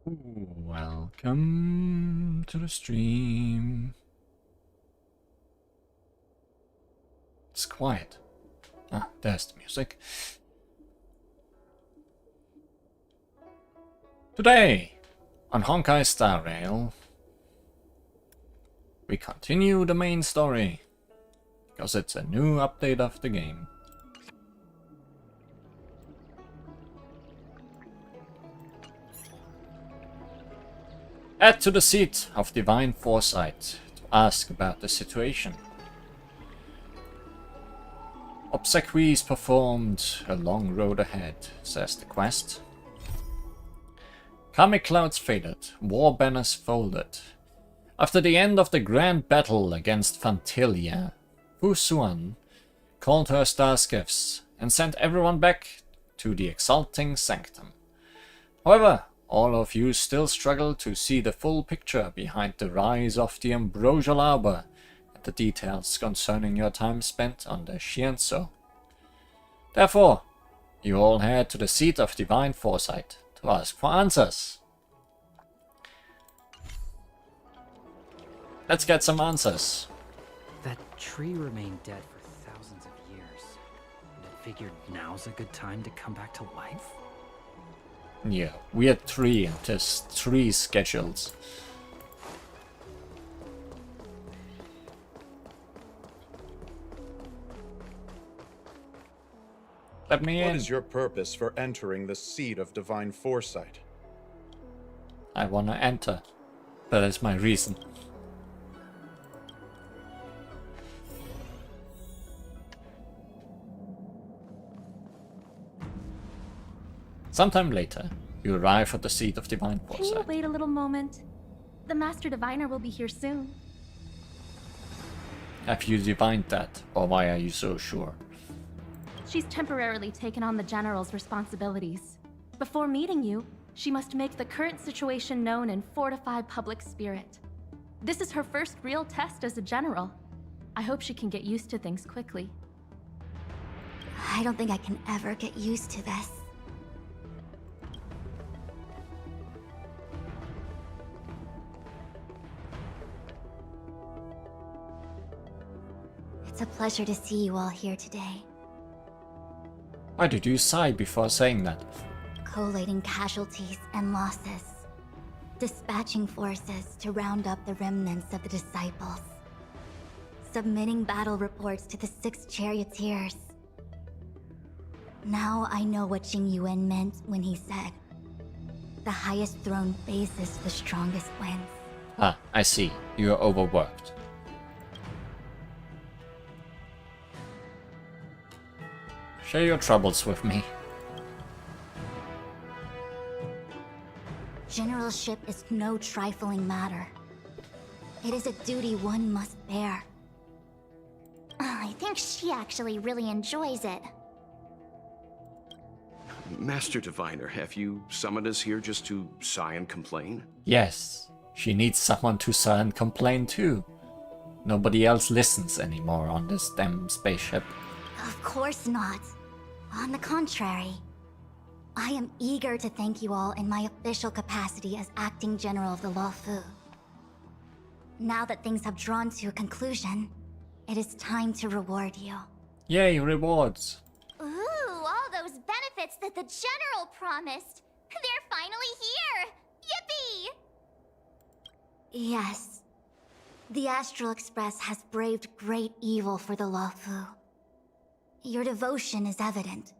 Welcome to the stream. It's quiet. Ah, there's the music. Today, on Honkai Star Rail, we continue the main story, because it's a new update of the game. Head to the seat of Divine Foresight to ask about the situation. Obsequies performed, a long road ahead, says the quest. Karmic clouds faded, war banners folded. After the end of the grand battle against Fantilia, Fu Xuan called her star skiffs and sent everyone back to the exalting sanctum. However, all of you still struggle to see the full picture behind the rise of the ambrosial arbor and the details concerning your time spent on the Xianzhou. Therefore, you all head to the seat of Divine Foresight to ask for answers. Let's get some answers. That tree remained dead for thousands of years. And I figured now's a good time to come back to life? Yeah, we had three and there's 3 schedules. Let me in. What is your purpose for entering the seat of Divine Foresight? I wanna enter. That is my reason. Sometime later, you arrive at the seat of Divine Can you Foresight. wait a little moment? The Master Diviner will be here soon. Have you divined that, or why are you so sure? She's temporarily taken on the General's responsibilities. Before meeting you, she must make the current situation known and fortify public spirit. This is her first real test as a General. I hope she can get used to things quickly. I don't think I can ever get used to this. It's a pleasure to see you all here today. Why did you sigh before saying that? Collating casualties and losses. Dispatching forces to round up the remnants of the disciples. Submitting battle reports to the 6 charioteers. Now I know what Jing Yuan meant when he said, "The highest throne faces the strongest wins." Ah, I see. You are overworked. Share your troubles with me. Generalship is no trifling matter. It is a duty one must bear. I think she actually really enjoys it. Master Diviner, have you summoned us here just to sigh and complain? Yes, she needs someone to sigh and complain too. Nobody else listens anymore on this damn spaceship. Of course not. On the contrary, I am eager to thank you all in my official capacity as acting general of the Luofu. Now that things have drawn to a conclusion, it is time to reward you. Yay, rewards. Ooh, all those benefits that the General promised. They're finally here! Yippee! Yes. The Astral Express has braved great evil for the Luofu. Your devotion is evident.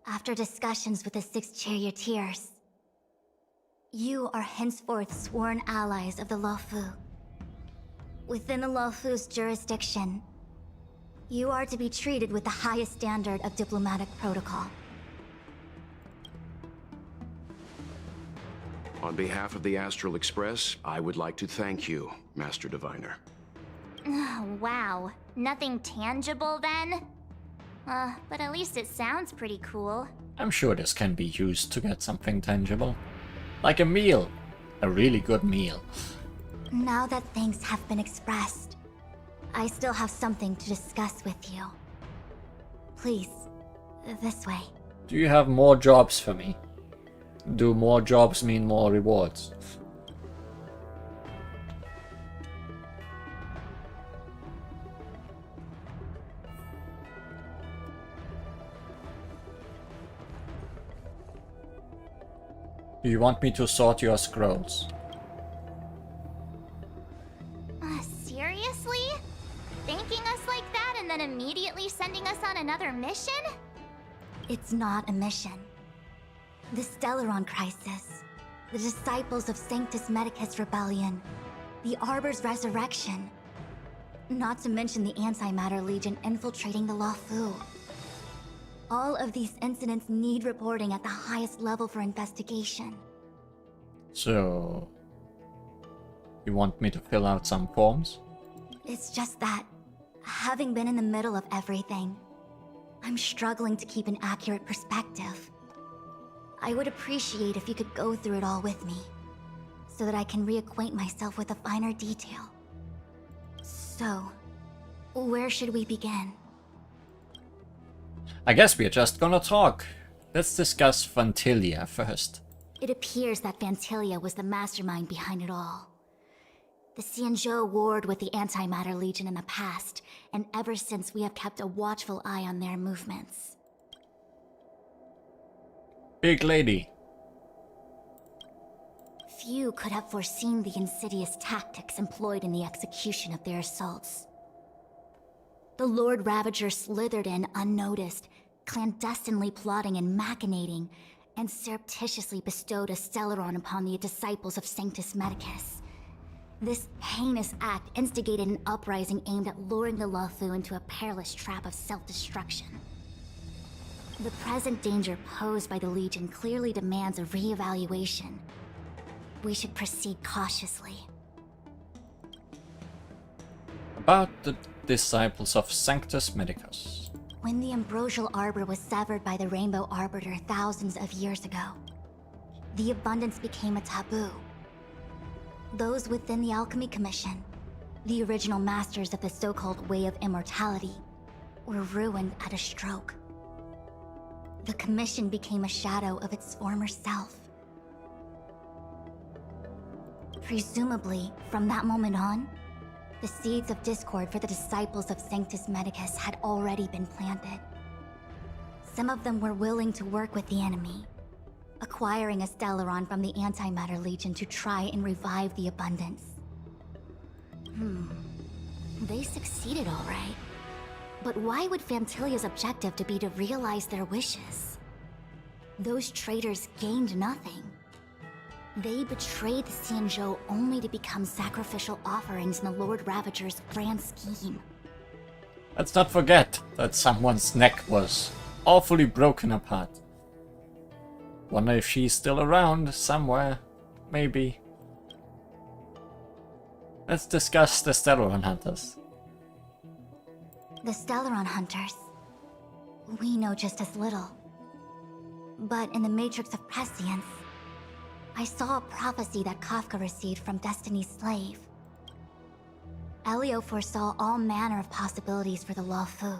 After discussions with the 6 charioteers, you are henceforth sworn allies of the Luofu. Within the Luofu's jurisdiction, you are to be treated with the highest standard of diplomatic protocol. On behalf of the Astral Express, I would like to thank you, Master Diviner. Wow, nothing tangible then? But at least it sounds pretty cool. I'm sure this can be used to get something tangible. Like a meal. A really good meal. Now that things have been expressed, I still have something to discuss with you. Please, this way. Do you have more jobs for me? Do more jobs mean more rewards? Do you want me to sort your scrolls? Seriously? Thanking us like that and then immediately sending us on another mission? It's not a mission. The Stellaron Crisis, the Disciples of Sanctus Medicus Rebellion, the Arbor's resurrection. Not to mention the Antimatter Legion infiltrating the Luofu. All of these incidents need reporting at the highest level for investigation. So... you want me to fill out some forms? It's just that, having been in the middle of everything, I'm struggling to keep an accurate perspective. I would appreciate if you could go through it all with me, so that I can reacquaint myself with the finer detail. So, where should we begin? I guess we're just gonna talk. Let's discuss Fantilia first. It appears that Fantilia was the mastermind behind it all. The Xianzhou warred with the Antimatter Legion in the past, and ever since we have kept a watchful eye on their movements. Big lady. Few could have foreseen the insidious tactics employed in the execution of their assaults. The Lord Ravager slithered in unnoticed, clandestinely plotting and machinating, and surreptitiously bestowed a Stellaron upon the disciples of Sanctus Medicus. This heinous act instigated an uprising aimed at luring the Luofu into a perilous trap of self-destruction. The present danger posed by the Legion clearly demands a re-evaluation. We should proceed cautiously. About the disciples of Sanctus Medicus. When the ambrosial arbor was severed by the Rainbow Arbiter thousands of years ago, the abundance became a taboo. Those within the Alchemy Commission, the original masters of the so-called Way of Immortality, were ruined at a stroke. The Commission became a shadow of its former self. Presumably, from that moment on, the seeds of discord for the disciples of Sanctus Medicus had already been planted. Some of them were willing to work with the enemy, acquiring a Stellaron from the Antimatter Legion to try and revive the abundance. They succeeded all right. But why would Fantilia's objective to be to realize their wishes? Those traitors gained nothing. They betrayed the Xianzhou only to become sacrificial offerings in the Lord Ravager's grand scheme. Let's not forget that someone's neck was awfully broken apart. Wonder if she's still around somewhere, maybe. Let's discuss the Stellaron Hunters. The Stellaron Hunters. We know just as little. But in the Matrix of Prescience, I saw a prophecy that Kafka received from Destiny's slave. Elio foresaw all manner of possibilities for the Luofu.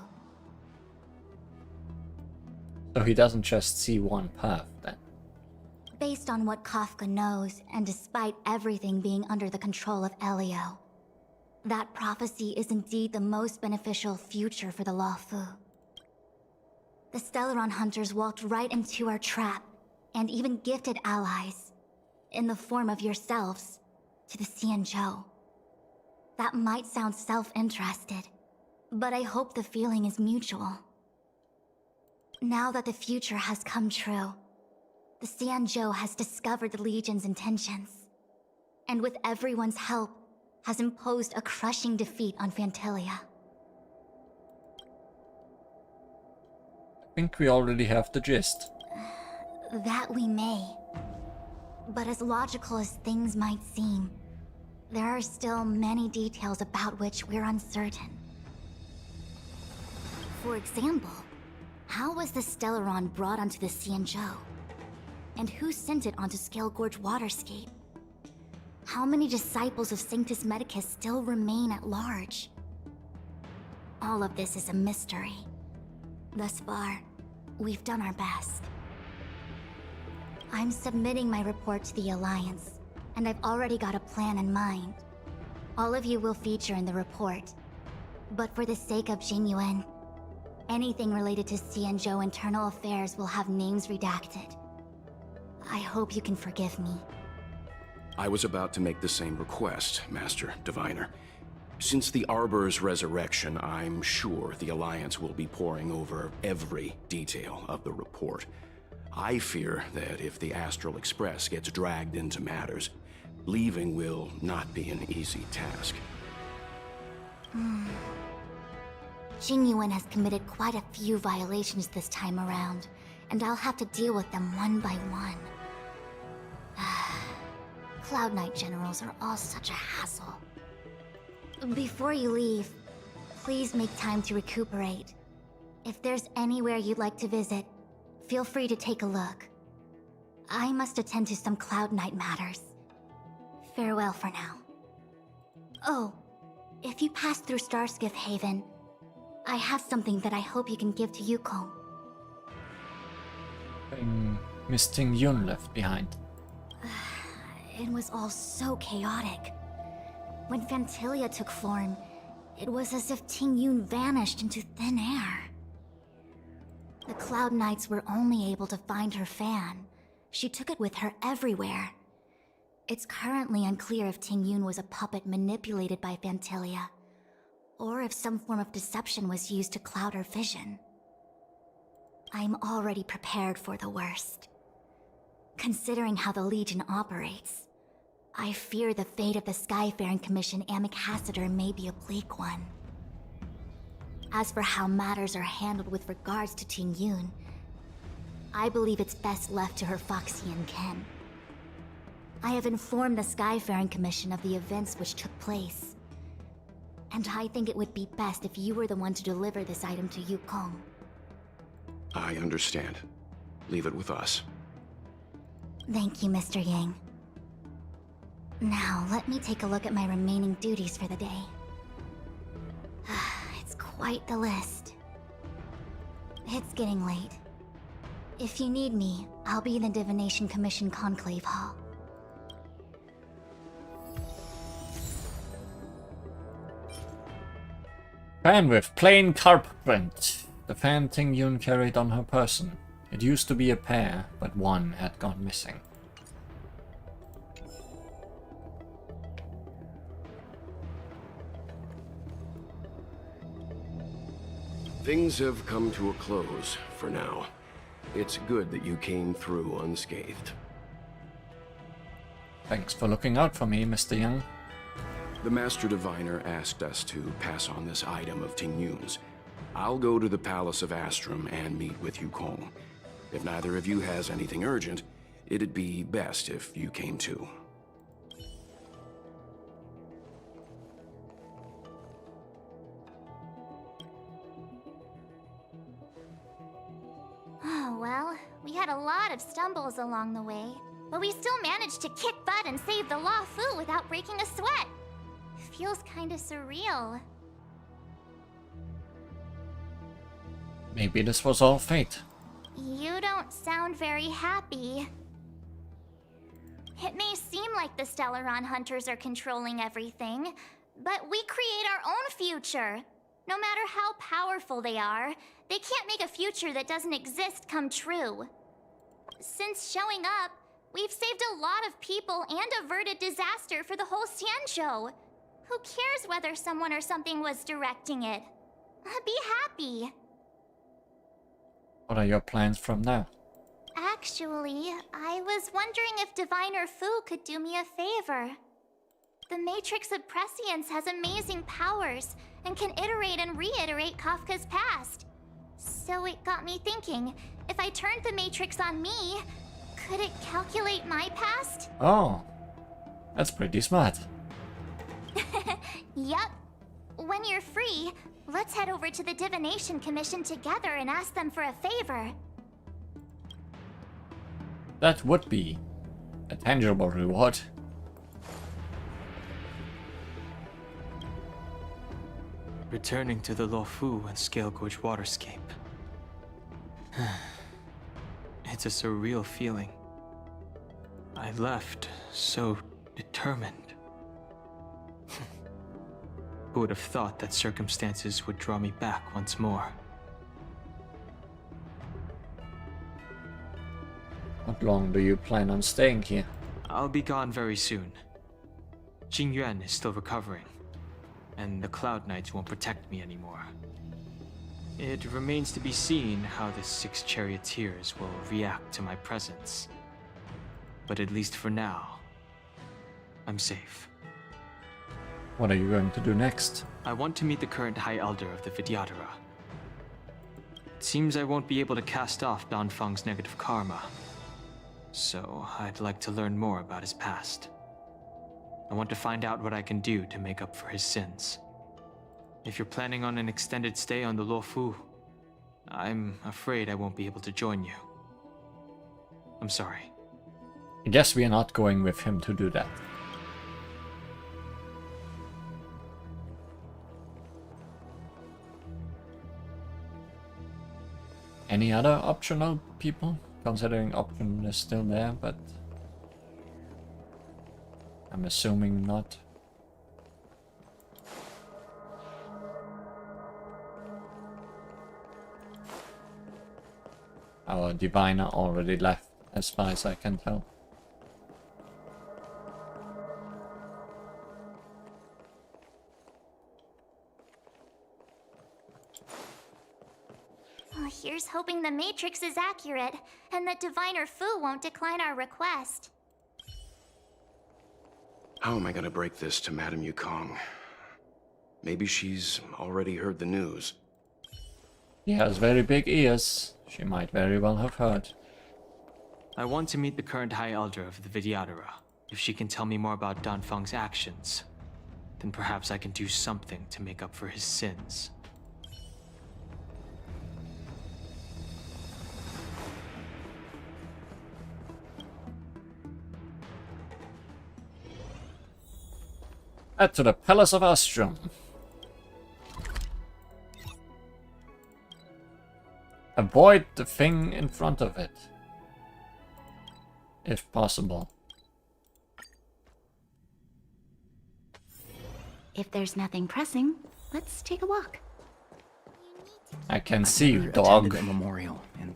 So he doesn't just see one path, then. Based on what Kafka knows, and despite everything being under the control of Elio, that prophecy is indeed the most beneficial future for the Luofu. The Stellaron Hunters walked right into our trap, and even gifted allies, in the form of yourselves, to the Xianzhou. That might sound self-interested, but I hope the feeling is mutual. Now that the future has come true, the Xianzhou has discovered the Legion's intentions, and with everyone's help, has imposed a crushing defeat on Fantilia. I think we already have the gist. That we may. But as logical as things might seem, there are still many details about which we're uncertain. For example, how was the Stellaron brought onto the Xianzhou? And who sent it onto Scale Gorge Waterscape? How many disciples of Sanctus Medicus still remain at large? All of this is a mystery. Thus far, we've done our best. I'm submitting my report to the Alliance, and I've already got a plan in mind. All of you will feature in the report. But for the sake of Jingyuan, anything related to Xianzhou internal affairs will have names redacted. I hope you can forgive me. I was about to make the same request, Master Diviner. Since the Arbor's resurrection, I'm sure the Alliance will be poring over every detail of the report. I fear that if the Astral Express gets dragged into matters, leaving will not be an easy task. Jingyuan has committed quite a few violations this time around, and I'll have to deal with them one by one. Cloud Knight generals are all such a hassle. Before you leave, please make time to recuperate. If there's anywhere you'd like to visit, feel free to take a look. I must attend to some Cloud Knight matters. Farewell for now. Oh, if you pass through Starskiff Haven, I have something that I hope you can give to Yukong. Miss Ting Yun left behind. It was all so chaotic. When Phantilia took form, it was as if Ting Yun vanished into thin air. The Cloud Knights were only able to find her fan. She took it with her everywhere. It's currently unclear if Ting Yun was a puppet manipulated by Phantilia, or if some form of deception was used to cloud her vision. I'm already prepared for the worst. Considering how the Legion operates, I fear the fate of the Skyfaring Commission Ambassador may be a bleak one. As for how matters are handled with regards to Ting Yun, I believe it's best left to her Foxian ken. I have informed the Skyfaring Commission of the events which took place, and I think it would be best if you were the one to deliver this item to Yukong. I understand. Leave it with us. Thank you, Mr. Yang. Now, let me take a look at my remaining duties for the day. It's quite the list. It's getting late. If you need me, I'll be in the Divination Commission Conclave Hall. Fan with plain carp print. The fan Ting Yun carried on her person. It used to be a pair, but one had gone missing. Things have come to a close for now. It's good that you came through unscathed. Thanks for looking out for me, Mr. Young. The Master Diviner asked us to pass on this item of Ting Yun's. I'll go to the Palace of Astrum and meet with Yukong. If neither of you has anything urgent, it'd be best if you came too. Oh, well, we had a lot of stumbles along the way, but we still managed to kick butt and save the Law Fu without breaking a sweat. Feels kinda surreal. Maybe this was all fate. You don't sound very happy. It may seem like the Stellaron Hunters are controlling everything, but we create our own future. No matter how powerful they are, they can't make a future that doesn't exist come true. Since showing up, we've saved a lot of people and averted disaster for the whole Xianzhou. Who cares whether someone or something was directing it? Be happy. What are your plans from now? Actually, I was wondering if Diviner Fu could do me a favor. The Matrix of Prescience has amazing powers and can iterate and reiterate Kafka's past. So it got me thinking, if I turned the Matrix on me, could it calculate my past? Oh, that's pretty smart. Yup. When you're free, let's head over to the Divination Commission together and ask them for a favor. That would be a tangible reward. Returning to the Luofu and Scale Gorge waterscape. It's a surreal feeling. I left so determined. Who would have thought that circumstances would draw me back once more? How long do you plan on staying here? I'll be gone very soon. Jingyuan is still recovering, and the Cloud Knights won't protect me anymore. It remains to be seen how the 6 charioteers will react to my presence. But at least for now, I'm safe. What are you going to do next? I want to meet the current High Elder of the Vidyadhara. It seems I won't be able to cast off Danfang's negative karma, so I'd like to learn more about his past. I want to find out what I can do to make up for his sins. If you're planning on an extended stay on the Luofu, I'm afraid I won't be able to join you. I'm sorry. I guess we are not going with him to do that. Any other optional people? Considering option is still there, but I'm assuming not. Our diviner already left, as far as I can tell. Well, here's hoping the Matrix is accurate, and that Diviner Fu won't decline our request. How am I gonna break this to Madame Yukong? Maybe she's already heard the news. He has very big ears. She might very well have heard. I want to meet the current High Elder of the Vidyadhara. If she can tell me more about Danfang's actions, then perhaps I can do something to make up for his sins. Head to the Palace of Astrum. Avoid the thing in front of it, if possible. If there's nothing pressing, let's take a walk. I can see you, Never dog. attended the memorial, and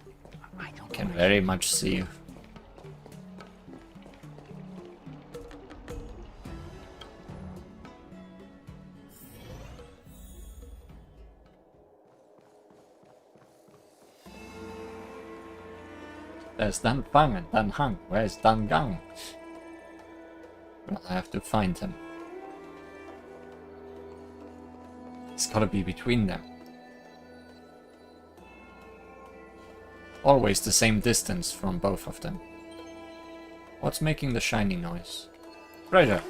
I don't Can know very much see you. There's Dan Fang and Dan Hang. Where's Dan Gang? Well, I have to find him. It's gotta be between them. Always the same distance from both of them. What's making the shiny noise? Right.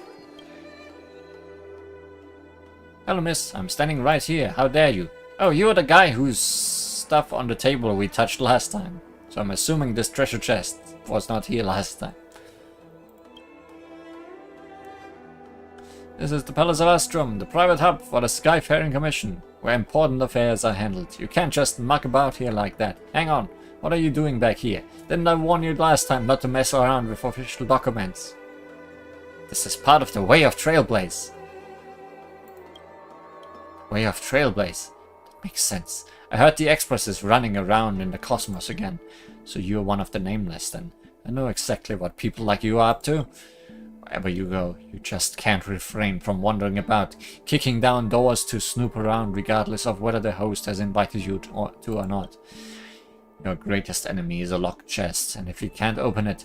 Hello, miss. I'm standing right here. How dare you? Oh, you're the guy whose stuff on the table we touched last time. So I'm assuming this treasure chest was not here last time. This is the Palace of Astrum, the private hub for the Skyfaring Commission, where important affairs are handled. You can't just muck about here like that. Hang on, what are you doing back here? Didn't I warn you last time not to mess around with official documents? This is part of the Way of Trailblaze. Way of Trailblaze. That makes sense. I heard the Express is running around in the cosmos again, so you're one of the nameless then. I know exactly what people like you are up to. Wherever you go, you just can't refrain from wandering about, kicking down doors to snoop around regardless of whether the host has invited you to or not. Your greatest enemy is a locked chest, and if you can't open it,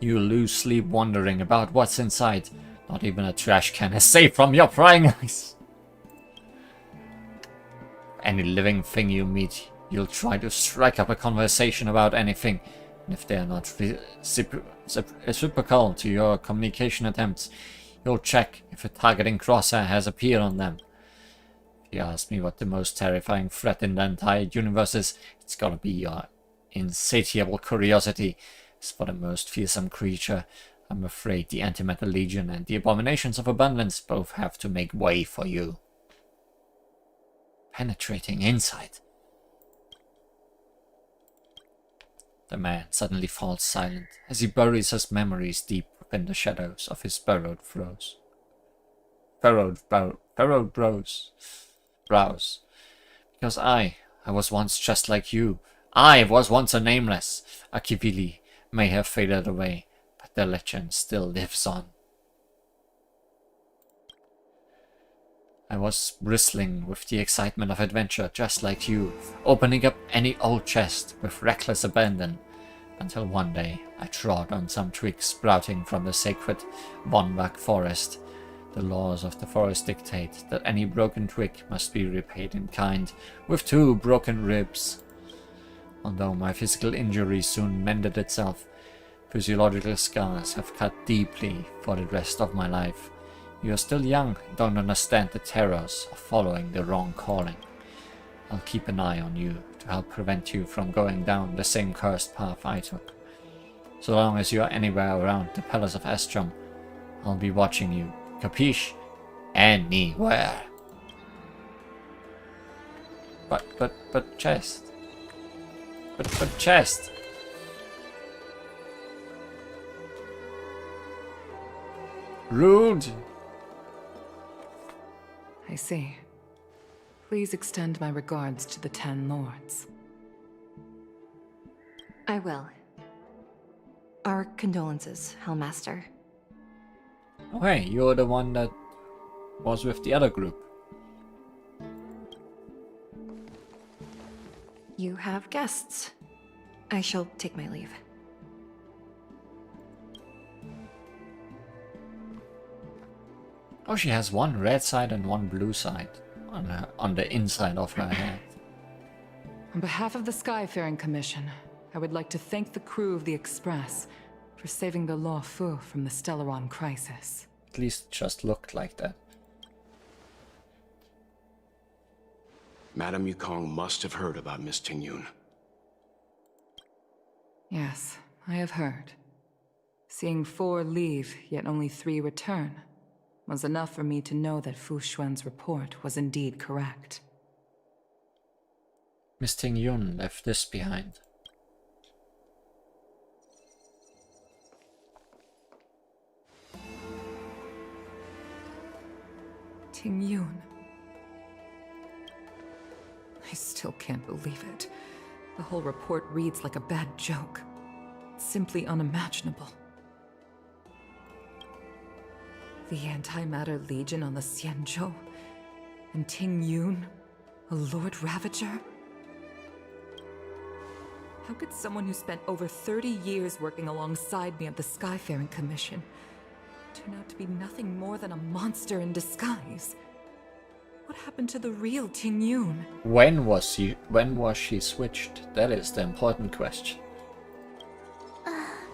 you lose sleep wondering about what's inside. Not even a trash can is safe from your prying eyes. Any living thing you meet, you'll try to strike up a conversation about anything, and if they are not reciprocal to your communication attempts, you'll check if a targeting crosshair has appeared on them. If you ask me what the most terrifying threat in the entire universe is, it's gotta be your insatiable curiosity. As for the most fearsome creature, I'm afraid the Antimatter Legion and the Abominations of Abundance both have to make way for you. Penetrating insight. The man suddenly falls silent as he buries his memories deep within the shadows of his furrowed brows. Because I was once just like you. I was once a nameless. Akivili may have faded away, but the legend still lives on. I was bristling with the excitement of adventure just like you, opening up any old chest with reckless abandon, until one day I trod on some twig sprouting from the sacred Bonwak forest. The laws of the forest dictate that any broken twig must be repaid in kind, with 2 broken ribs. Although my physical injury soon mended itself, physiological scars have cut deeply for the rest of my life. You are still young and don't understand the terrors of following the wrong calling. I'll keep an eye on you to help prevent you from going down the same cursed path I took. So long as you are anywhere around the Palace of Astrum, I'll be watching you. Capiche? Anywhere. But chest. But chest. Rude. I see. Please extend my regards to the 10 lords. I will. Our condolences, Hellmaster. Oh hey, you're the one that was with the other group. You have guests. I shall take my leave. Oh, she has one red side and one blue side on the inside of her head. On behalf of the Skyfaring Commission, I would like to thank the crew of the Express for saving the Law Fu from the Stellaron crisis. At least it just looked like that. Madame Yukong must have heard about Miss Tingyun. Yes, I have heard. Seeing 4 leave, yet only 3 return, was enough for me to know that Fu Xuan's report was indeed correct. Miss Tingyun left this behind. Tingyun. I still can't believe it. The whole report reads like a bad joke. It's simply unimaginable. The Antimatter Legion on the Xianzhou, and Tingyun, a Lord Ravager? How could someone who spent over 30 years working alongside me at the Skyfaring Commission turn out to be nothing more than a monster in disguise? What happened to the real Tingyun? When was she switched? That is the important question.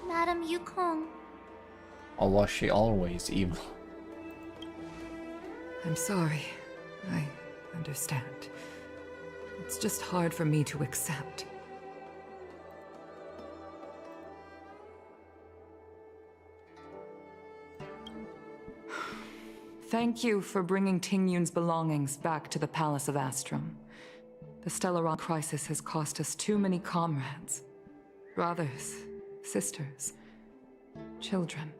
Madame Yukong. Or was she always evil? I'm sorry. I understand. It's just hard for me to accept. Thank you for bringing Tingyun's belongings back to the Palace of Astrum. The Stellaron crisis has cost us too many comrades. Brothers, sisters, children.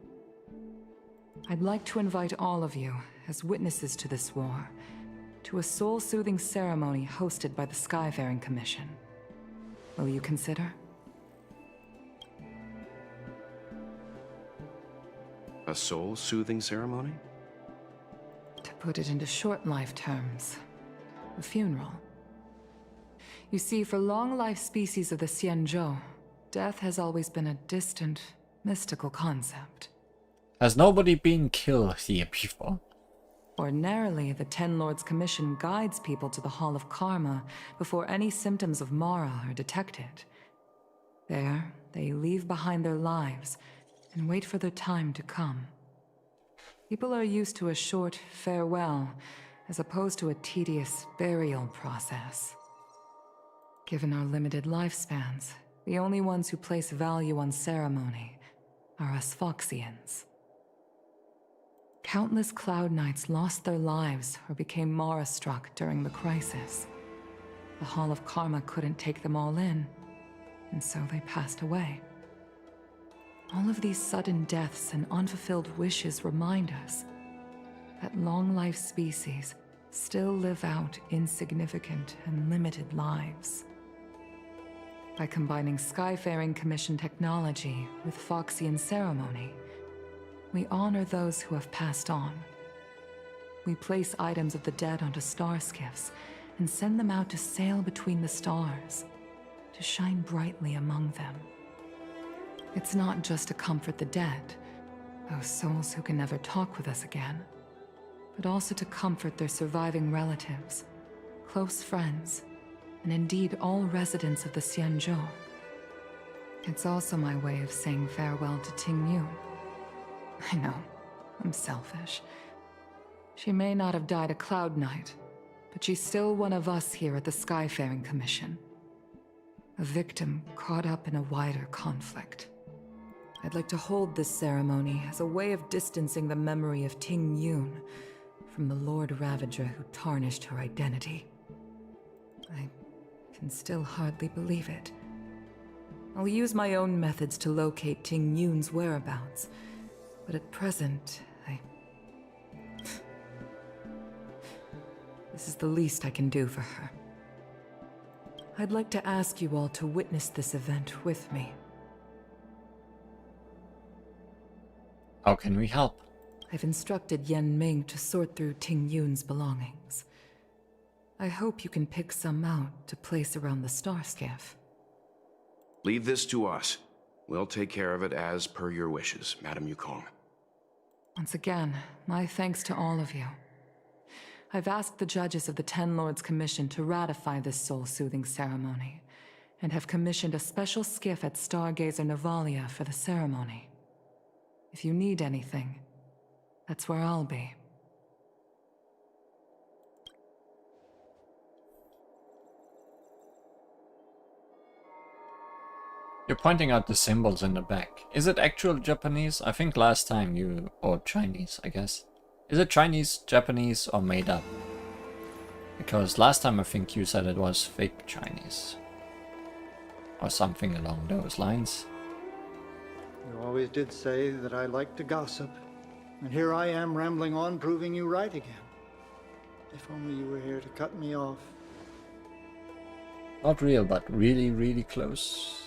I'd like to invite all of you, as witnesses to this war, to a soul-soothing ceremony hosted by the Skyfaring Commission. Will you consider? A soul-soothing ceremony? To put it into short life terms, a funeral. You see, for long-life species of the Xianzhou, death has always been a distant, mystical concept. Has nobody been killed here before? Ordinarily, the Ten Lords Commission guides people to the Hall of Karma before any symptoms of Mara are detected. There, they leave behind their lives and wait for their time to come. People are used to a short farewell, as opposed to a tedious burial process. Given our limited lifespans, the only ones who place value on ceremony are us Foxians. Countless Cloud Knights lost their lives or became Mara-struck during the crisis. The Hall of Karma couldn't take them all in. and so they passed away. All of these sudden deaths and unfulfilled wishes remind us that long-life species still live out insignificant and limited lives. By combining Skyfaring Commission technology with Foxian ceremony, we honor those who have passed on. We place items of the dead onto star skiffs and send them out to sail between the stars, to shine brightly among them. It's not just to comfort the dead, those souls who can never talk with us again, but also to comfort their surviving relatives, close friends, and indeed all residents of the Xianzhou. It's also my way of saying farewell to Ting Yun. I know, I'm selfish. She may not have died a Cloud Knight, but she's still one of us here at the Skyfaring Commission. A victim caught up in a wider conflict. I'd like to hold this ceremony as a way of distancing the memory of Ting Yun from the Lord Ravager who tarnished her identity. I can still hardly believe it. I'll use my own methods to locate Ting Yun's whereabouts, but at present, This is the least I can do for her. I'd like to ask you all to witness this event with me. How can we help? I've instructed Yan Ming to sort through Ting Yun's belongings. I hope you can pick some out to place around the star skiff. Leave this to us. We'll take care of it as per your wishes, Madame Yukong. Once again, my thanks to all of you. I've asked the judges of the Ten Lords Commission to ratify this soul-soothing ceremony, and have commissioned a special skiff at Stargazer Navalia for the ceremony. If you need anything, that's where I'll be. You're pointing out the symbols in the back. Is it actual Japanese? I think last time you... or Chinese, I guess. Is it Chinese, Japanese, or made up? Because last time I think you said it was fake Chinese. Or something along those lines. You always did say that I like to gossip. And here I am rambling on, proving you right again. If only you were here to cut me off. Not real, but really, really close.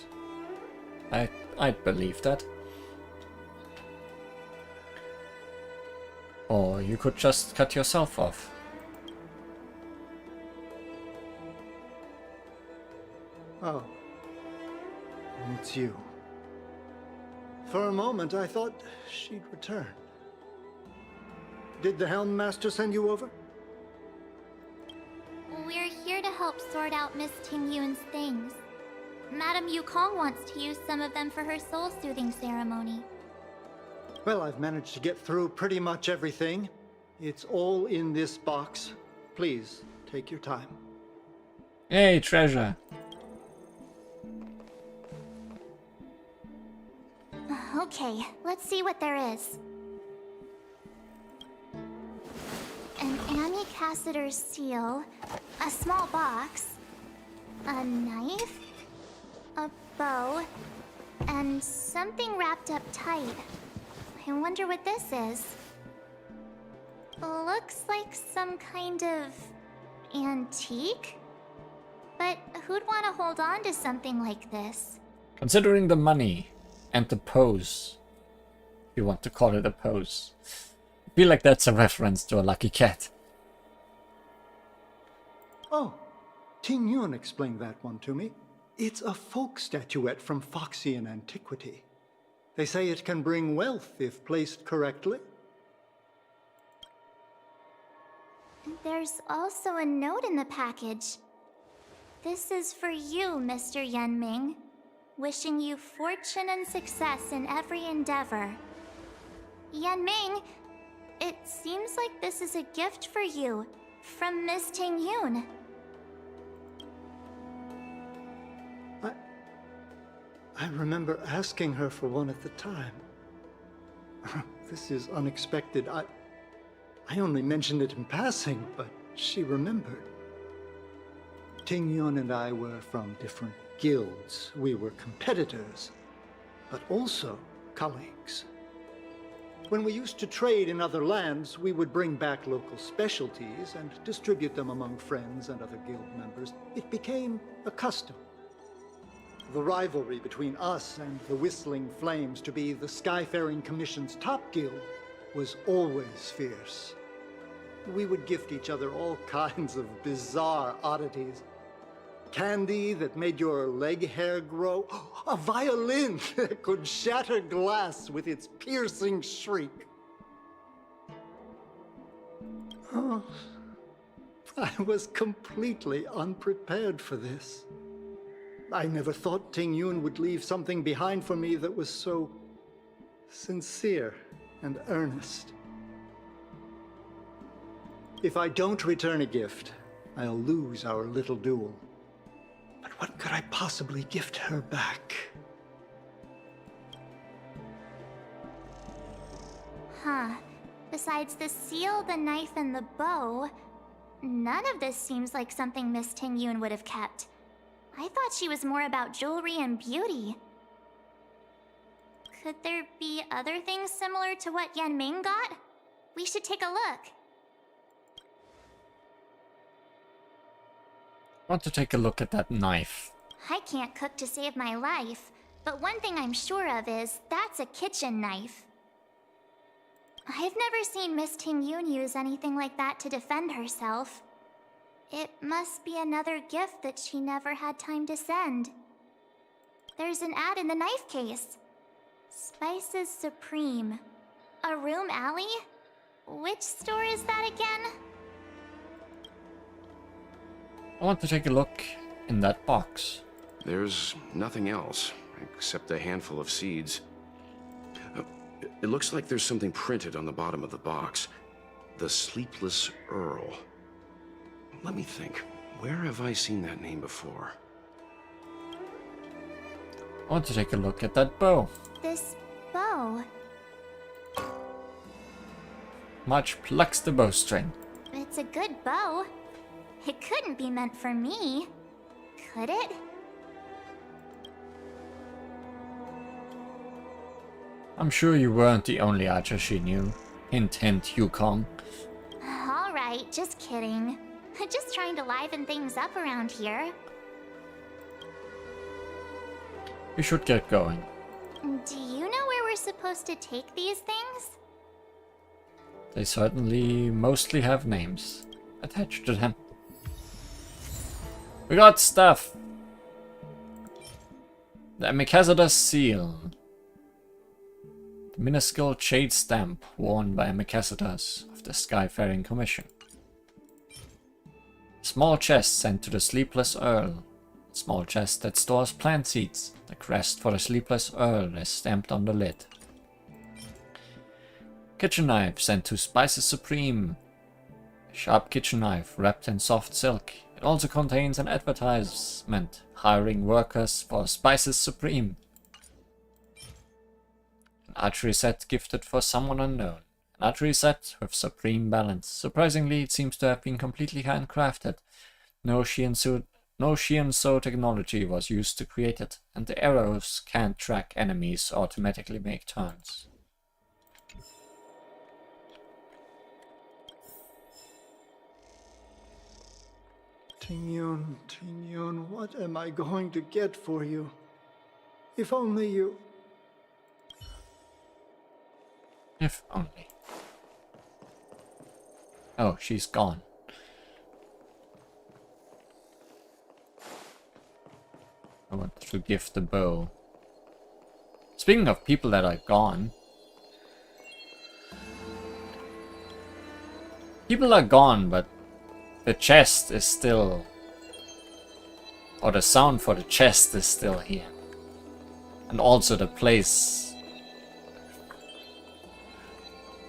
I'd believe that. Or you could just cut yourself off. Oh. It's you. For a moment, I thought she'd return. Did the Helm Master send you over? We're here to help sort out Miss Ting Yun's things. Madame Yukong wants to use some of them for her soul-soothing ceremony. Well, I've managed to get through pretty much everything. It's all in this box. Please, take your time. Hey, treasure! Okay, let's see what there is. An Ami Cassider's seal, a small box, a knife, a bow, and something wrapped up tight. I wonder what this is. Looks like some kind of antique? But who'd want to hold on to something like this? Considering the money and the pose, if you want to call it a pose, I feel like that's a reference to a lucky cat. Oh, Ting Yun explained that one to me. It's a folk statuette from Foxian antiquity. They say it can bring wealth if placed correctly. There's also a note in the package. This is for you, Mr. Yenming. Wishing you fortune and success in every endeavor. Yenming, it seems like this is a gift for you from Miss Ting Yun. I remember asking her for one at the time. This is unexpected. I only mentioned it in passing, but she remembered. Ting Yun and I were from different guilds. We were competitors, but also colleagues. When we used to trade in other lands, we would bring back local specialties and distribute them among friends and other guild members. It became a custom. The rivalry between us and the Whistling Flames to be the Skyfaring Commission's top guild was always fierce. We would gift each other all kinds of bizarre oddities. Candy that made your leg hair grow. A violin that could shatter glass with its piercing shriek. Oh, I was completely unprepared for this. I never thought Ting Yun would leave something behind for me that was so sincere and earnest. If I don't return a gift, I'll lose our little duel. But what could I possibly gift her back? Huh. Besides the seal, the knife, and the bow, none of this seems like something Miss Ting Yun would have kept. I thought she was more about jewelry and beauty. Could there be other things similar to what Yan Ming got? We should take a look. I want to take a look at that knife. I can't cook to save my life, but one thing I'm sure of is that's a kitchen knife. I've never seen Miss Ting Yun use anything like that to defend herself. It must be another gift that she never had time to send. There's an ad in the knife case. Spices Supreme. A room alley? Which store is that again? I want to take a look in that box. There's nothing else, except a handful of seeds. It looks like there's something printed on the bottom of the box. The Sleepless Earl. Let me think. Where have I seen that name before? I want to take a look at that bow. This bow. Much plucks the bowstring. It's a good bow. It couldn't be meant for me, could it? I'm sure you weren't the only archer she knew. Hint, hint, Yukong. Alright, just kidding. Just trying to liven things up around here. We should get going. Do you know where we're supposed to take these things? They certainly mostly have names attached to them. We got stuff. The Mikazada's seal. The minuscule jade stamp worn by Mikazadas of the Skyfaring Commission. Small chest sent to the Sleepless Earl. Small chest that stores plant seeds. The crest for the Sleepless Earl is stamped on the lid. Kitchen knife sent to Spices Supreme. A sharp kitchen knife wrapped in soft silk. It also contains an advertisement hiring workers for Spices Supreme. An archery set gifted for someone unknown. An archery set with supreme balance. Surprisingly, it seems to have been completely handcrafted. No Shianso technology was used to create it, and the arrows can't track enemies or automatically make turns. Ting Yun, what am I going to get for you? If only you... If only. Oh, she's gone. I want to gift the bow. Speaking of people that are gone. People are gone, but the chest is still... Or the sound for the chest is still here. And also the place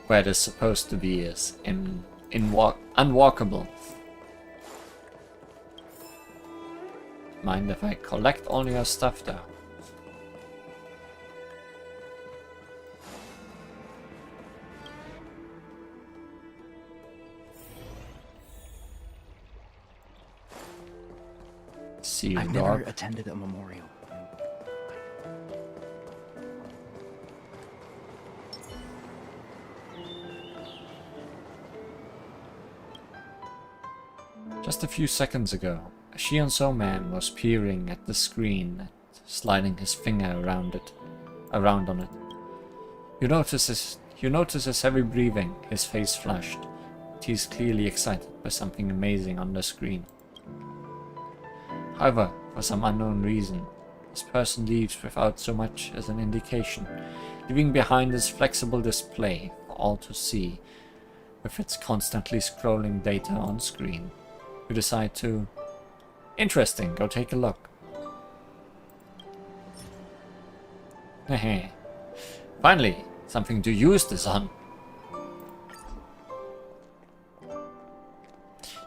where it is supposed to be is unwalkable. Mind if I collect all your stuff though? See you, I've dog. never attended a memorial. Just a few seconds ago, a Shion-So man was peering at the screen and sliding his finger around on it. You notice his heavy breathing, his face flushed. He's clearly excited by something amazing on the screen. However, for some unknown reason, this person leaves without so much as an indication, leaving behind this flexible display for all to see, with its constantly scrolling data on screen. You decide to... Interesting, go take a look. Hehe. Finally, something to use this on.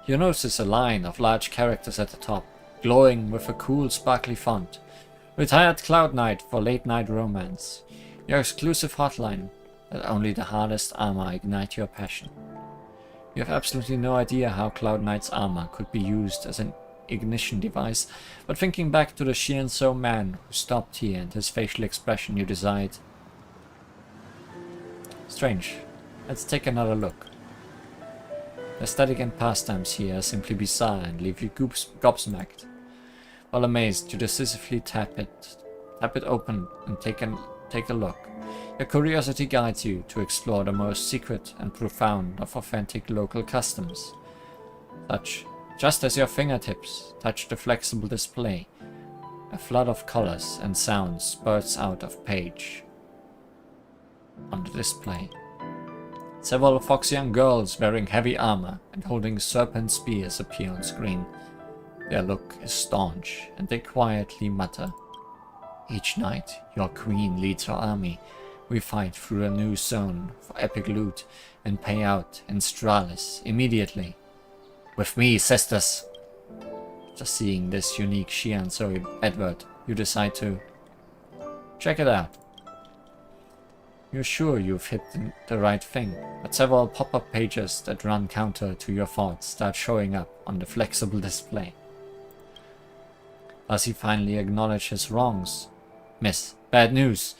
You notice a line of large characters at the top, glowing with a cool sparkly font. Retired Cloud Knight for late night romance. Your exclusive hotline, that only the hardest armor ignite your passion. You have absolutely no idea how Cloud Knight's armor could be used as an ignition device, but thinking back to the Shion-So man who stopped here and his facial expression, you decide... Strange. Let's take another look. The aesthetic and pastimes here are simply bizarre and leave you gobsmacked. While amazed, you decisively tap it open and take a look. Your curiosity guides you to explore the most secret and profound of authentic local customs. Just as your fingertips touch the flexible display, a flood of colors and sounds spurts out of page on the display. Several foxy young girls wearing heavy armor and holding serpent spears appear on screen. Their look is staunch, and they quietly mutter, "Each night, your queen leads her army. We fight through a new zone for epic loot and pay out in Stralis immediately. With me, sisters!" Just seeing this unique Shion-So advert, you decide to check it out. You're sure you've hit the right thing, but several pop-up pages that run counter to your thoughts start showing up on the flexible display. Does he finally acknowledge his wrongs? Miss, bad news.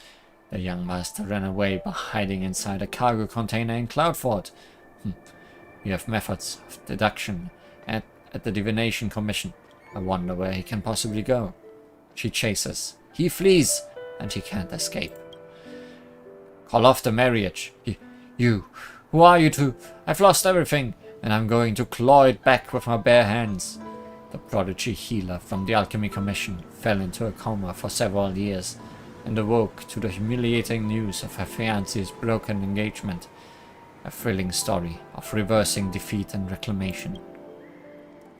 The young master ran away by hiding inside a cargo container in Cloudfort. We have methods of deduction at the Divination Commission. I wonder where he can possibly go. She chases. He flees, and he can't escape. Call off the marriage. You. Who are you two? I've lost everything, and I'm going to claw it back with my bare hands. The prodigy healer from the Alchemy Commission fell into a coma for several years and awoke to the humiliating news of her fiancé's broken engagement. A thrilling story of reversing defeat and reclamation.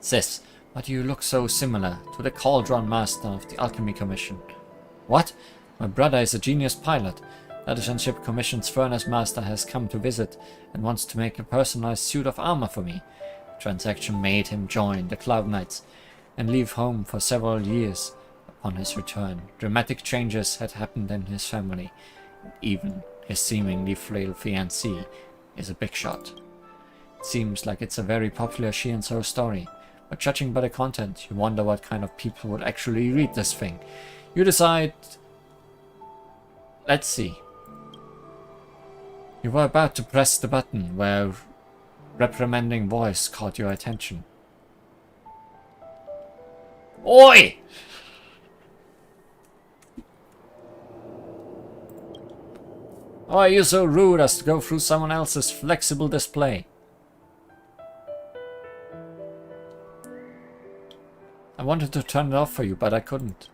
Sis, why do you look so similar to the Cauldron Master of the Alchemy Commission? What? My brother is a genius pilot. The Editionship Commission's Furnace Master has come to visit and wants to make a personalized suit of armor for me. The transaction made him join the Cloud Knights and leave home for several years. Upon his return, dramatic changes had happened in his family. Even his seemingly frail fiancée is a big shot. It seems like it's a very popular Shion-So story, but judging by the content, you wonder what kind of people would actually read this thing. You decide... Let's see. You were about to press the button where a reprimanding voice caught your attention. Oi! Why are you so rude as to go through someone else's flexible display? I wanted to turn it off for you, but I couldn't.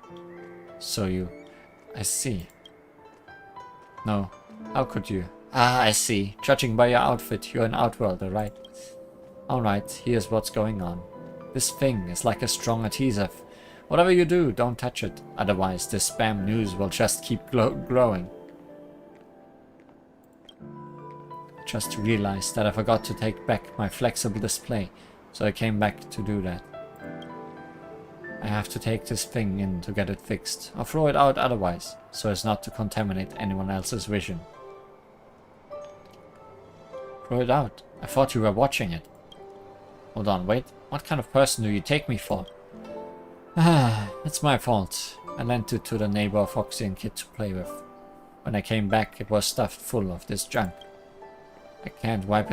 So you... I see. No, how could you? Ah, I see. Judging by your outfit, you're an outworlder, right? Alright, here's what's going on. This thing is like a strong adhesive. Whatever you do, don't touch it. Otherwise, this spam news will just keep growing. I just realized that I forgot to take back my flexible display, so I came back to do that. I have to take this thing in to get it fixed, or throw it out otherwise, so as not to contaminate anyone else's vision. Throw it out? I thought you were watching it. Hold on, wait. What kind of person do you take me for? It's my fault. I lent it to the neighbor Foxy and Kid to play with. When I came back, it was stuffed full of this junk. I can't wipe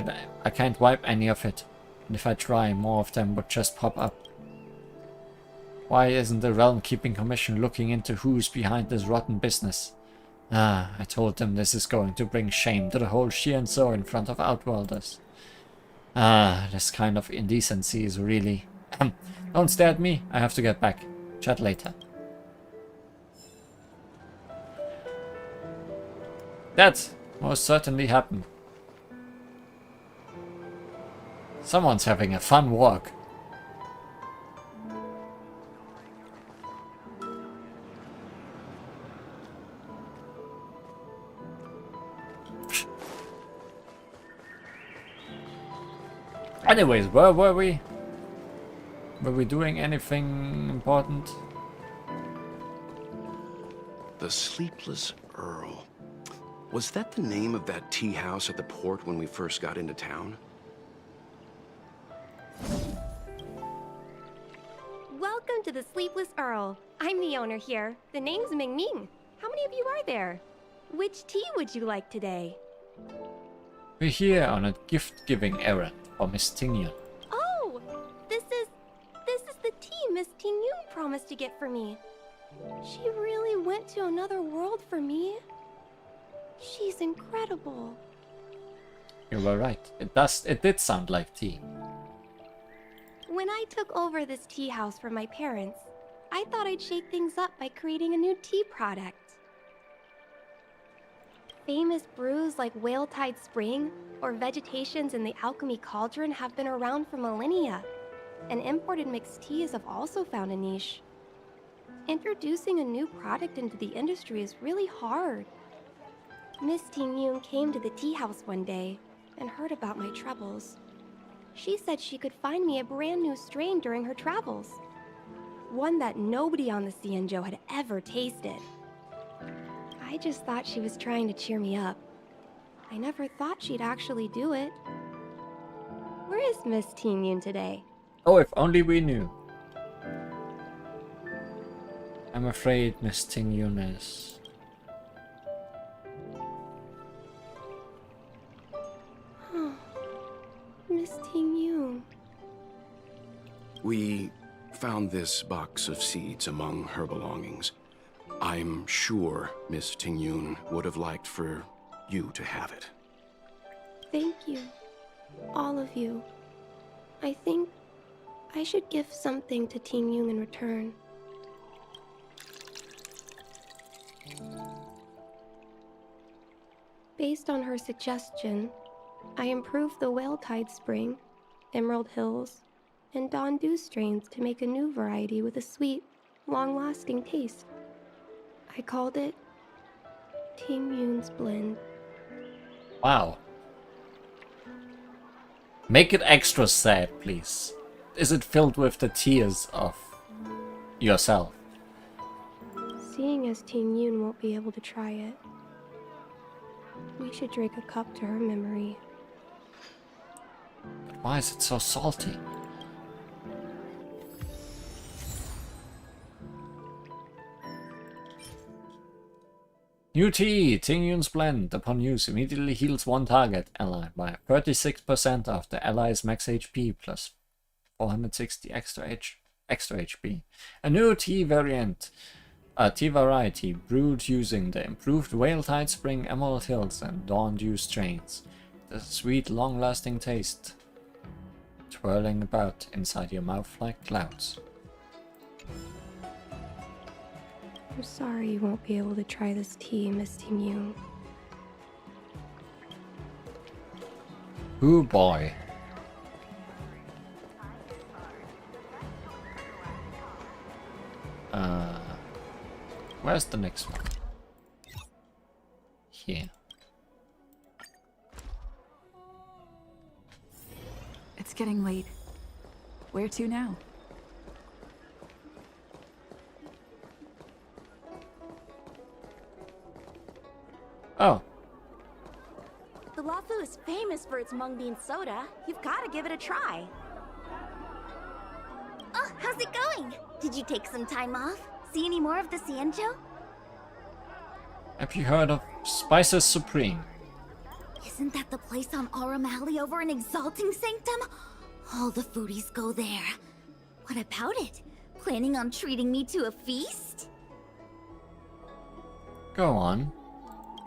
any of it. And if I try, more of them would just pop up. Why isn't the Realm Keeping Commission looking into who's behind this rotten business? I told them this is going to bring shame to the whole Shianzhou in front of Outworlders. This kind of indecency is really... Don't stare at me, I have to get back. Chat later. That most certainly happened. Someone's having a fun walk. Anyways, where were we? Were we doing anything important? The Sleepless Earl. Was that the name of that tea house at the port when we first got into town? Welcome to the Sleepless Earl. I'm the owner here. The name's Ming Ming. How many of you are there? Which tea would you like today? We're here on a gift-giving errand for Miss Tingyun. Oh! This is the tea Miss Tingyun promised to get for me. She really went to another world for me. She's incredible. You were right. It did sound like tea. When I took over this tea house from my parents, I thought I'd shake things up by creating a new tea product. Famous brews like Whale Tide Spring or Vegetations in the Alchemy Cauldron have been around for millennia, and imported mixed teas have also found a niche. Introducing a new product into the industry is really hard. Miss Tingyun came to the tea house one day and heard about my troubles. She said she could find me a brand new strain during her travels. One that nobody on the Xianzhou had ever tasted. I just thought she was trying to cheer me up. I never thought she'd actually do it. Where is Miss Tingyun today? Oh, if only we knew. I'm afraid Miss Tingyun is... Miss Tingyun. We found this box of seeds among her belongings. I'm sure Miss Tingyun would have liked for you to have it. Thank you. All of you. I think I should give something to Tingyun in return. Based on her suggestion, I improved the Whale Tide Spring, Emerald Hills, and Dawn Dew strains to make a new variety with a sweet, long-lasting taste. I called it Tingyun's Blend. Wow. Make it extra sad, please. Is it filled with the tears of yourself? Seeing as Tingyun won't be able to try it, we should drink a cup to her memory. But why is it so salty? New tea, Tingyun's Blend. Upon use, immediately heals one target ally by 36% of the ally's max HP plus 460 extra HP. A new tea variant. A tea variety brewed using the improved Whale Tide Spring, Emerald Hills, and Dawn Dew strains. The sweet, long-lasting taste, twirling about inside your mouth like clouds. I'm sorry you won't be able to try this tea, Miss Tingyun. Ooh boy. Where's the next one? Here. It's getting late. Where to now? Oh. The Lafu is famous for its mung bean soda. You've got to give it a try. Oh, how's it going? Did you take some time off? See any more of the Cienjo? Have you heard of Spices Supreme? Isn't that the place on Aurum Alley over in Exalting Sanctum? All the foodies go there. What about it? Planning on treating me to a feast? Go on.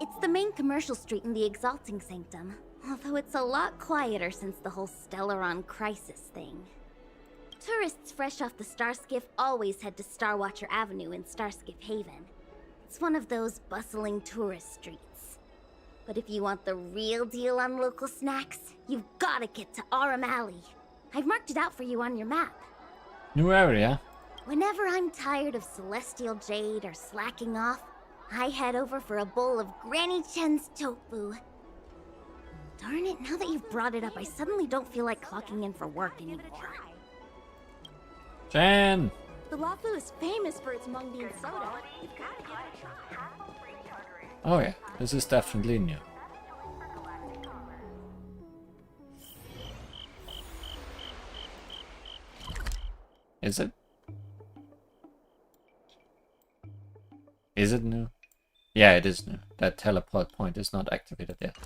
It's the main commercial street in the Exalting Sanctum, although it's a lot quieter since the whole Stellaron crisis thing. Tourists fresh off the Starskiff always head to Starwatcher Avenue in Starskiff Haven. It's one of those bustling tourist streets. But if you want the real deal on local snacks, you've gotta get to Aurum Alley. I've marked it out for you on your map. New area? Whenever I'm tired of Celestial Jade or slacking off, I head over for a bowl of Granny Chen's tofu. Darn it, now that you've brought it up, I suddenly don't feel like clocking in for work anymore. Chen! The Lafu is famous for its mung bean soda. You've gotta give it a try. Oh yeah, this is definitely new. Is it? Is it new? Yeah, it is new. That teleport point is not activated yet.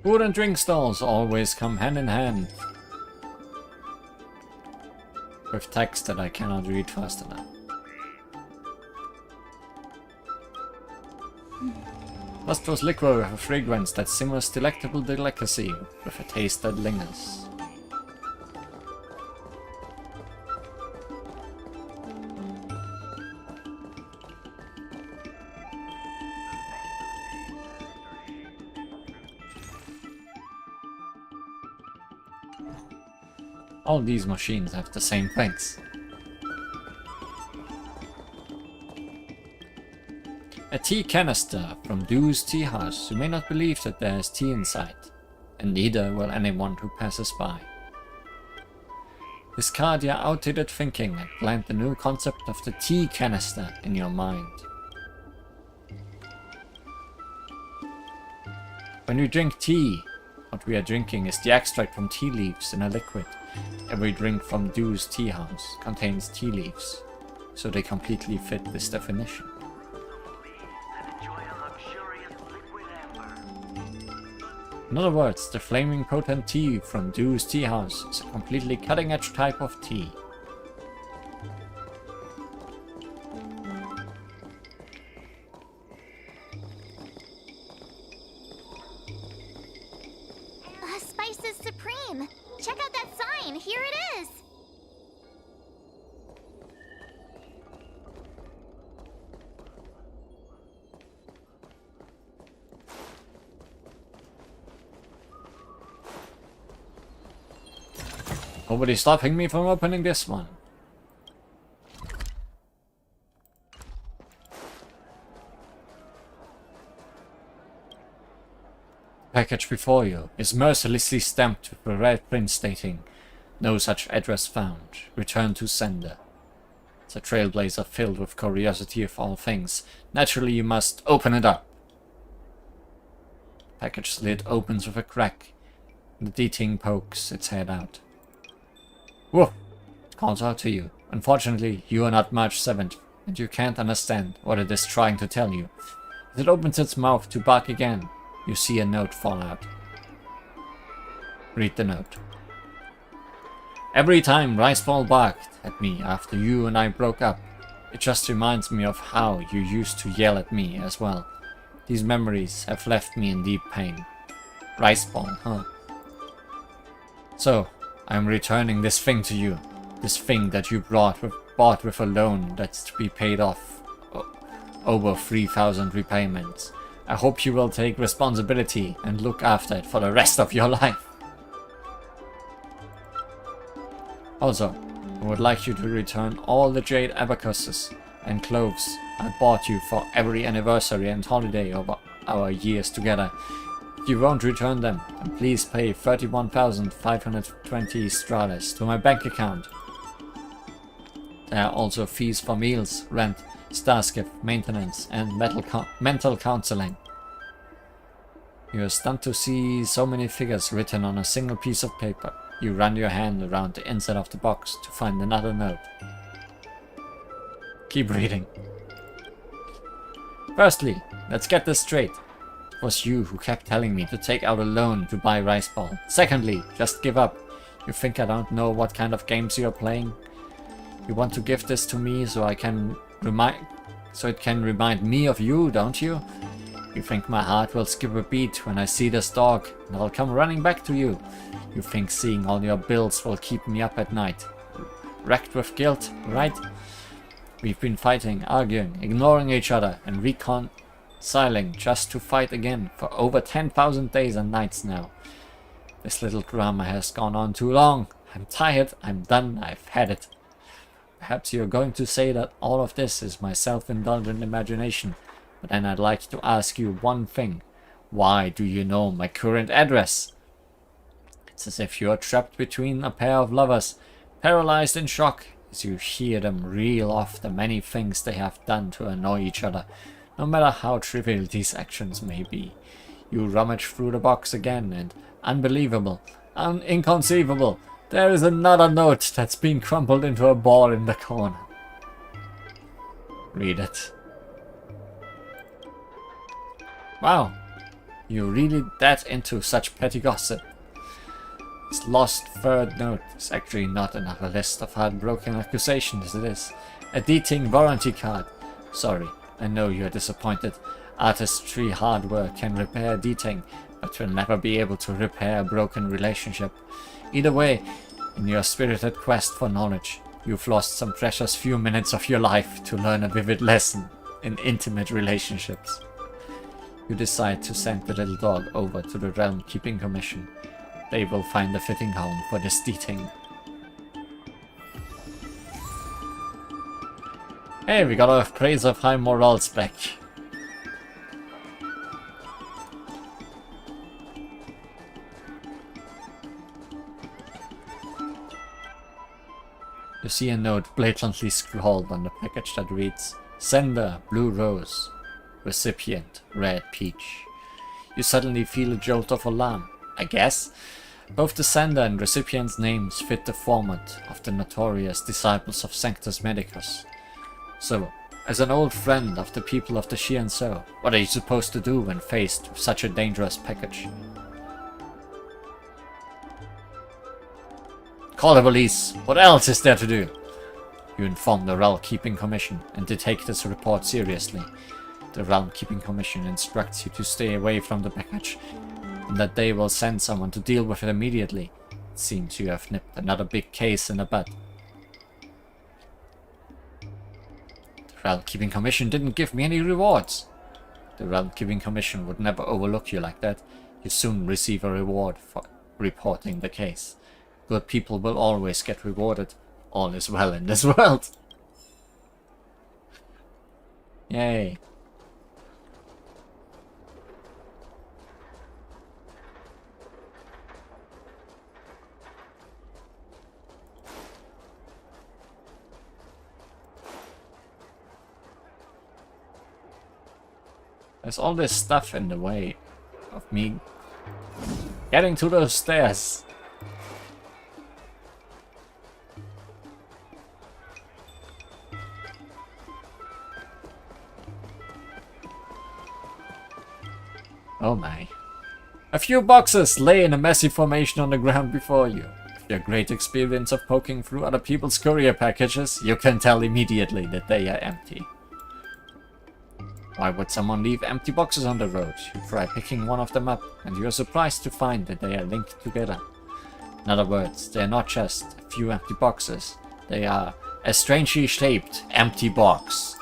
Food and drink stalls always come hand in hand with text that I cannot read fast enough. Lustrous liquor with a fragrance that simmers delectable delicacy with a taste that lingers. All these machines have the same things. A tea canister from Dew's tea house. You may not believe that there is tea inside, and neither will anyone who passes by. Discard your outdated thinking and plant the new concept of the tea canister in your mind. When we drink tea, what we are drinking is the extract from tea leaves in a liquid. Every drink from Dew's tea house contains tea leaves, so they completely fit this definition. In other words, the flaming potent tea from Dew's tea house is a completely cutting-edge type of tea. Spices Supreme! Check out that sign! Here it is! Nobody's stopping me from opening this one. The package before you is mercilessly stamped with a red print stating, "No such address found. Return to sender." It's a trailblazer filled with curiosity of all things. Naturally, you must open it up. Package lid opens with a crack. The D-Ting pokes its head out. Whoa! It calls out to you. Unfortunately, you are not March 7th, and you can't understand what it is trying to tell you. As it opens its mouth to bark again, you see a note fall out. Read the note. Every time Riceball barked at me after you and I broke up, it just reminds me of how you used to yell at me as well. These memories have left me in deep pain. Riceball, huh? So, I'm returning this thing to you. This thing that you bought with a loan that's to be paid off over 3,000 repayments. I hope you will take responsibility and look after it for the rest of your life. Also, I would like you to return all the jade abacuses and clothes I bought you for every anniversary and holiday of our years together. you won't return them, then please pay 31,520 strales to my bank account. There are also fees for meals, rent, starskiff, maintenance, and mental counseling. You are stunned to see so many figures written on a single piece of paper. You run your hand around the inside of the box to find another note. Keep reading. Firstly, let's get this straight. It was you who kept telling me to take out a loan to buy Rice Ball. Secondly, just give up. You think I don't know what kind of games you're playing? You want to give this to me so it can remind me of you, don't you? You think my heart will skip a beat when I see this dog, and I'll come running back to you. You think seeing all your bills will keep me up at night. Wrecked with guilt, right? We've been fighting, arguing, ignoring each other, and reconciling just to fight again for over 10,000 days and nights now. This little drama has gone on too long. I'm tired, I'm done, I've had it. Perhaps you're going to say that all of this is my self-indulgent imagination, but then I'd like to ask you one thing. Why do you know my current address? It's as if you're trapped between a pair of lovers, paralyzed in shock as you hear them reel off the many things they have done to annoy each other, no matter how trivial these actions may be. You rummage through the box again, and unbelievable, inconceivable, there is another note that's been crumpled into a ball in the corner. Read it. Wow, you're really that into such petty gossip. This lost third note is actually not another list of heartbroken accusations, it is a dating warranty card. Sorry, I know you're disappointed. Artistry hardware can repair dating, but will never be able to repair a broken relationship. Either way, in your spirited quest for knowledge, you've lost some precious few minutes of your life to learn a vivid lesson in intimate relationships. You decide to send the little dog over to the Realm Keeping Commission. They will find a fitting home for this dating. Hey, we got our Praise of High Morals back. You see a note blatantly scrawled on the package that reads, Sender, Blue Rose. Recipient, Red Peach. You suddenly feel a jolt of alarm. I guess. Both the sender and recipient's names fit the format of the notorious disciples of Sanctus Medicus. So, as an old friend of the people of the Shianso, what are you supposed to do when faced with such a dangerous package? Call the police. What else is there to do? You inform the Realm Keeping Commission, and they take this report seriously. The Realm Keeping Commission instructs you to stay away from the package, and that they will send someone to deal with it immediately. It seems you have nipped another big case in the bud. The Realm Keeping Commission didn't give me any rewards. The Realm Keeping Commission would never overlook you like that. You soon receive a reward for reporting the case. Good people will always get rewarded. All is well in this world. Yay. There's all this stuff in the way of me getting to those stairs. Oh my. A few boxes lay in a messy formation on the ground before you. With your great experience of poking through other people's courier packages, you can tell immediately that they are empty. Why would someone leave empty boxes on the road? You try picking one of them up, and you are surprised to find that they are linked together. In other words, they are not just a few empty boxes. They are a strangely shaped empty box.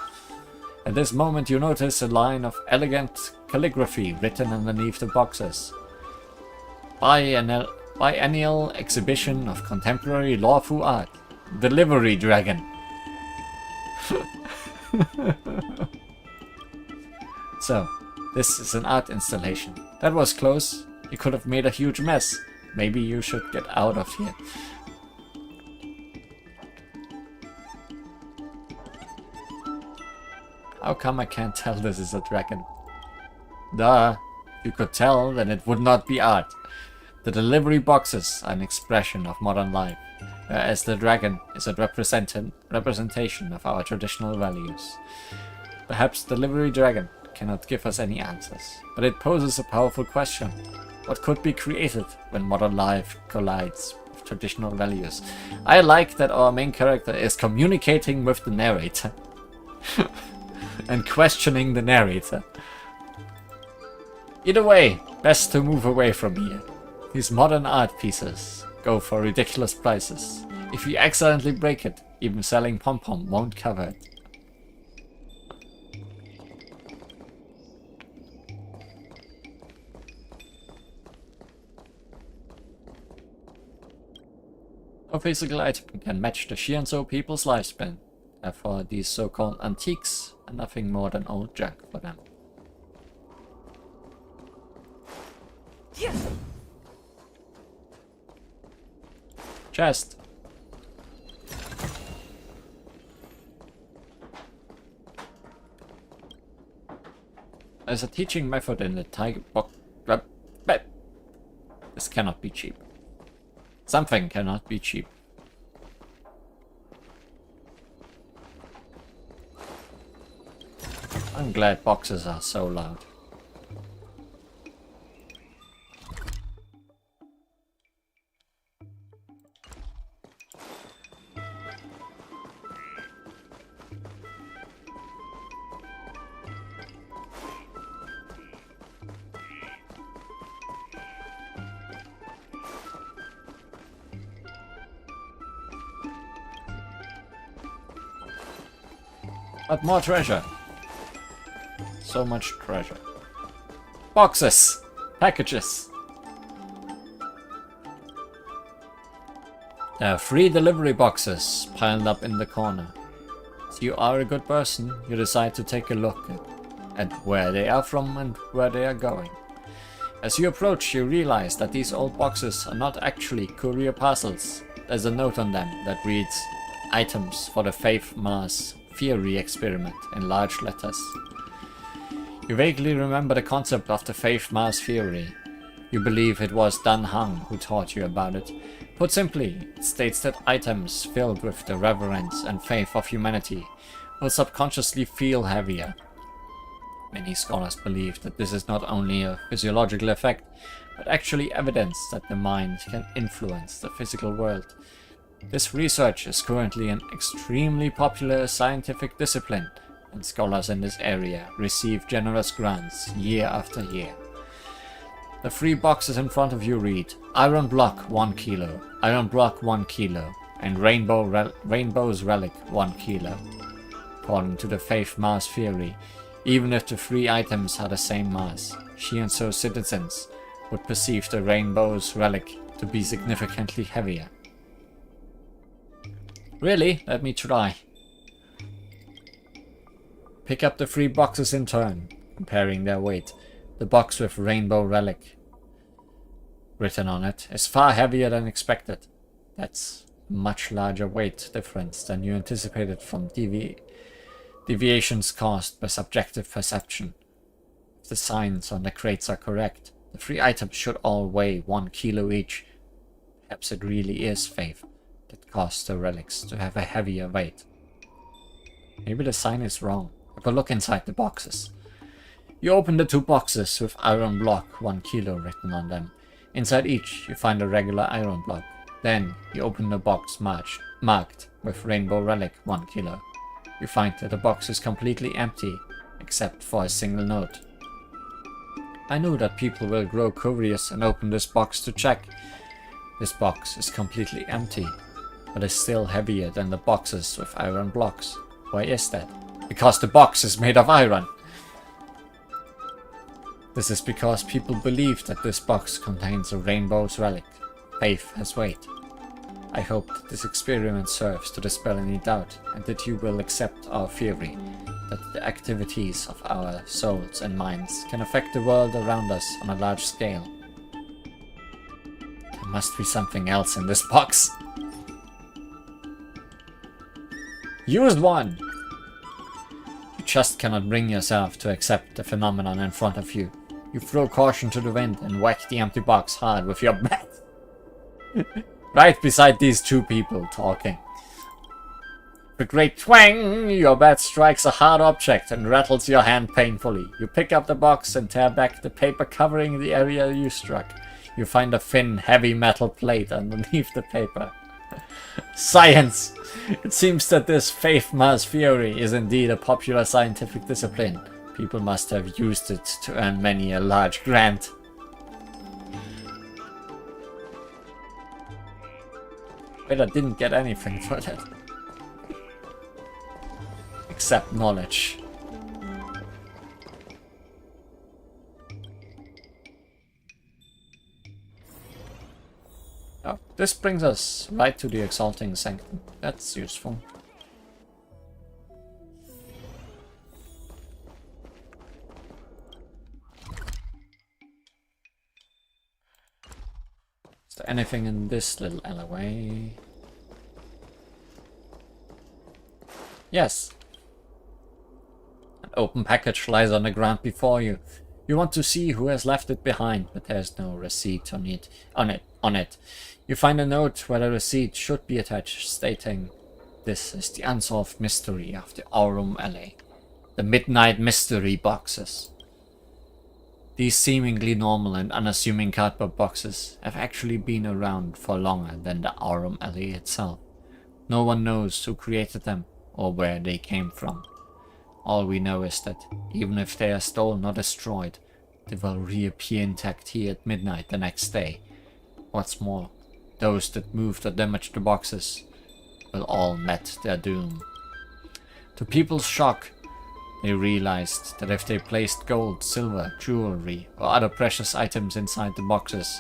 At this moment you notice a line of elegant calligraphy written underneath the boxes. Biennial Exhibition of Contemporary Lawful Art. Delivery Dragon. So, this is an art installation That was close. You could have made a huge mess. Maybe you should get out of here. How come I can't tell this is a dragon? Duh. If you could tell, then it would not be art. The delivery boxes are an expression of modern life, whereas the dragon is a representation of our traditional values. Perhaps Delivery Dragon cannot give us any answers, but it poses a powerful question. What could be created when modern life collides with traditional values? I like that our main character is communicating with the narrator and questioning the narrator. Either way, best to move away from here. These modern art pieces go for ridiculous prices. If you accidentally break it, even selling pom-pom won't cover it. No physical item can match the Shianzhou people's lifespan. Therefore, these so-called antiques are nothing more than old junk for them. Chest. There's a teaching method in the tiger box. This cannot be cheap. Something cannot be cheap. I'm glad boxes are so loud. But more treasure. So much treasure. Boxes! Packages! There are 3 delivery boxes piled up in the corner. If you are a good person, you decide to take a look at where they are from and where they are going. As you approach, you realize that these old boxes are not actually courier parcels. There's a note on them that reads, "Items for the Faith Mass Theory Experiment," in large letters. You vaguely remember the concept of the Faith Mass Theory. You believe it was Dan Hang who taught you about it. Put simply, it states that items filled with the reverence and faith of humanity will subconsciously feel heavier. Many scholars believe that this is not only a physiological effect, but actually evidence that the mind can influence the physical world. This research is currently an extremely popular scientific discipline, and scholars in this area receive generous grants year after year. The 3 boxes in front of you read, "Iron block 1 kilo, iron block 1 kilo, and Rainbow's relic 1 kilo. According to the Faith Mass Theory, even if the 3 items had the same mass, Shianzhou citizens would perceive the Rainbow's relic to be significantly heavier." Really? Let me try. Pick up the 3 boxes in turn, comparing their weight. The box with Rainbow Relic written on it is far heavier than expected. That's much larger weight difference than you anticipated from deviations caused by subjective perception. If the signs on the crates are correct, the 3 items should all weigh 1 kilo each. Perhaps it really is faith that caused the relics to have a heavier weight. Maybe the sign is wrong. Have a look inside the boxes. You open the 2 boxes with iron block 1 kilo written on them. Inside each you find a regular iron block. Then you open the box marked with Rainbow Relic 1 kilo. You find that the box is completely empty, except for a single note. "I knew that people will grow curious and open this box to check. This box is completely empty, but is still heavier than the boxes with iron blocks. Why is that? Because the box is made of iron. This is because people believe that this box contains a Rainbow's relic. Faith has weight. I hope that this experiment serves to dispel any doubt and that you will accept our theory that the activities of our souls and minds can affect the world around us on a large scale. There must be something else in this box. Use one! You just cannot bring yourself to accept the phenomenon in front of you. You throw caution to the wind and whack the empty box hard with your bat. Right beside these two people talking. With a great twang, your bat strikes a hard object and rattles your hand painfully. You pick up the box and tear back the paper covering the area you struck. You find a thin, heavy metal plate underneath the paper. Science! It seems that this faith mass theory is indeed a popular scientific discipline. People must have used it to earn many a large grant. But I didn't get anything for that. Except knowledge. Oh, this brings us right to the Exalting Sanctum. That's useful. Is there anything in this little alleyway? Yes. An open package lies on the ground before you. You want to see who has left it behind, but there's no receipt on it. You find a note where the receipt should be attached, stating, "This is the unsolved mystery of the Aurum Alley. The Midnight Mystery Boxes." These seemingly normal and unassuming cardboard boxes have actually been around for longer than the Aurum Alley itself. No one knows who created them or where they came from. All we know is that, even if they are stolen or destroyed, they will reappear intact here at midnight the next day. What's more, those that moved or damaged the boxes will all met their doom. To people's shock, they realized that if they placed gold, silver, jewelry, or other precious items inside the boxes,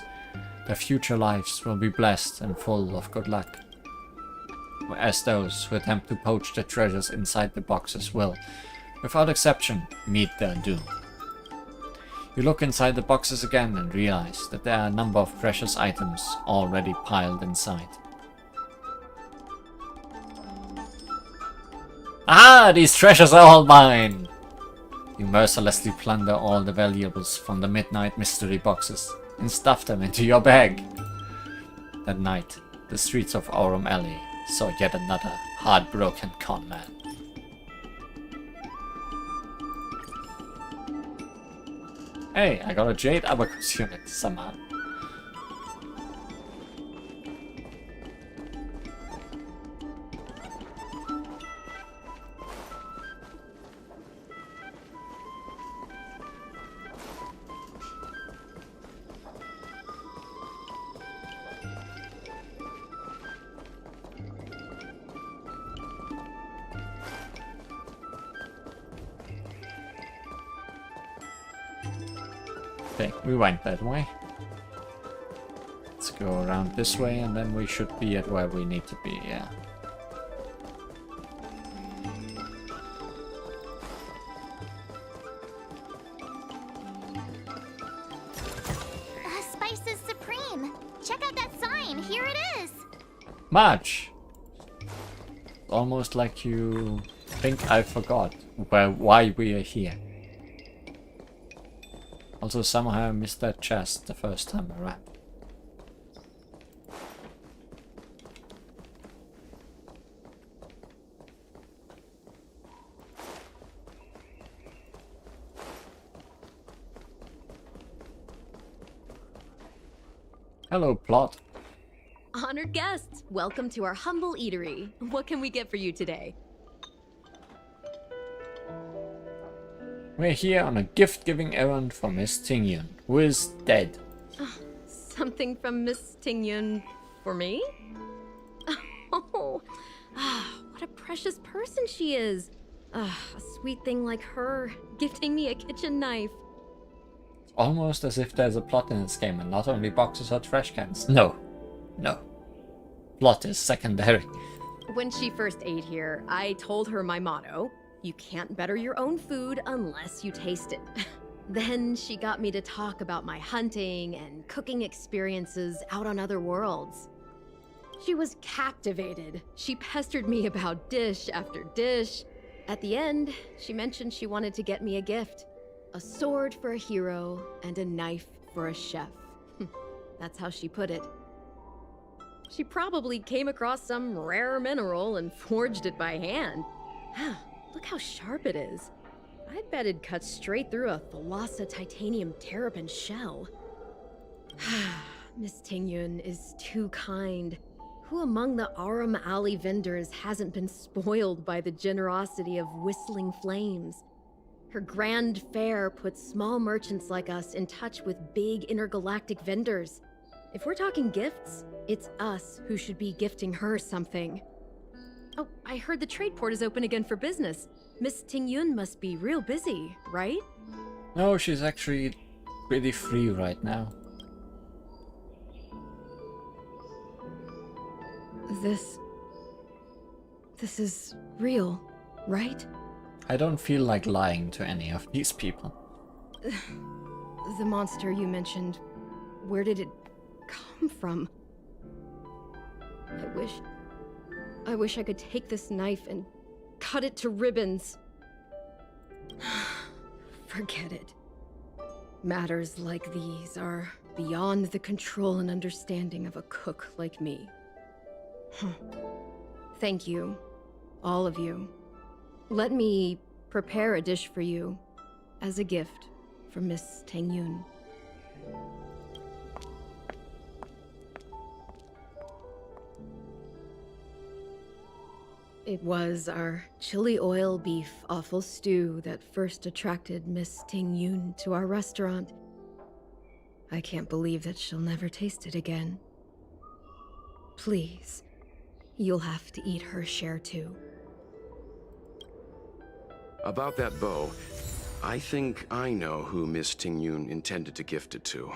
their future lives will be blessed and full of good luck. Whereas those who attempt to poach the treasures inside the boxes will, without exception, meet their doom. You look inside the boxes again and realize that there are a number of precious items already piled inside. Ah, these treasures are all mine! You mercilessly plunder all the valuables from the Midnight Mystery Boxes and stuff them into your bag. That night, the streets of Aurum Alley saw yet another heartbroken conman. Hey, I got a Jade Abacus unit somehow. Okay, we went that way. Let's go around this way and then we should be at where we need to be, yeah. Spice is supreme. Check out that sign. Here it is. March! Almost like you think I forgot why we are here. Also, somehow I missed that chest the first time around. Hello, plot. Honored guests, welcome to our humble eatery. What can we get for you today? We're here on a gift-giving errand for Miss Tingyun, who is dead. Something from Miss Tingyun for me? Oh, what a precious person she is. A sweet thing like her, gifting me a kitchen knife. It's almost as if there's a plot in this game and not only boxes or trash cans. No. No. Plot is secondary. When she first ate here, I told her my motto. You can't better your own food unless you taste it. Then she got me to talk about my hunting and cooking experiences out on other worlds. She was captivated. She pestered me about dish after dish. At the end, she mentioned she wanted to get me a gift. A sword for a hero and a knife for a chef. That's how she put it. She probably came across some rare mineral and forged it by hand. Look how sharp it is. I bet it'd cut straight through a Thalassa titanium terrapin shell. Miss Tingyun is too kind. Who among the Aram Alley vendors hasn't been spoiled by the generosity of whistling flames? Her grand fare puts small merchants like us in touch with big intergalactic vendors. If we're talking gifts, it's us who should be gifting her something. Oh, I heard the trade port is open again for business. Miss Tingyun must be real busy, right? No, she's actually pretty free right now. This is real, right? I don't feel like lying to any of these people. The monster you mentioned, where did it come from? I wish I could take this knife and cut it to ribbons. Forget it. Matters like these are beyond the control and understanding of a cook like me. Thank you, all of you. Let me prepare a dish for you as a gift from Miss Tingyun. It was our chili oil beef offal stew that first attracted Miss Tingyun to our restaurant. I can't believe that she'll never taste it again. Please, you'll have to eat her share too. About that bow, I think I know who Miss Tingyun intended to gift it to.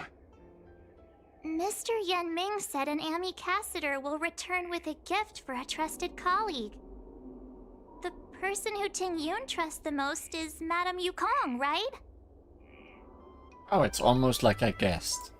Mr. Yanming said an ambassador will return with a gift for a trusted colleague. The person who Tingyun trusts the most is Madame Yukong, right? Oh, it's almost like I guessed.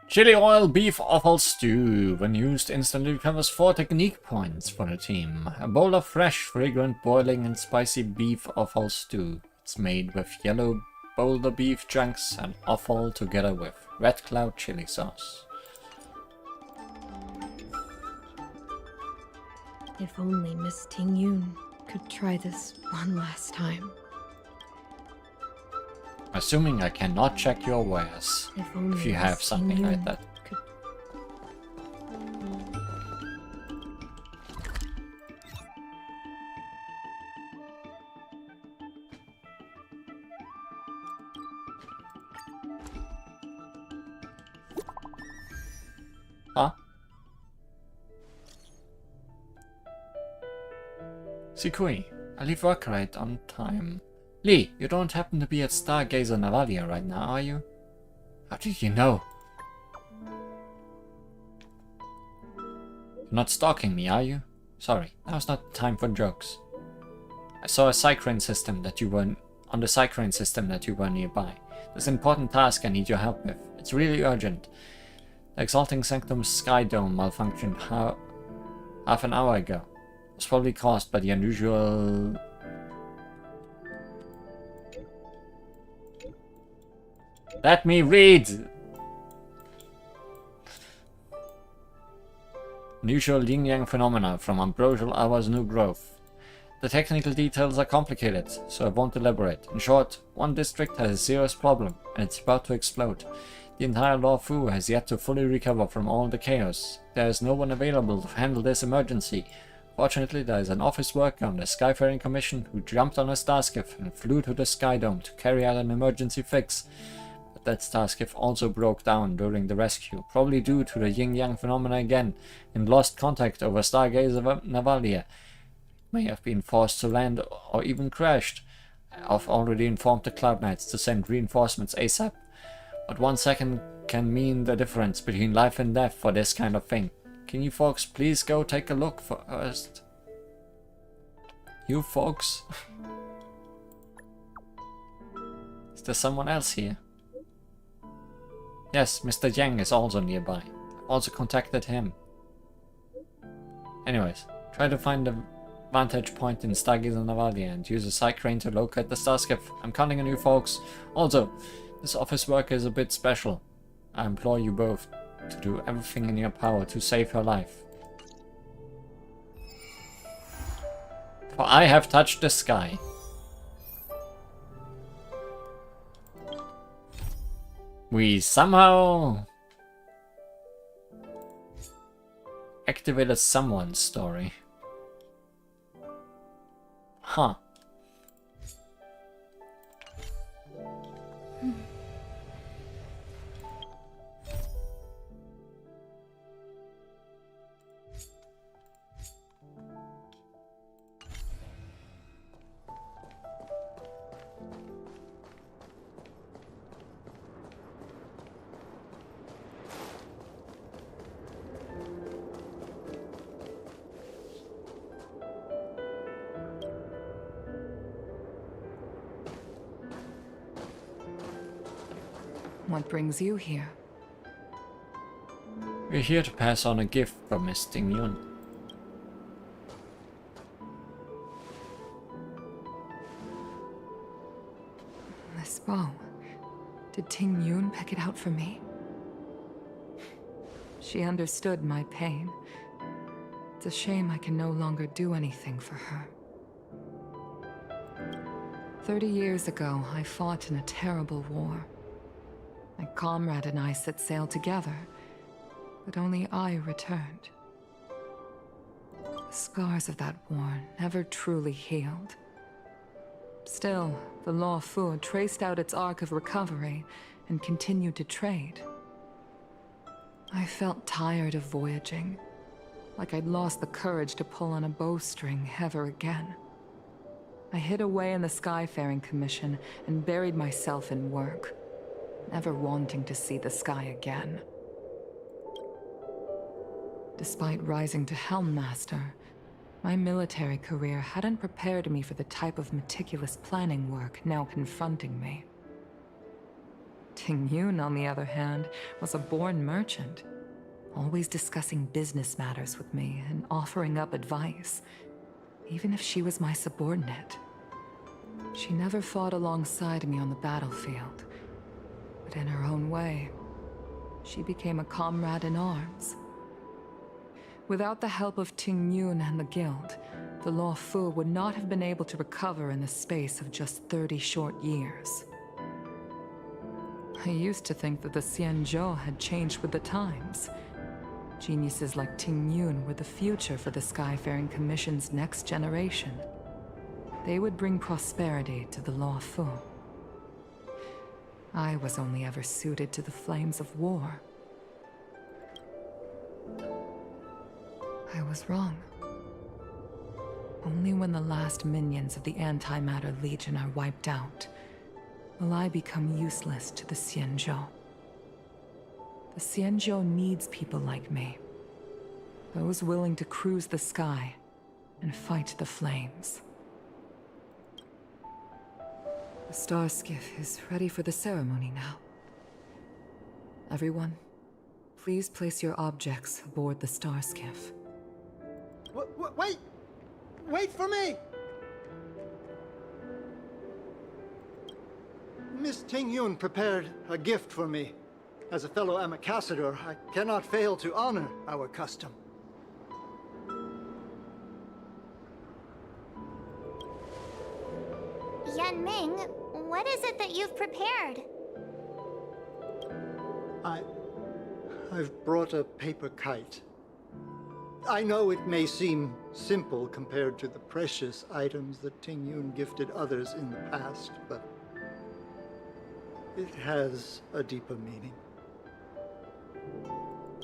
Chili oil beef offal stew. When used, instantly recovers 4 technique points for the team. A bowl of fresh, fragrant, boiling and spicy beef offal stew. It's made with yellow boulder beef chunks and offal together with red cloud chili sauce. If only Miss Tingyun could try this one last time. Assuming I cannot check your wares, if you have something like that. Huh? Sikui, I leave work right on time. Lee, you don't happen to be at Stargazer Navalia right now, are you? How did you know? You're not stalking me, are you? Sorry, now's not the time for jokes. I saw a Cycrane system that you were on the Cycrane system that you were nearby. There's an important task I need your help with. It's really urgent. The Exalting Sanctum's Sky Dome malfunctioned half an hour ago. It was probably caused by the unusual... Let me read! Unusual yin-yang phenomena from ambrosial hour's new growth. The technical details are complicated, so I won't elaborate. In short, one district has a serious problem, and it's about to explode. The entire Law Fu has yet to fully recover from all the chaos. There is no one available to handle this emergency. Fortunately, there is an office worker on the Skyfaring Commission who jumped on a starskiff and flew to the Sky Dome to carry out an emergency fix. But that starskiff also broke down during the rescue, probably due to the yin-yang phenomena again, and lost contact over Stargazer Navalia. May have been forced to land or even crashed. I've already informed the Cloud Knights to send reinforcements ASAP. But 1 second can mean the difference between life and death for this kind of thing. Can you folks please go take a look first? You folks? Is there someone else here? Yes, Mr. Yang is also nearby. I've also contacted him. Anyways, try to find a vantage point in Stargazer Navalia and use a side crane to locate the starskiff. I'm counting on you folks. Also, this office worker is a bit special. I implore you both to do everything in your power to save her life. For I have touched the sky. We somehow activated someone's story. Huh. What brings you here? We're here to pass on a gift from Miss Ting Yun. This bow. Did Ting Yun pick it out for me? She understood my pain. It's a shame I can no longer do anything for her. 30 years ago, I fought in a terrible war. My comrade and I set sail together, but only I returned. The scars of that war never truly healed. Still, the Law Fu traced out its arc of recovery and continued to trade. I felt tired of voyaging, like I'd lost the courage to pull on a bowstring ever again. I hid away in the Skyfaring Commission and buried myself in work, never wanting to see the sky again. Despite rising to Helm Master, my military career hadn't prepared me for the type of meticulous planning work now confronting me. Ting Yun, on the other hand, was a born merchant, always discussing business matters with me and offering up advice, even if she was my subordinate. She never fought alongside me on the battlefield, but in her own way, she became a comrade in arms. Without the help of Ting Yun and the Guild, the Law Fu would not have been able to recover in the space of just 30 short years. I used to think that the Xianzhou had changed with the times. Geniuses like Ting Yun were the future for the Skyfaring Commission's next generation. They would bring prosperity to the Law Fu. I was only ever suited to the flames of war. I was wrong. Only when the last minions of the Antimatter Legion are wiped out will I become useless to the Xianzhou. The Xianzhou needs people like me. Those willing to cruise the sky and fight the flames. The star skiff is ready for the ceremony now. Everyone, please place your objects aboard the star skiff. Wait! Wait for me! Miss Ting Yun prepared a gift for me. As a fellow ambassador, I cannot fail to honor our custom. Yan Ming, what is it that you've prepared? I've brought a paper kite. I know it may seem simple compared to the precious items that Ting Yun gifted others in the past, but it has a deeper meaning.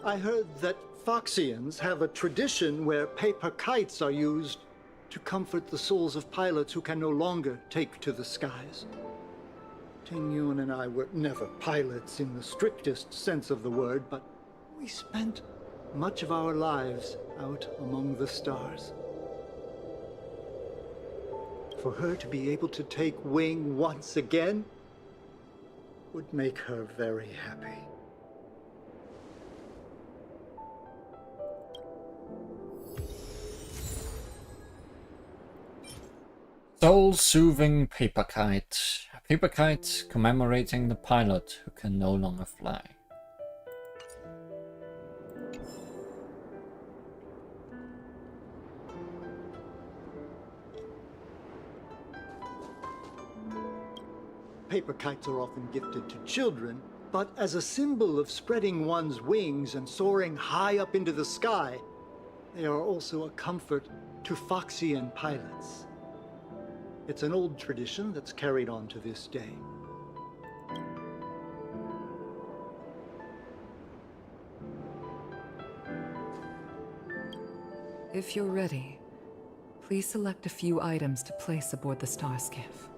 I heard that Foxians have a tradition where paper kites are used to comfort the souls of pilots who can no longer take to the skies. Ting Yun and I were never pilots in the strictest sense of the word, but we spent much of our lives out among the stars. For her to be able to take wing once again would make her very happy. Soul-soothing paper kite. A paper kite commemorating the pilot who can no longer fly. Paper kites are often gifted to children, but as a symbol of spreading one's wings and soaring high up into the sky, they are also a comfort to Foxian pilots. It's an old tradition that's carried on to this day. If you're ready, please select a few items to place aboard the starskiff.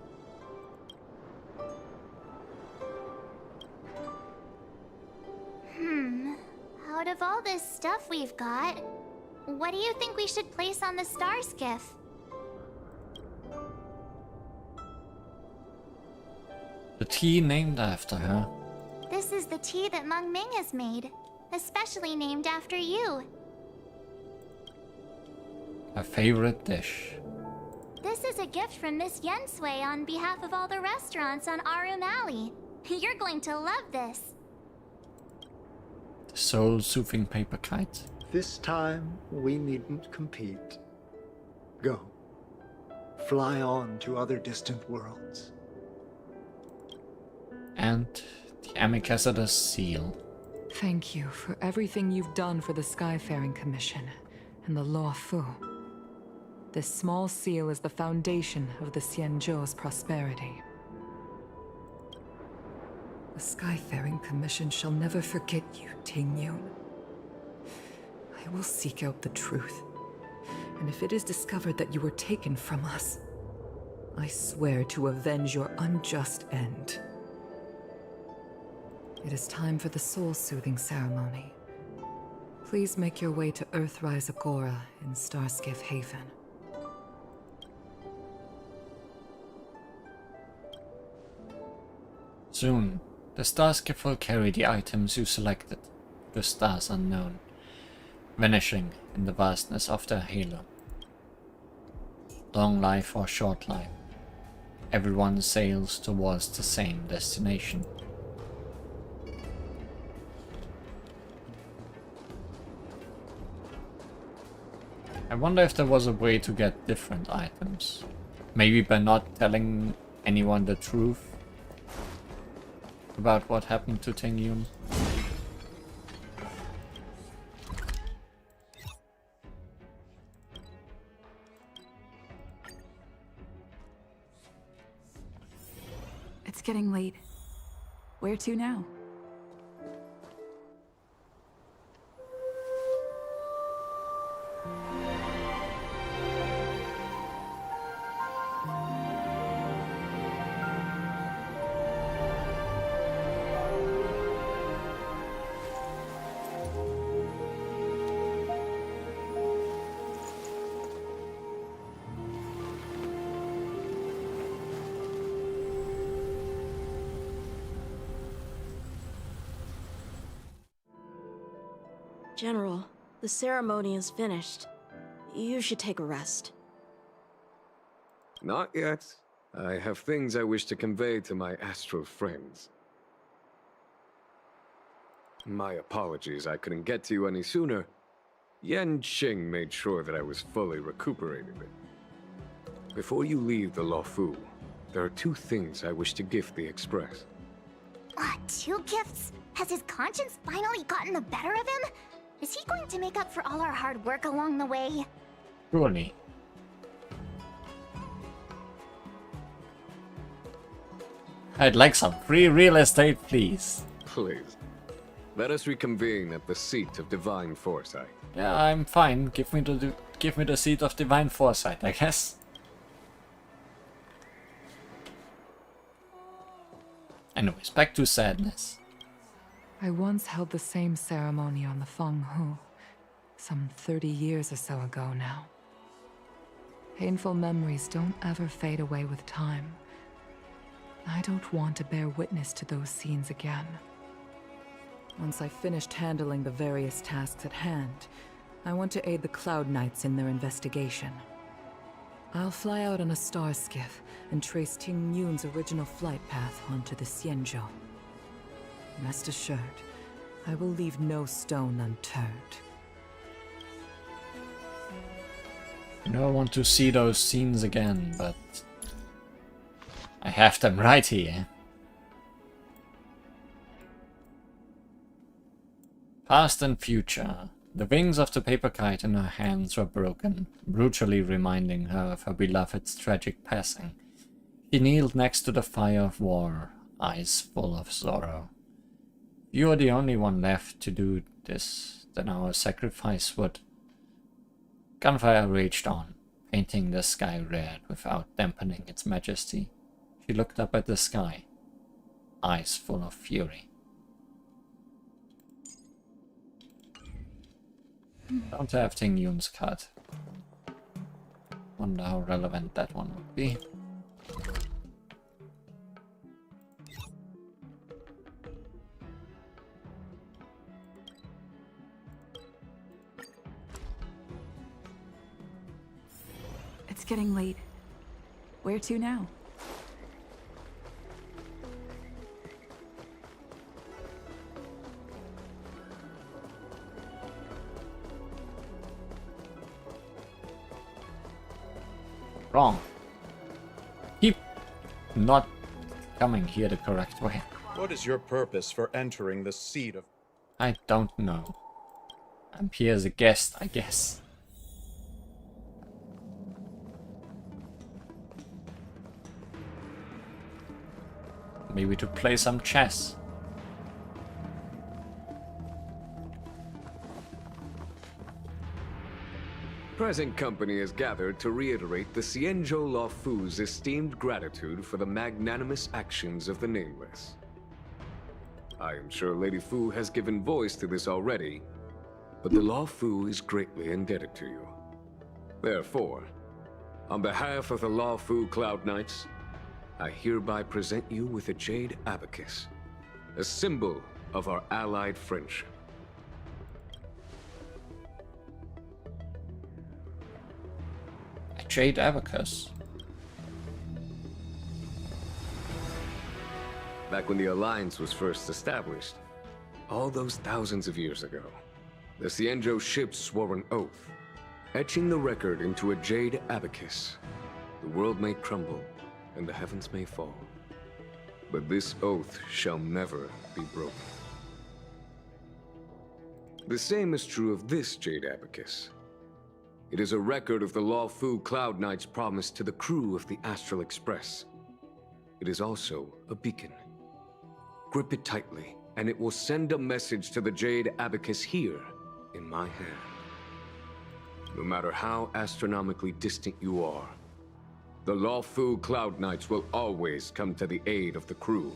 Out of all this stuff we've got, what do you think we should place on the star skiff? The tea named after her. This is the tea that Meng Ming has made, especially named after you. Her favorite dish. This is a gift from Miss Yensui on behalf of all the restaurants on Arum Alley. You're going to love this. The soul-soothing paper kite. This time, we needn't compete. Go. Fly on to other distant worlds. And the Amicacetous seal. Thank you for everything you've done for the Skyfaring Commission and the Law Fu. This small seal is the foundation of the Xianzhou's prosperity. The Skyfaring Commission shall never forget you, Ting Yun. I will seek out the truth, and if it is discovered that you were taken from us, I swear to avenge your unjust end. It is time for the soul-soothing ceremony. Please make your way to Earthrise Agora in Starskiff Haven. Soon, the starskiff will carry the items you selected to stars unknown, vanishing in the vastness of their halo. Long life or short life, everyone sails towards the same destination. I wonder if there was a way to get different items. Maybe by not telling anyone the truth about what happened to Ting Yun. It's getting late. Where to now? General, the ceremony is finished. You should take a rest. Not yet. I have things I wish to convey to my astral friends. My apologies I couldn't get to you any sooner. Yan Qing made sure that I was fully recuperated. Before you leave the Luofu, there are 2 things I wish to gift the Express. 2 gifts? Has his conscience finally gotten the better of him? Is he going to make up for all our hard work along the way? Surely. I'd like some free real estate, please. Please. Let us reconvene at the seat of divine foresight. Yeah, I'm fine. Give me the seat of divine foresight, I guess. Anyways, back to sadness. I once held the same ceremony on the Feng Hu, some 30 years or so ago now. Painful memories don't ever fade away with time. I don't want to bear witness to those scenes again. Once I've finished handling the various tasks at hand, I want to aid the Cloud Knights in their investigation. I'll fly out on a star skiff and trace Ting Yun's original flight path onto the Xianzhou. Rest assured, I will leave no stone unturned. I don't want to see those scenes again, but I have them right here. Past and future. The wings of the paper kite in her hands were broken, brutally reminding her of her beloved's tragic passing. She kneeled next to the fire of war, eyes full of sorrow. You are the only one left to do this, then our sacrifice would... Gunfire raged on, painting the sky red without dampening its majesty. She looked up at the sky, eyes full of fury. Don't have Ting Yun's cut. Wonder how relevant that one would be. It's getting late. Where to now? Wrong. Keep not coming here the correct way. What is your purpose for entering the seat of... I don't know. I'm here as a guest, I guess. Maybe to play some chess. Present company is gathered to reiterate the Xianzhou Luofu's esteemed gratitude for the magnanimous actions of the Nameless. I am sure Lady Fu has given voice to this already, but the Luofu is greatly indebted to you. Therefore, on behalf of the Luofu Cloud Knights, I hereby present you with a Jade Abacus, a symbol of our allied friendship. Jade Abacus. Back when the Alliance was first established, all those thousands of years ago, the Xianzhou ships swore an oath, etching the record into a Jade Abacus. The world may crumble, and the heavens may fall, but this oath shall never be broken. The same is true of this Jade Abacus. It is a record of the Luofu Cloud Knight's promise to the crew of the Astral Express. It is also a beacon. Grip it tightly, and it will send a message to the Jade Abacus here, in my hand. No matter how astronomically distant you are, the Luofu Cloud Knights will always come to the aid of the crew,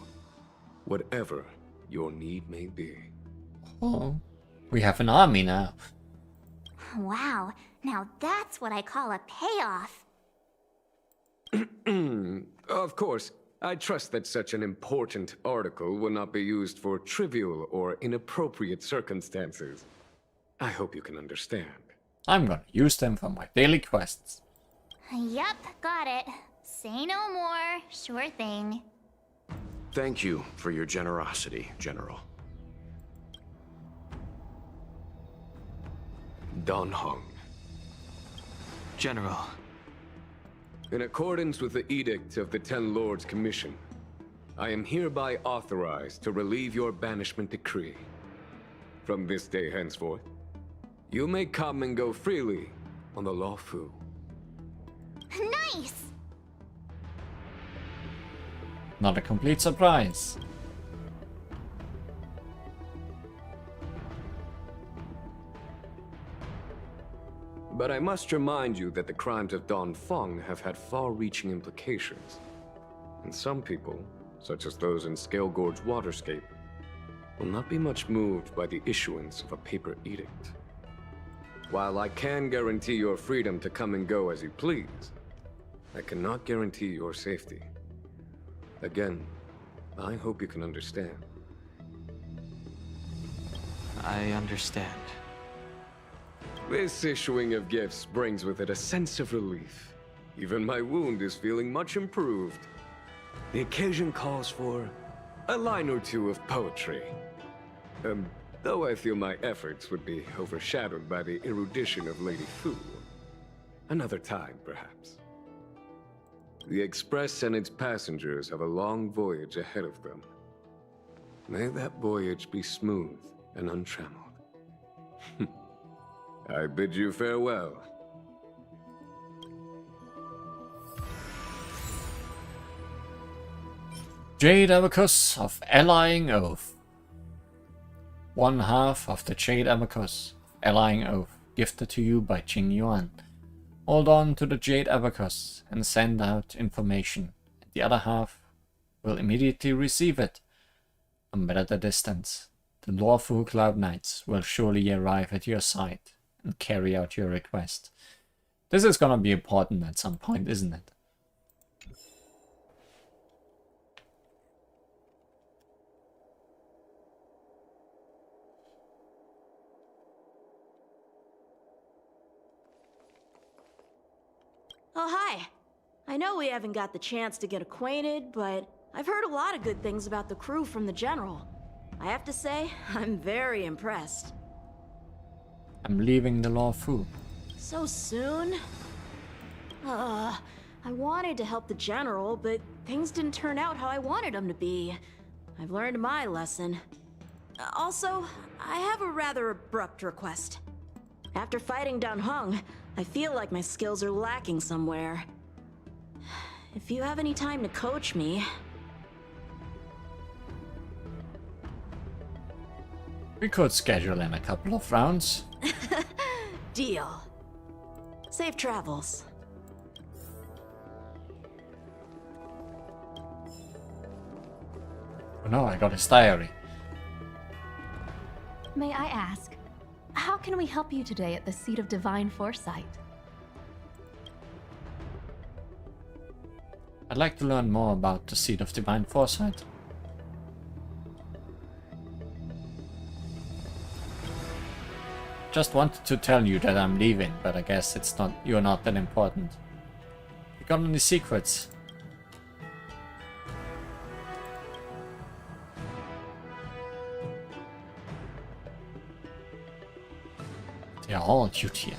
whatever your need may be. Oh, we have an army now. Wow, now that's what I call a payoff. Of course, I trust that such an important article will not be used for trivial or inappropriate circumstances. I hope you can understand. I'm gonna use them for my daily quests. Yep, got it. Say no more. Sure thing. Thank you for your generosity, General. Dan Heng. General. In accordance with the edict of the Ten Lords Commission, I am hereby authorized to relieve your banishment decree. From this day henceforth, you may come and go freely on the Luofu. Nice! Not a complete surprise. But I must remind you that the crimes of Don Feng have had far-reaching implications. And some people, such as those in Scale Gorge Waterscape, will not be much moved by the issuance of a paper edict. While I can guarantee your freedom to come and go as you please, I cannot guarantee your safety. Again, I hope you can understand. I understand. This issuing of gifts brings with it a sense of relief. Even my wound is feeling much improved. The occasion calls for a line or two of poetry. Though I feel my efforts would be overshadowed by the erudition of Lady Fu. Another time, perhaps. The Express and its passengers have a long voyage ahead of them. May that voyage be smooth and untrammeled. I bid you farewell. Jade Abacus of Allying Oath. 1/2 of the Jade Abacus of Allying Oath, gifted to you by Jing Yuan. Hold on to the Jade Abacus and send out information. The other half will immediately receive it. No matter the distance, the lawful Cloud Knights will surely arrive at your side and carry out your request. This is gonna be important at some point, isn't it? Oh, hi. I know we haven't got the chance to get acquainted, but I've heard a lot of good things about the crew from the General. I have to say, I'm very impressed. I'm leaving the lawful. So soon? I wanted to help the General, but things didn't turn out how I wanted them to be. I've learned my lesson. Also, I have a rather abrupt request. After fighting Dan Heng, I feel like my skills are lacking somewhere. If you have any time to coach me... We could schedule in a couple of rounds. Deal. Safe travels. Oh no, I got his diary. May I ask, how can we help you today at the Seat of Divine Foresight? I'd like to learn more about the Seat of Divine Foresight. Just wanted to tell you that I'm leaving, but I guess you're not that important. You got any secrets? They are all cute here.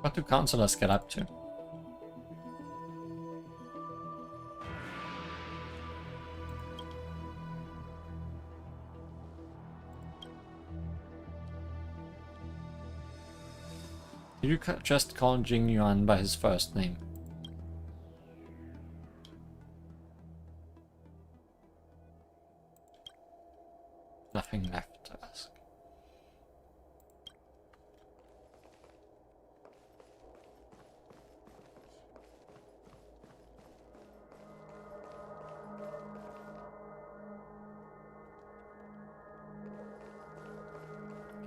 What do counselors get up to? Did you just call Jing Yuan by his first name? Nothing left to ask.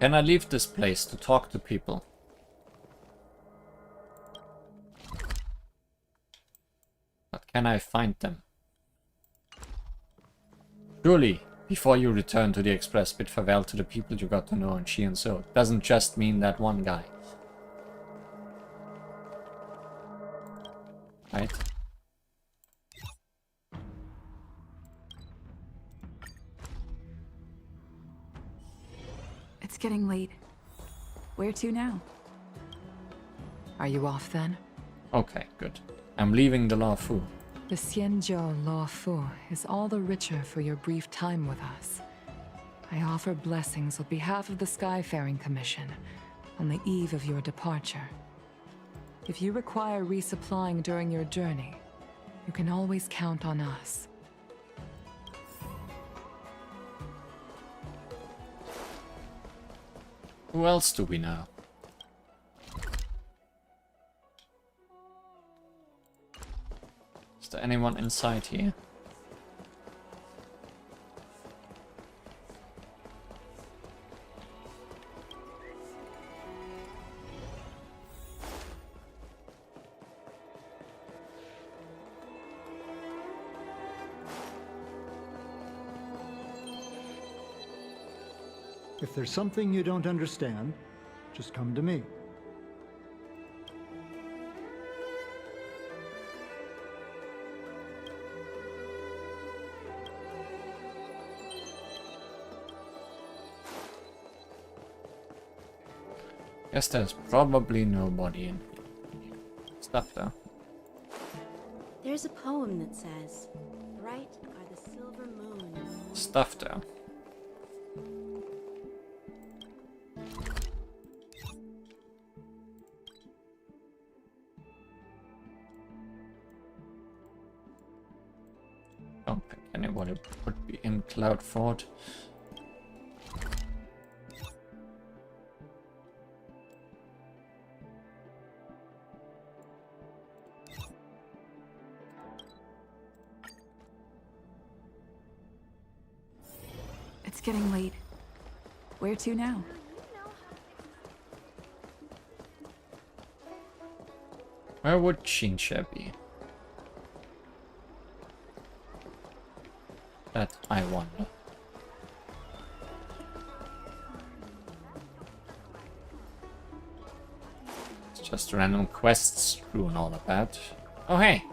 Can I leave this place to talk to people? But can I find them? Surely, before you return to the Express, bid farewell to the people you got to know in Xianzhou. Doesn't just mean that one guy. Right? It's getting late. Where to now? Are you off then? Okay, good. I'm leaving the lawful. The Xianzhou Lawfu is all the richer for your brief time with us. I offer blessings on behalf of the Skyfaring Commission on the eve of your departure. If you require resupplying during your journey, you can always count on us. Who else do we know? there anyone inside here? If there's something you don't understand, just come to me. Guess there's probably nobody in here. Stuff though. There's a poem that says, "Bright are the silver moon." Stuff though. Don't think anybody would be in Cloud Fort. It's getting late. Where to now? Where would Shinsha be? That I wonder. It's just random quests strewn all about. Oh hey!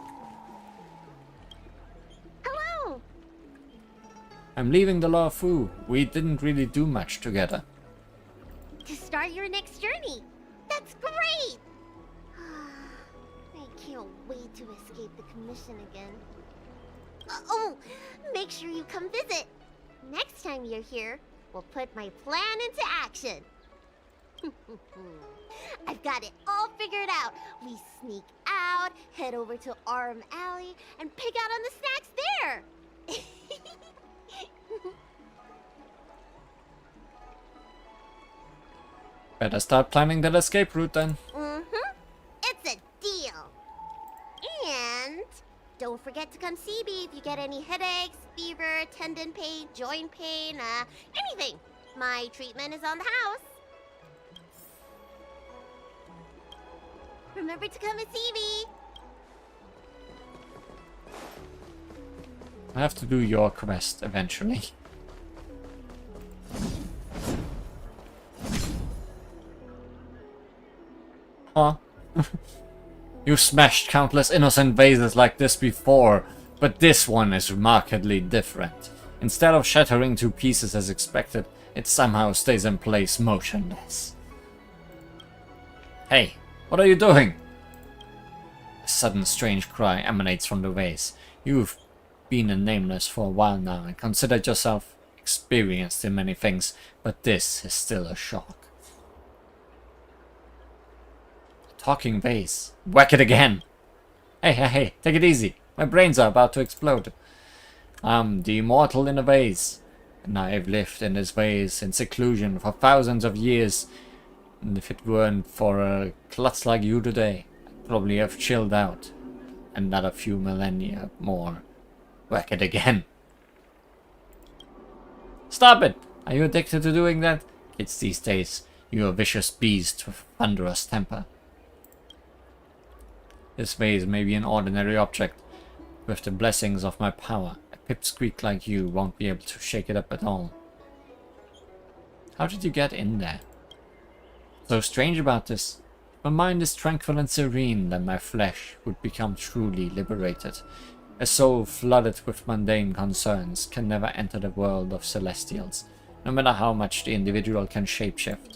Hello! I'm leaving the Law Fu. We didn't really do much together. To start your next journey. That's great! I can't wait to escape the commission again. Oh, make sure you come visit. Next time you're here, we'll put my plan into action. I've got it all figured out. We sneak out, head over to Arm Alley, and pick out on the snacks there. Better start planning that escape route then. Mm-hmm. It's a deal. And don't forget to come see me if you get any headaches, fever, tendon pain, joint pain, anything. My treatment is on the house. Remember to come and see me. I have to do your quest eventually. Huh? You've smashed countless innocent vases like this before, but this one is remarkably different. Instead of shattering to pieces as expected, it somehow stays in place motionless. Hey, what are you doing? A sudden strange cry emanates from the vase. You've been a nameless for a while now and considered yourself experienced in many things, but this is still a shock. Talking vase. Whack it again! Hey, take it easy. My brains are about to explode. I'm the immortal in a vase, and I've lived in this vase in seclusion for thousands of years. And if it weren't for a klutz like you today, I'd probably have chilled out. Another few millennia more. Whack it again. Stop it! Are you addicted to doing that? Kids these days, you're a vicious beast with thunderous temper. This vase may be an ordinary object. With the blessings of my power, a pipsqueak like you won't be able to shake it up at all. How did you get in there? So strange about this. My mind is tranquil and serene, then my flesh would become truly liberated. A soul flooded with mundane concerns can never enter the world of celestials, no matter how much the individual can shapeshift.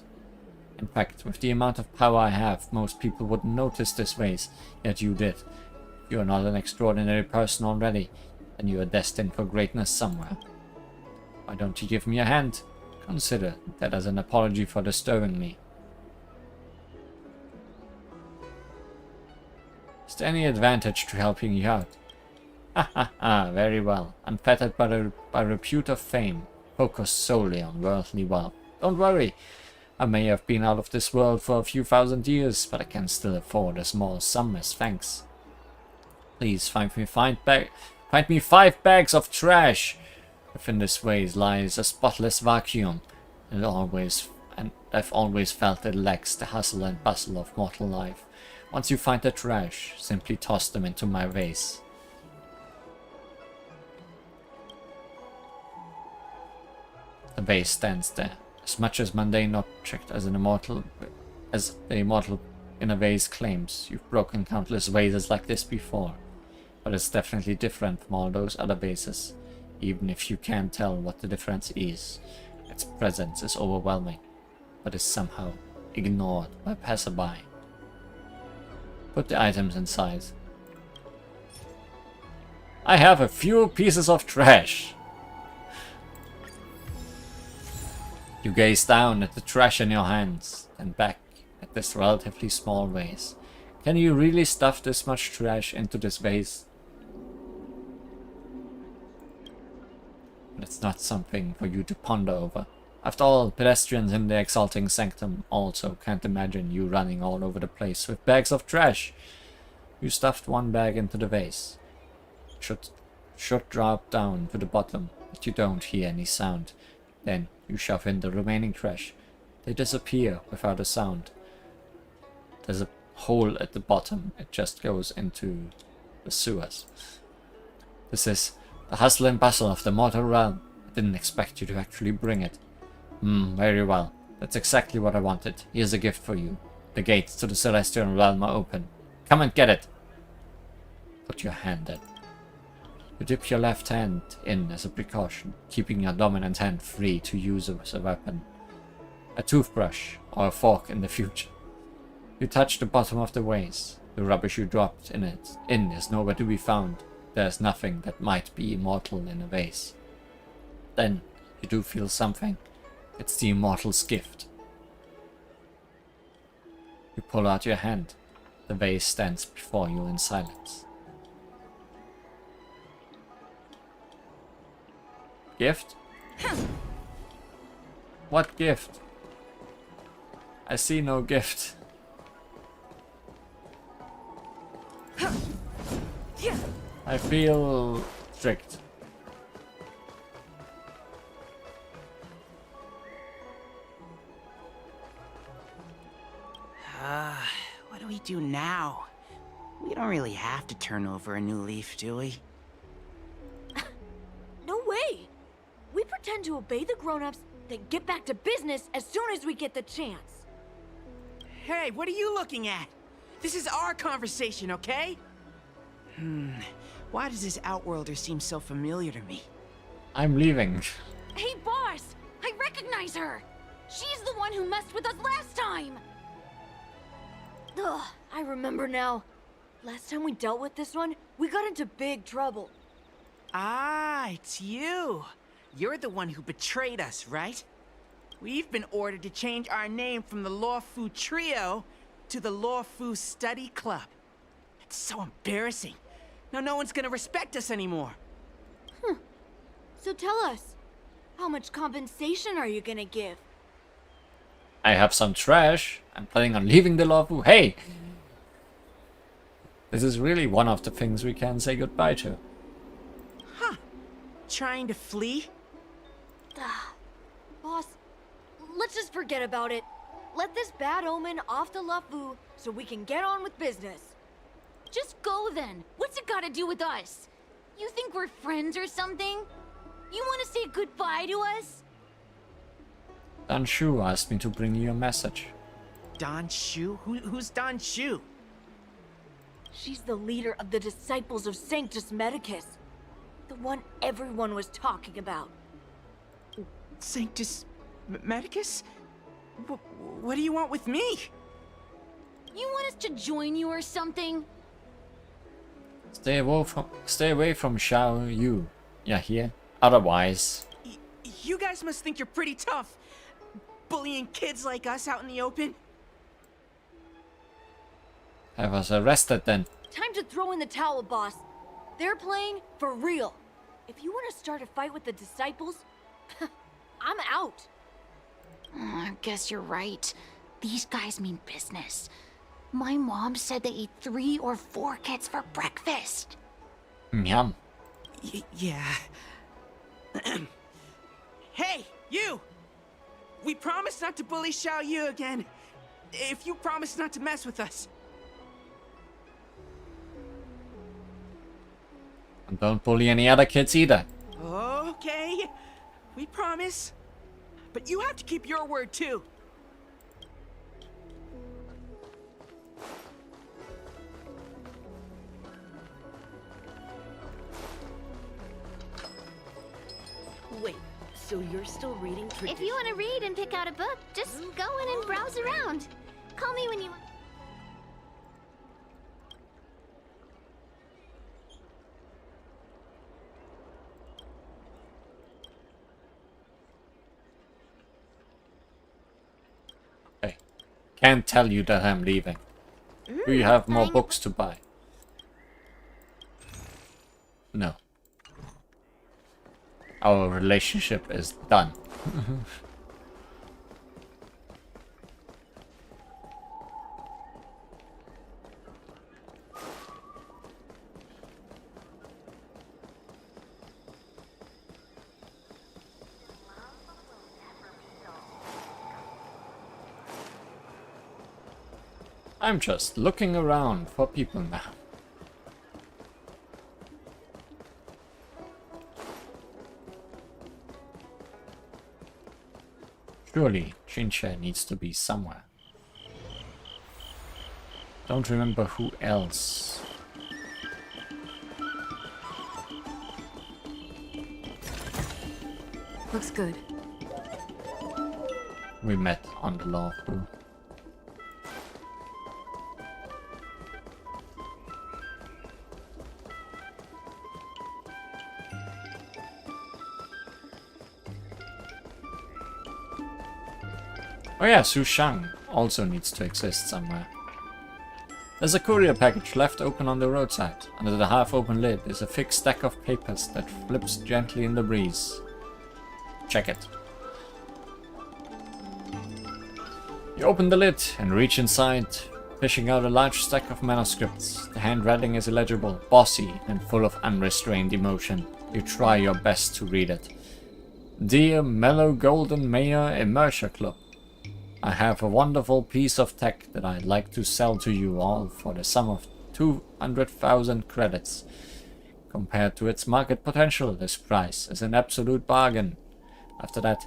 In fact, with the amount of power I have, most people wouldn't notice this vase, yet you did. If you are not an extraordinary person already, then you are destined for greatness somewhere. Why don't you give me a hand? Consider that as an apology for disturbing me. Is there any advantage to helping you out? Ha, very well. Unfettered by repute of fame, focused solely on worldly wealth. Don't worry. I may have been out of this world for a few thousand years, but I can still afford a small sum as thanks. Please find me 5 bags of trash. Within this vase lies a spotless vacuum, and I've always felt it lacks the hustle and bustle of mortal life. Once you find the trash, simply toss them into my vase. The vase stands there, as much as mundane object as the immortal in a vase claims. You've broken countless vases like this before, but it's definitely different from all those other vases, even if you can't tell what the difference is. Its presence is overwhelming, but is somehow ignored by passerby. Put the items inside. I have a few pieces of trash. You gaze down at the trash in your hands, and back at this relatively small vase. Can you really stuff this much trash into this vase? But it's not something for you to ponder over. After all, pedestrians in the exalting sanctum also can't imagine you running all over the place with bags of trash. You stuffed one bag into the vase. It should drop down to the bottom, but you don't hear any sound. Then you shove in the remaining trash. They disappear without a sound. There's a hole at the bottom. It just goes into the sewers. This is the hustle and bustle of the mortal realm. I didn't expect you to actually bring it. Very well. That's exactly what I wanted. Here's a gift for you. The gates to the celestial realm are open. Come and get it. Put your hand in. You dip your left hand in as a precaution, keeping your dominant hand free to use it as a weapon. A toothbrush or a fork in the future. You touch the bottom of the vase. The rubbish you dropped in is nowhere to be found. There's nothing that might be immortal in a vase. Then you do feel something. It's the immortal's gift. You pull out your hand. The vase stands before you in silence. Gift? What gift? I see no gift. I feel tricked. What do we do now? We don't really have to turn over a new leaf, do we? No way! We pretend to obey the grown-ups, then get back to business as soon as we get the chance. Hey, what are you looking at? This is our conversation, okay? Why does this Outworlder seem so familiar to me? I'm leaving. Hey, boss! I recognize her! She's the one who messed with us last time! Ugh, I remember now. Last time we dealt with this one, we got into big trouble. Ah, it's you. You're the one who betrayed us, right? We've been ordered to change our name from the Lawfu Trio to the Lawfu Study Club. It's so embarrassing. Now no one's gonna respect us anymore. So tell us, how much compensation are you gonna give? I have some trash. I'm planning on leaving the Lawfu. Hey! This is really one of the things we can say goodbye to. Trying to flee? Boss, let's just forget about it. Let this bad omen off the Lawfu so we can get on with business. Just go then. What's it got to do with us? You think we're friends or something? You want to say goodbye to us? Dan Shu asked me to bring you a message. Don Shu? Who's Don Shu? She's the leader of the Disciples of Sanctus Medicus. The one everyone was talking about. Sanctus Medicus? What do you want with me? You want us to join you or something? Stay away from Xiao Yu. Yeah, here. Otherwise. You guys must think you're pretty tough. Bullying kids like us out in the open. I was arrested then. Time to throw in the towel, boss. They're playing for real. If you want to start a fight with the Disciples, I'm out. I guess you're right. These guys mean business. My mom said they eat 3 or 4 kids for breakfast. Yum. Yeah. Hey, you! We promise not to bully Xiao Yu again. If you promise not to mess with us. And don't bully any other kids either. Okay, we promise. But you have to keep your word too. Wait, so you're still reading tradition? If you want to read and pick out a book, just go in and browse around. Call me when you... Hey, can't tell you that I'm leaving. Do you have more books to buy? No. Our relationship is done. I'm just looking around for people now. Surely, Chincha needs to be somewhere. Don't remember who else. Looks good. We met on the law crew. Oh yeah, Su Shang also needs to exist somewhere. There's a courier package left open on the roadside. Under the half-open lid is a thick stack of papers that flips gently in the breeze. Check it. You open the lid and reach inside, fishing out a large stack of manuscripts. The handwriting is illegible, bossy, and full of unrestrained emotion. You try your best to read it. Dear Mellow Golden Mayor Immersion Club, I have a wonderful piece of tech that I'd like to sell to you all for the sum of 200,000 credits. Compared to its market potential, this price is an absolute bargain. After that,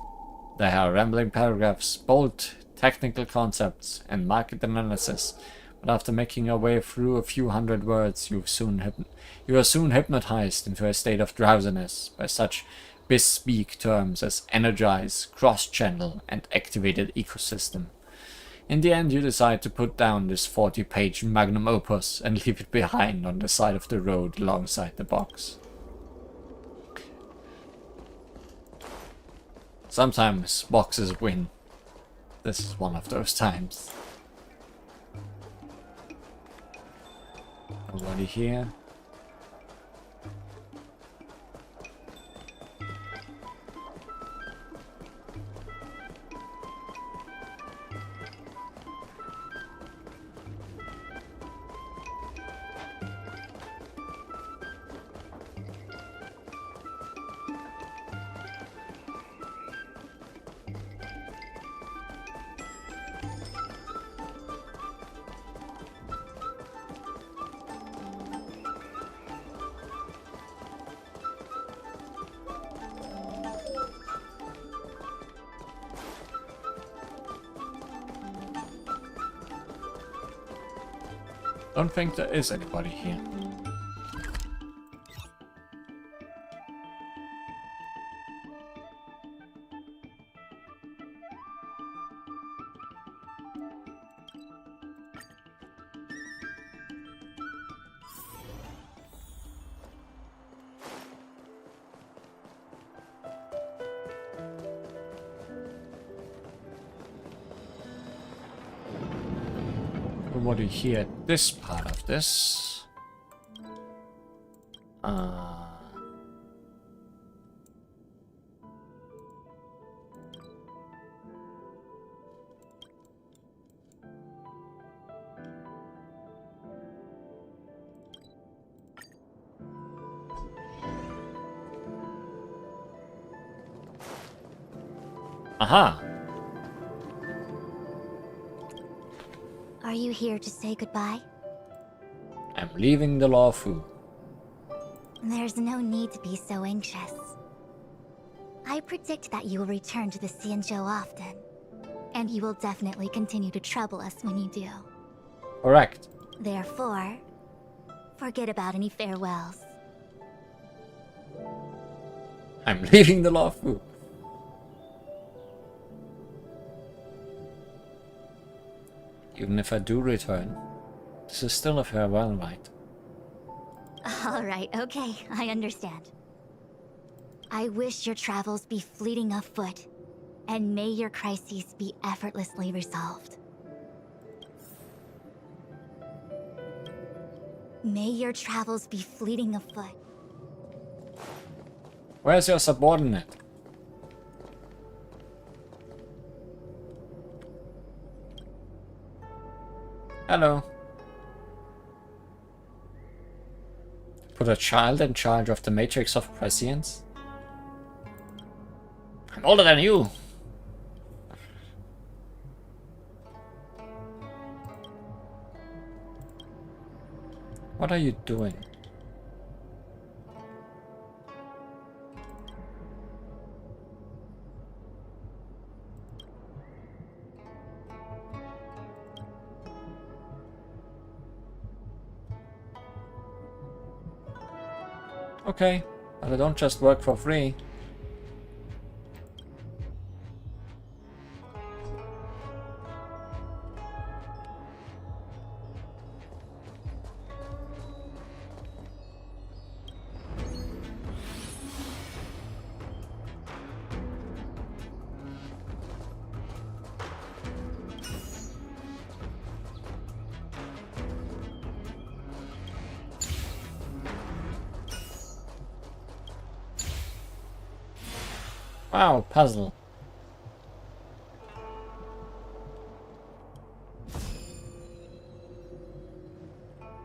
there are rambling paragraphs, bold technical concepts, and market analysis. But after making your way through a few hundred words, you are soon hypnotized into a state of drowsiness by such bespeak terms as energize, cross-channel, and activated ecosystem. In the end, you decide to put down this 40-page magnum opus and leave it behind on the side of the road alongside the box. Sometimes boxes win. This is one of those times. Nobody here. Don't think there is anybody here. What do you hear? This part of this. Aha! Are you here to say goodbye? I'm leaving the Lawfu. There's no need to be so anxious. I predict that you will return to the Xianzhou often. And you will definitely continue to trouble us when you do. Correct. Therefore, forget about any farewells. I'm leaving the Lawfu. Even if I do return, this is still a farewell, right? Alright, okay, I understand. I wish your travels be fleeting of foot, and may your crises be effortlessly resolved. May your travels be fleeting of foot. Where's your subordinate? Hello. Put a child in charge of the matrix of prescience? I'm older than you. What are you doing? Okay, but I don't just work for free. Wow, puzzle.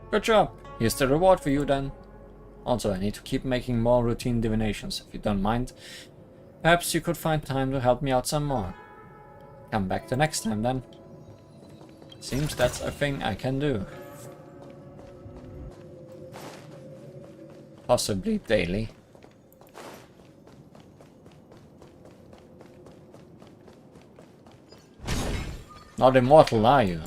Good job. Here's the reward for you then. Also, I need to keep making more routine divinations, if you don't mind. Perhaps you could find time to help me out some more. Come back the next time then. Seems that's a thing I can do. Possibly daily. Not immortal, are you?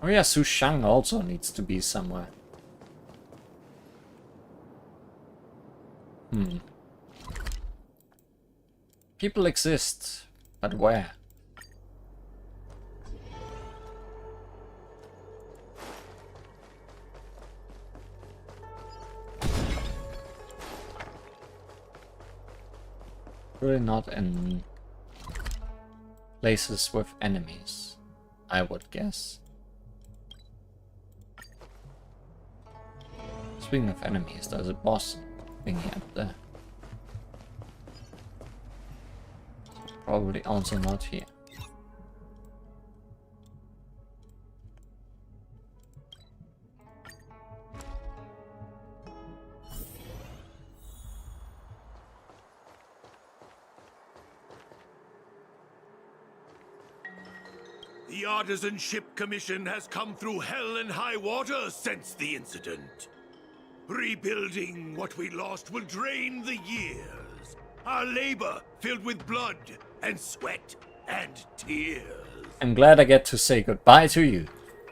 Oh yeah, Su Shang also needs to be somewhere. People exist, but where? Really not in places with enemies, I would guess. Speaking of enemies, there's a boss thingy up there. Probably also not here. The Artisanship Commission has come through hell and high water since the incident. Rebuilding what we lost will drain the years. Our labor filled with blood and sweat and tears. I'm glad I get to say goodbye to you.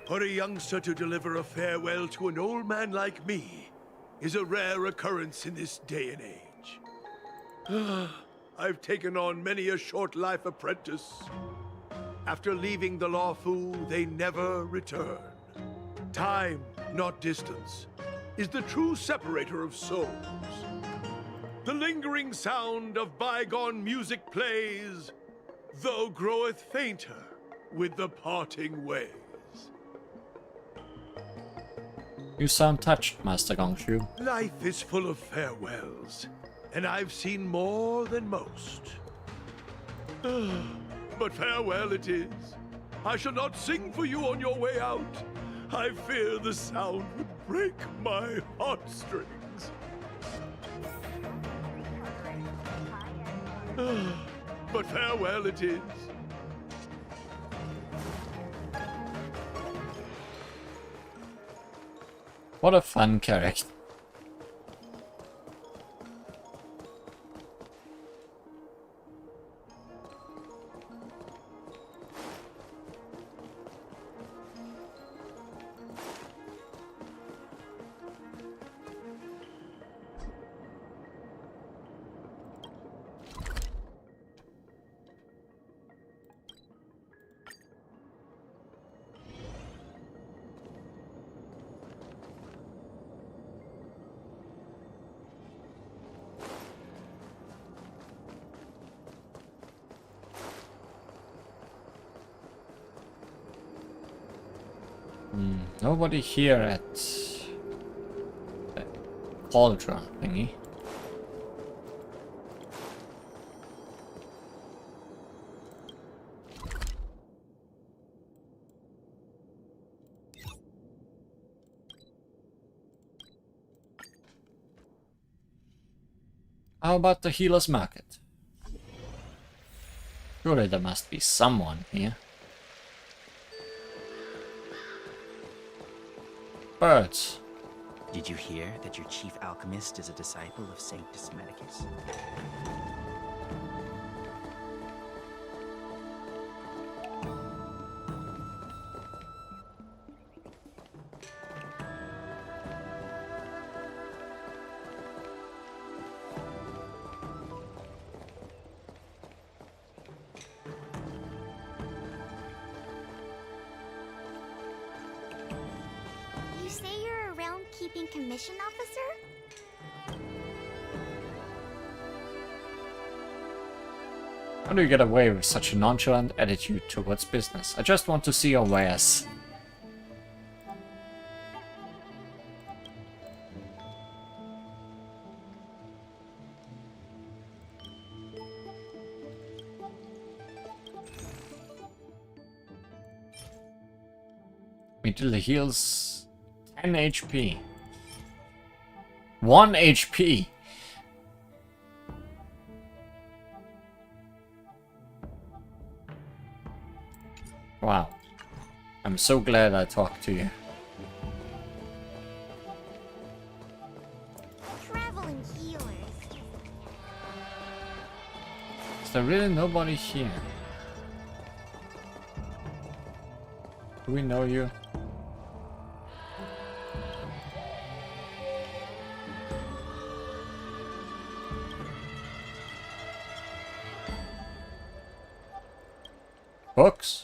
For a youngster to deliver a farewell to an old man like me is a rare occurrence in this day and age. I've taken on many a short-life apprentice. After leaving the Lawfu, they never return. Time, not distance, is the true separator of souls. The lingering sound of bygone music plays, though groweth fainter with the parting ways. You sound touched, Master Gongshu. Life is full of farewells, and I've seen more than most. But farewell it is. I shall not sing for you on your way out. I fear the sound would break my heartstrings. things. But farewell it is. What a fun character. Nobody here at the cauldron thingy. How about the healer's market? Surely there must be someone here. Birds. Did you hear that your chief alchemist is a disciple of Sanctus Medicus? You say you're a realm-keeping commission officer? How do you get away with such a nonchalant attitude towards business? I just want to see your wares. Immediately heals 10 HP. 1 HP. Wow. I'm so glad I talked to you. Traveling healers. Is there really nobody here? Do we know you? Books?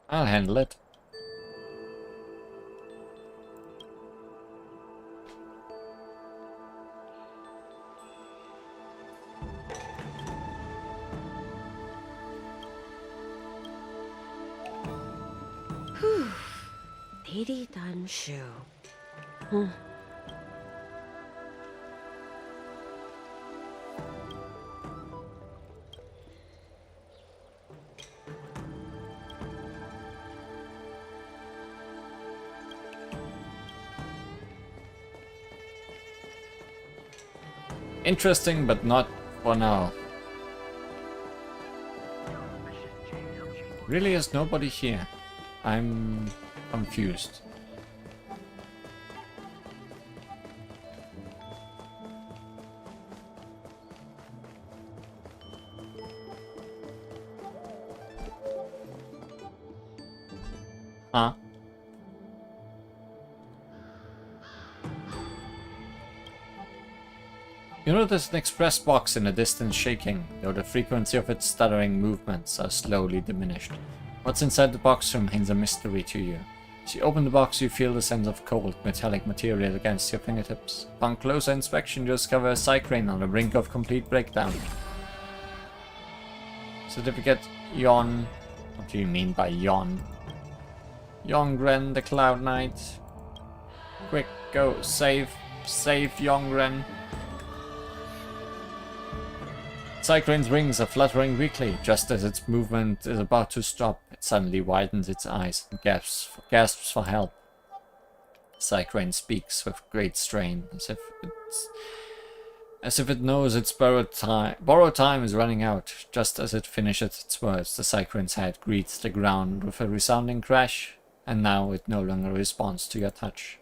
I'll handle it. Whew. Lady Danshu. Interesting, but not for now. Really is nobody here. I'm confused. Huh? You notice an express box in the distance shaking, though the frequency of its stuttering movements are slowly diminished. What's inside the box remains a mystery to you. As you open the box, you feel the sense of cold, metallic material against your fingertips. Upon closer inspection, you discover a Cycrane on the brink of complete breakdown. Certificate Yon. What do you mean by Yon? Yongren, the Cloud Knight. Quick, go, save Yongren. Cycrane's wings are fluttering weakly. Just as its movement is about to stop, it suddenly widens its eyes and gasps for help. Cycrane speaks with great strain, as if it knows its borrowed time is running out. Just as it finishes its words, the Cycrane's head greets the ground with a resounding crash, and now it no longer responds to your touch.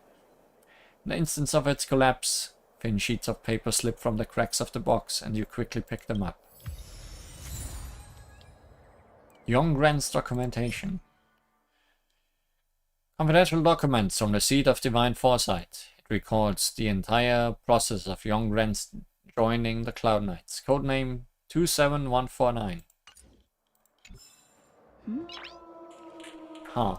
In the instance of its collapse, thin sheets of paper slip from the cracks of the box, and you quickly pick them up. Yongren's documentation. Confidential documents from the seat of divine foresight. It records the entire process of Yongren's joining the Cloud Knights. Codename 27149. Huh.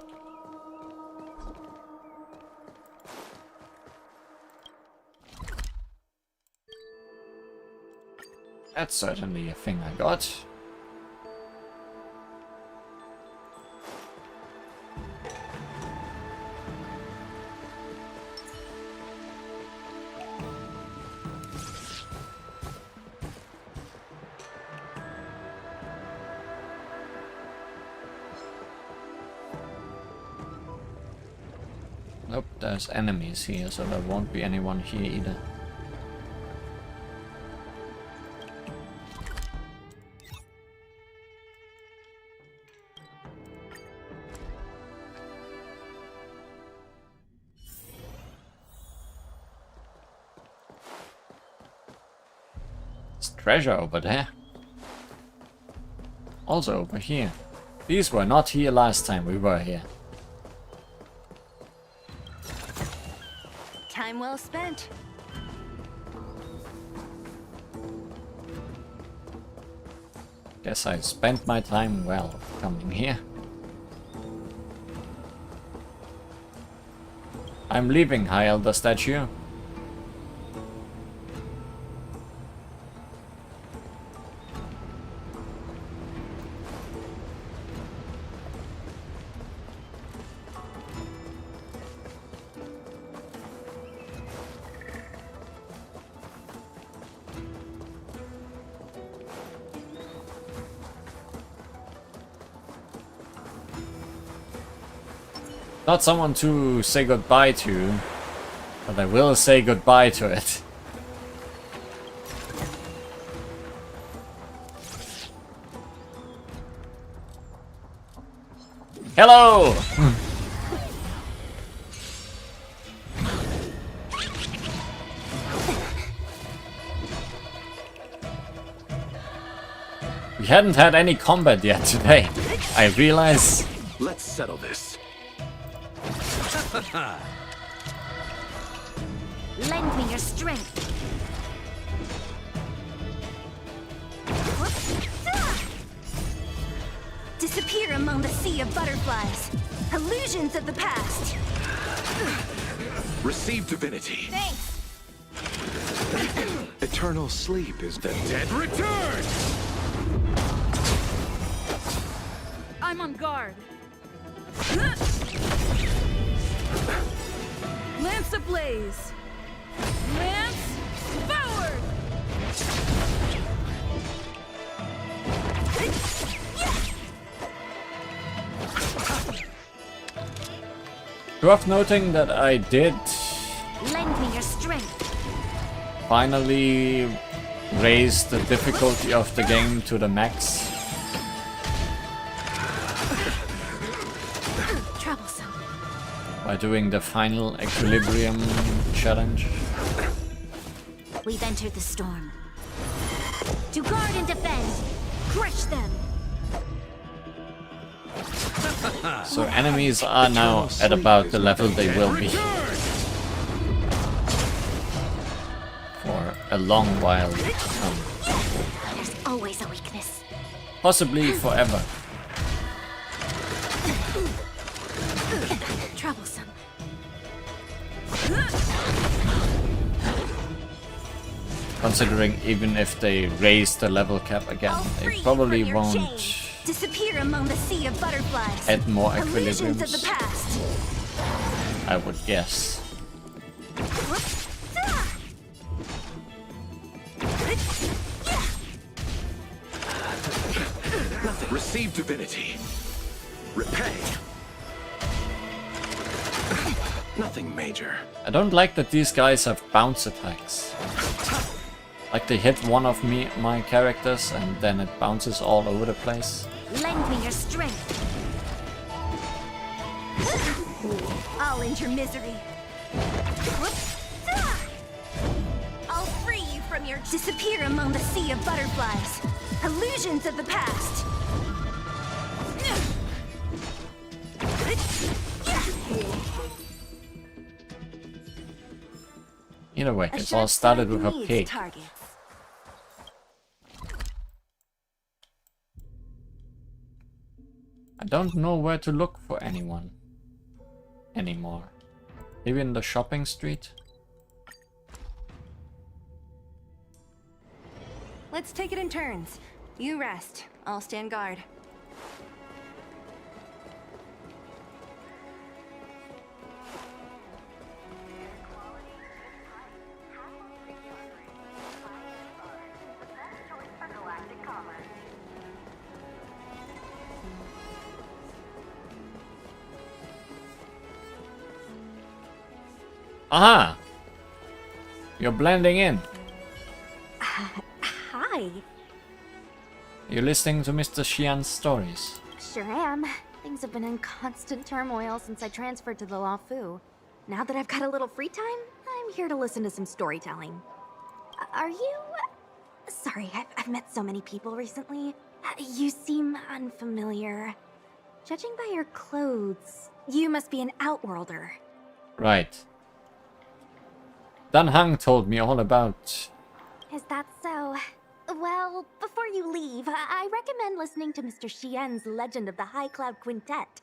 That's certainly a thing I got. Nope, there's enemies here, so there won't be anyone here either. Treasure over there. Also over here. These were not here last time we were here. Time well spent. Guess I spent my time well coming here. I'm leaving, High Elder Statue. Not someone to say goodbye to, but I will say goodbye to it. Hello! We hadn't had any combat yet today. I realize. Let's settle this. Lend me your strength. Disappear among the sea of butterflies. Illusions of the past. Receive divinity. Thanks. Eternal sleep is the dead return! I'm on guard. Lance ablaze! Lance forward! Worth noting that I did Lend me your strength. finally raise the difficulty of the game to the max. Troublesome. By doing the final equilibrium challenge. We've entered the storm. To guard and defend. Crush them. So enemies are now at about the level they will be. For a long while to come. There's always a weakness. Possibly forever. Troublesome. Considering even if they raise the level cap again, they probably won't disappear among the sea of butterflies. add more Illusions of the equilibriums, past. I would guess. Nothing. Receive divinity. Repay. Nothing major. I don't like that these guys have bounce attacks. Like they hit one of my characters and then it bounces all over the place. Lend me your strength. I'll end your misery. I'll free you from your disappear among the sea of butterflies. Illusions of the past. Either way, it all started with a pig. I don't know where to look for anyone anymore. Maybe in the shopping street? Let's take it in turns. You rest. I'll stand guard. Aha! You're blending in. Hi. You're listening to Mr. Xian's stories. Sure am. Things have been in constant turmoil since I transferred to the Law Fu. Now that I've got a little free time, I'm here to listen to some storytelling. Are you... Sorry, I've met so many people recently. You seem unfamiliar. Judging by your clothes, you must be an outworlder. Right. Dan Hang told me all about... Is that so? Well, before you leave, I recommend listening to Mr. Xian's Legend of the High Cloud Quintet.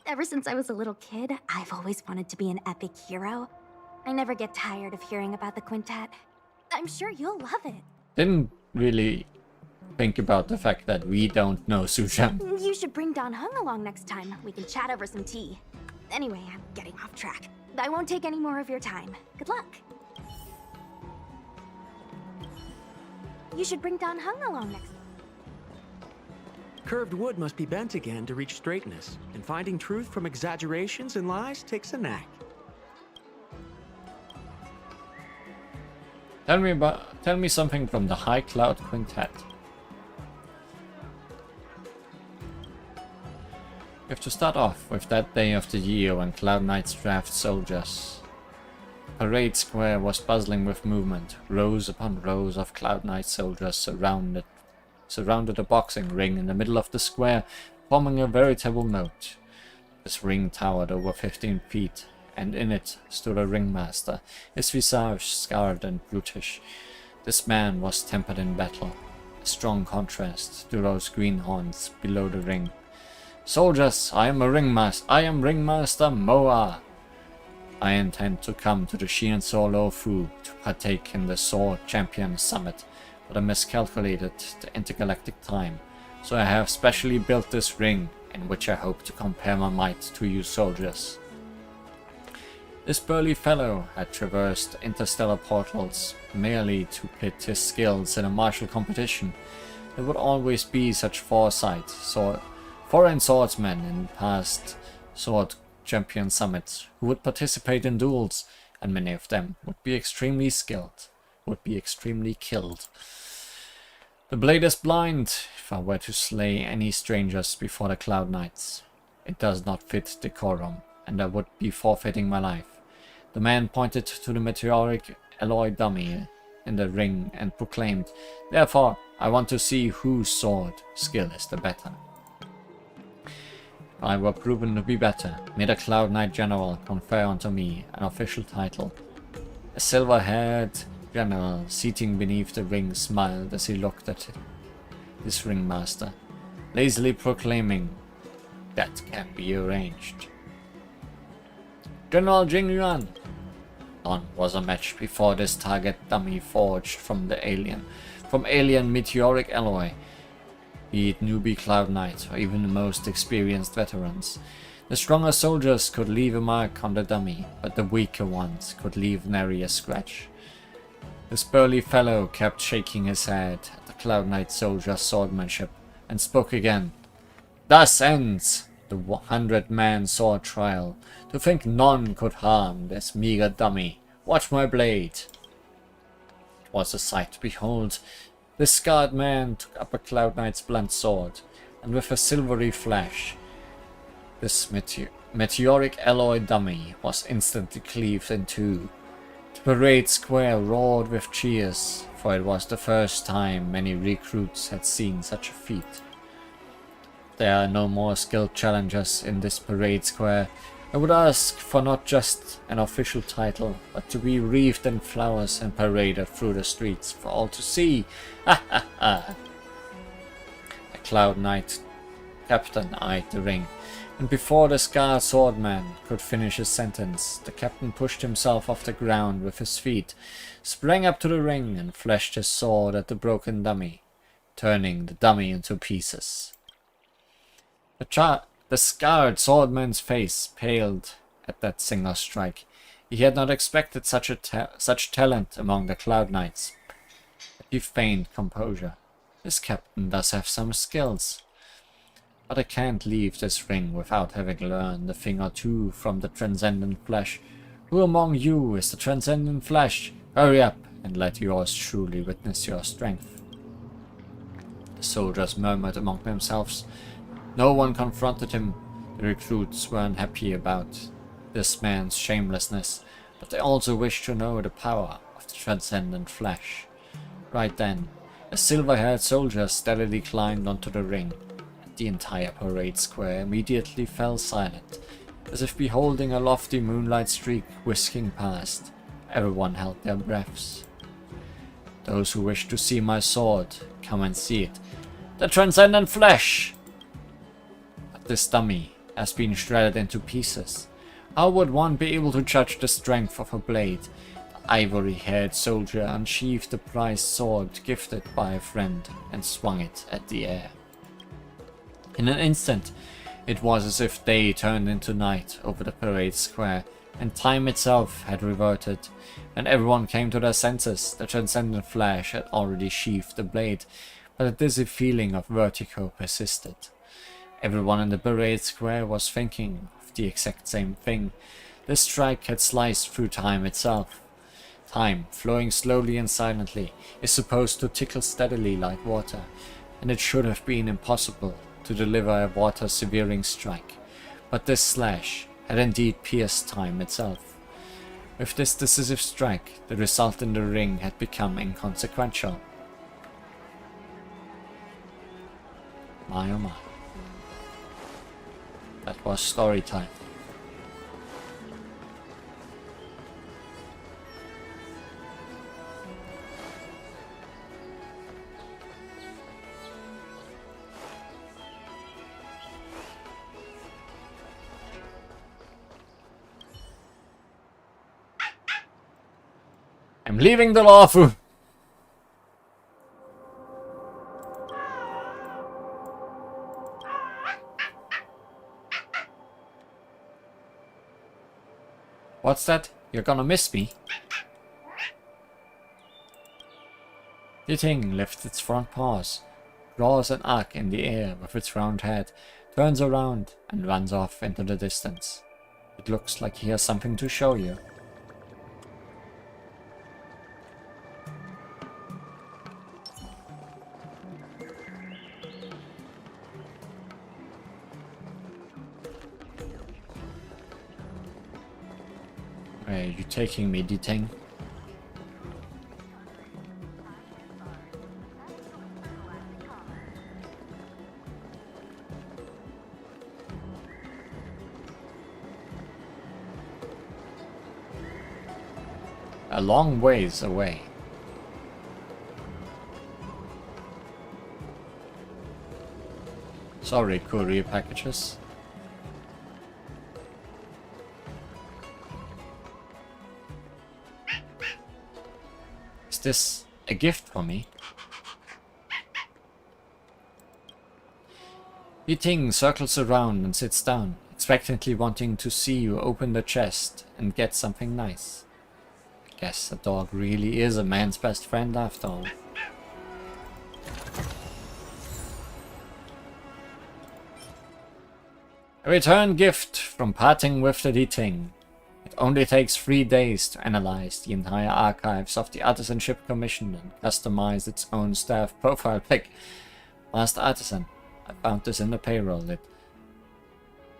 Ever since I was a little kid, I've always wanted to be an epic hero. I never get tired of hearing about the quintet. I'm sure you'll love it. Didn't really think about the fact that we don't know Su Zhang. You should bring Dan Heng along next time. We can chat over some tea. Anyway, I'm getting off track. I won't take any more of your time. Good luck. You should bring Dan Heng along next. Curved wood must be bent again to reach straightness, and finding truth from exaggerations and lies takes a knack. Tell me something from the High Cloud Quintet. We have to start off with that day of the year when Cloud Knight's draft soldiers. Parade Square was buzzing with movement. Rows upon rows of Cloud Knight soldiers surrounded a boxing ring in the middle of the square, forming a veritable moat. This ring towered over 15 feet, and in it stood a ringmaster, his visage scarred and brutish. This man was tempered in battle, a strong contrast to those greenhorns below the ring. Soldiers, I am Ringmaster Moa. I intend to come to the Xianzhou Lo Fu to partake in the Sword Champion Summit, but I miscalculated the intergalactic time, so I have specially built this ring, in which I hope to compare my might to you soldiers. This burly fellow had traversed interstellar portals merely to pit his skills in a martial competition. There would always be such foresight, foreign swordsmen in past Sword Champion Summits who would participate in duels, and many of them would be extremely skilled, would be extremely killed. The blade is blind if I were to slay any strangers before the Cloud Knights. It does not fit decorum, and I would be forfeiting my life. The man pointed to the meteoric alloy dummy in the ring and proclaimed, "Therefore, I want to see whose sword skill is the better." If I were proven to be better, may the Cloud Knight General confer unto me an official title. A silver-haired general seating beneath the ring smiled as he looked at his ringmaster, lazily proclaiming, "That can be arranged." General Jingyuan, None was a match before this target dummy forged from alien meteoric alloy. Be it newbie Cloud Knight or even the most experienced veterans. The stronger soldiers could leave a mark on the dummy, but the weaker ones could leave nary a scratch. This burly fellow kept shaking his head at the Cloud Knight soldier's swordsmanship and spoke again. Thus ends the 100-man sword trial. To think none could harm this meager dummy. Watch my blade. It was a sight to behold. This scarred man took up a Cloud Knight's blunt sword, and with a silvery flash, this meteoric alloy dummy was instantly cleaved in two. The parade square roared with cheers, for it was the first time many recruits had seen such a feat. There are no more skilled challengers in this parade square. I would ask for not just an official title, but to be wreathed in flowers and paraded through the streets for all to see. Ha ha ha! The Cloud Knight captain eyed the ring, and before the scarred swordman could finish his sentence, the captain pushed himself off the ground with his feet, sprang up to the ring, and flashed his sword at the broken dummy, turning the dummy into pieces. The scarred swordman's face paled at that single strike. He had not expected such talent among the Cloud Knights. But he feigned composure. This captain does have some skills. But I can't leave this ring without having learned a thing or two from the Transcendent Flesh. Who among you is the Transcendent Flesh? Hurry up, and let yours truly witness your strength. The soldiers murmured among themselves. No one confronted him. The recruits were unhappy about this man's shamelessness, but they also wished to know the power of the Transcendent Flesh. Right then, a silver-haired soldier steadily climbed onto the ring, and the entire parade square immediately fell silent, as if beholding a lofty moonlight streak whisking past. Everyone held their breaths. Those who wish to see my sword, come and see it. The Transcendent Flesh! This dummy has been shredded into pieces. How would one be able to judge the strength of a blade? The ivory-haired soldier unsheathed the prized sword gifted by a friend and swung it at the air. In an instant, it was as if day turned into night over the parade square, and time itself had reverted. When everyone came to their senses, the Transcendent Flash had already sheathed the blade, but a dizzy feeling of vertigo persisted. Everyone in the parade square was thinking of the exact same thing. This strike had sliced through time itself. Time, flowing slowly and silently, is supposed to trickle steadily like water, and it should have been impossible to deliver a water-severing strike. But this slash had indeed pierced time itself. With this decisive strike, the result in the ring had become inconsequential. My oh my. That was story time. I'm leaving the lawful. What's that? You're gonna miss me? The thing lifts its front paws, draws an arc in the air with its round head, turns around and runs off into the distance. It looks like he has something to show you. Where are you taking me, D-Ting? A long ways away. Sorry, courier packages. this a gift for me? Yi Ting circles around and sits down, expectantly wanting to see you open the chest and get something nice. I guess a dog really is a man's best friend after all. A return gift from parting with the Yi Ting. It only takes 3 days to analyze the entire archives of the Artisanship Commission and customize its own staff profile pic. Master Artisan, I found this in the payroll lid.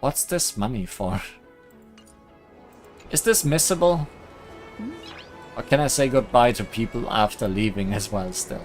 What's this money for? Is this missable? Or can I say goodbye to people after leaving as well still?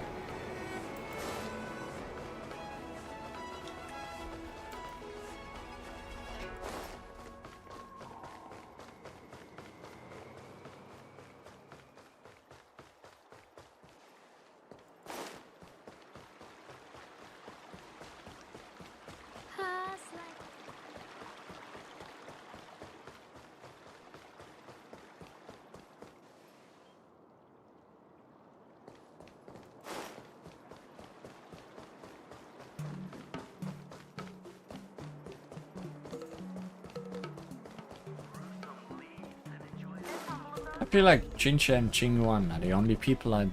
I feel like Jincha and Jingyuan are the only people I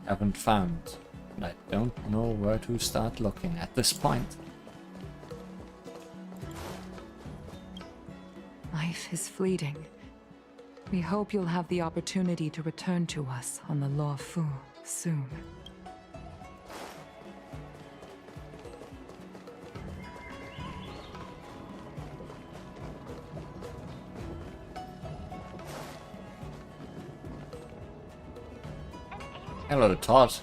haven't found, and I don't know where to start looking at this point. Life is fleeting. We hope you'll have the opportunity to return to us on the Law Fu soon. Hello, Todd.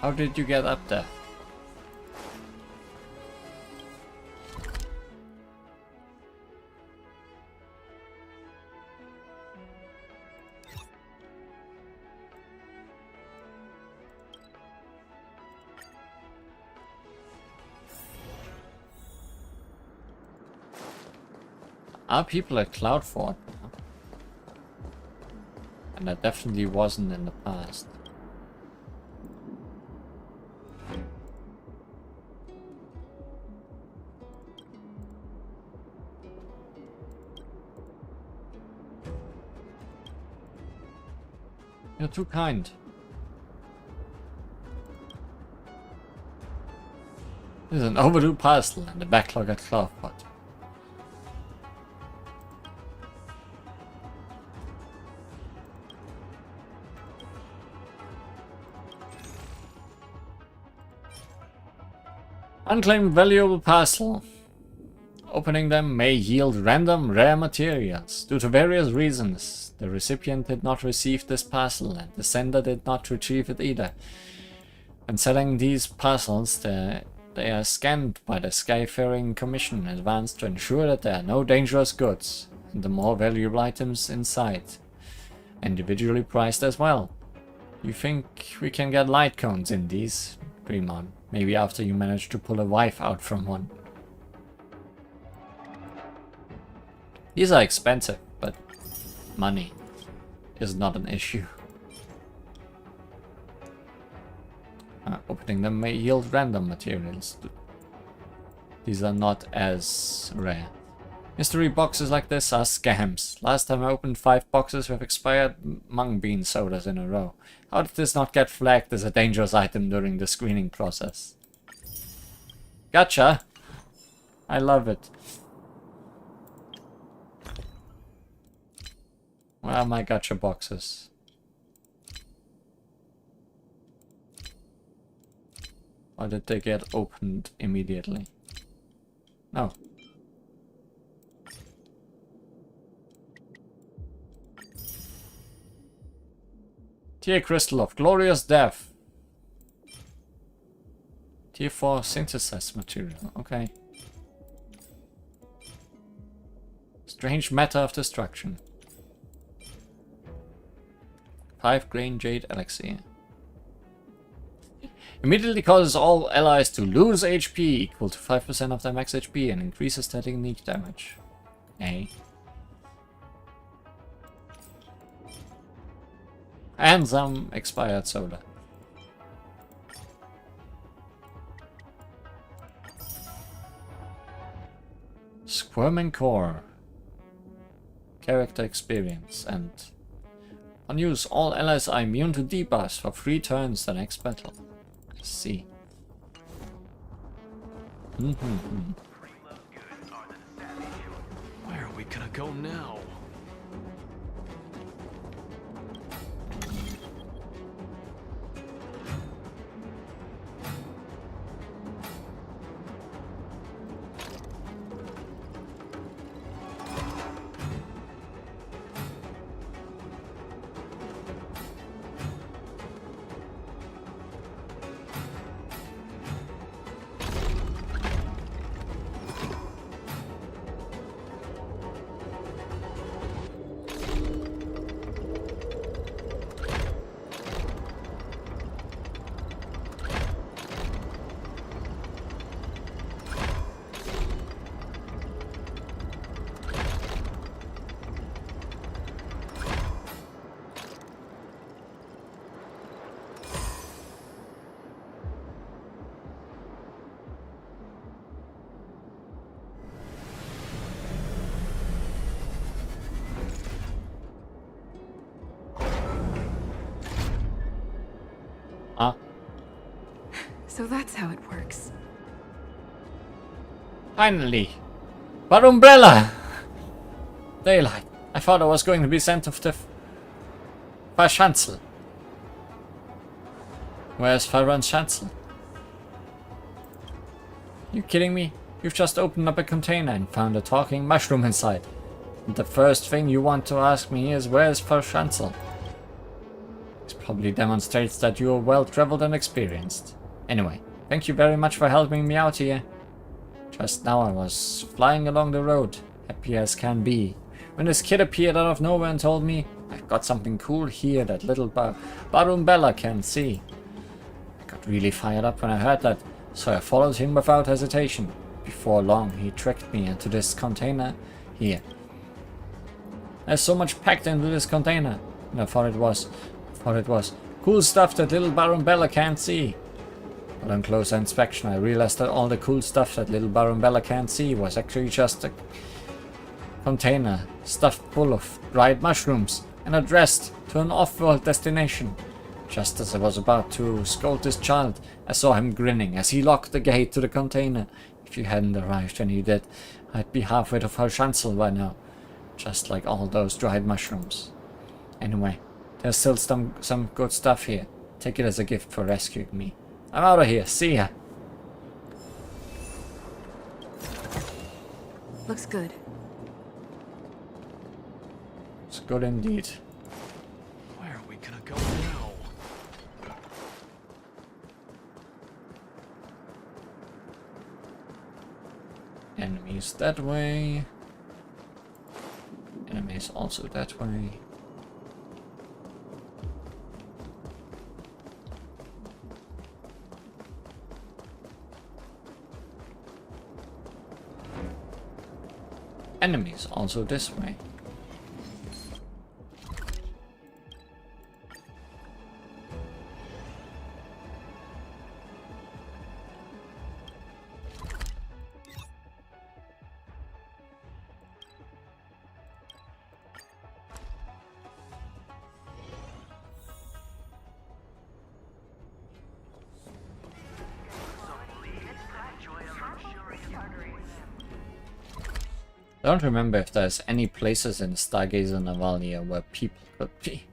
How did you get up there? Are people at Cloudfort now? And that definitely wasn't in the past. You're too kind. There's an overdue parcel and a backlog at Cloudpot. Unclaimed valuable parcel. Opening them may yield random rare materials. Due to various reasons, the recipient did not receive this parcel and the sender did not retrieve it either. When selling these parcels, they are scanned by the Skyfaring Commission in advance to ensure that there are no dangerous goods and the more valuable items inside, individually priced as well. You think we can get light cones in these, Dreamon? Maybe after you manage to pull a wife out from one. These are expensive, but money is not an issue. Opening them may yield random materials. These are not as rare. Mystery boxes like this are scams. Last time I opened 5 boxes with expired mung bean sodas in a row. How did this not get flagged as a dangerous item during the screening process? Gotcha! I love it. Where are my gotcha boxes? Or did they get opened immediately? No. Tier Crystal of Glorious Death. Tier 4 synthesized material. Okay. Strange Matter of Destruction. 5 Grain Jade Elixir. Immediately causes all allies to lose HP equal to 5% of their max HP and increases their technique damage. Okay. And some expired soda. Squirming Core. Character experience and on use, all allies are immune to debuffs for 3 turns the next battle. I see. Where are we gonna go now? So that's how it works. Finally! But Umbrella! Daylight. I thought I was going to be sent off to Verschanzel. Where's Verschanzel? You kidding me? You've just opened up a container and found a talking mushroom inside. And the first thing you want to ask me is where's Verschanzel? This probably demonstrates that you are well traveled and experienced. Anyway, thank you very much for helping me out here. Just now I was flying along the road, happy as can be, when this kid appeared out of nowhere and told me, I've got something cool here that little Barumbella can see. I got really fired up when I heard that, so I followed him without hesitation. Before long, he tricked me into this container here. There's so much packed into this container, and I thought it was cool stuff that little Barumbella can't see. But on closer inspection, I realized that all the cool stuff that little Barumbella can't see was actually just a container stuffed full of dried mushrooms and addressed to an off-world destination. Just as I was about to scold this child, I saw him grinning as he locked the gate to the container. If you hadn't arrived when you did, I'd be halfway to Verschanzel by now. Just like all those dried mushrooms. Anyway, there's still some good stuff here. Take it as a gift for rescuing me. I'm out of here. See ya. Looks good. It's good indeed. Where are we gonna go now? Enemies that way. Enemies also that way. Enemies also this way. I don't remember if there's any places in Stargazer Navalia where people could be.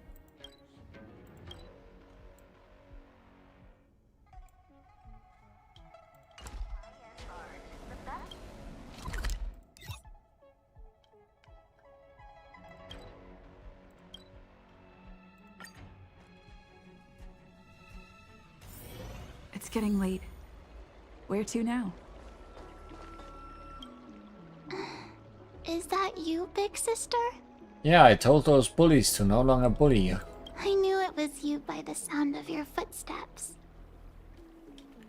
It's getting late. Where to now? Is that you, big sister? Yeah, I told those bullies to no longer bully you. I knew it was you by the sound of your footsteps.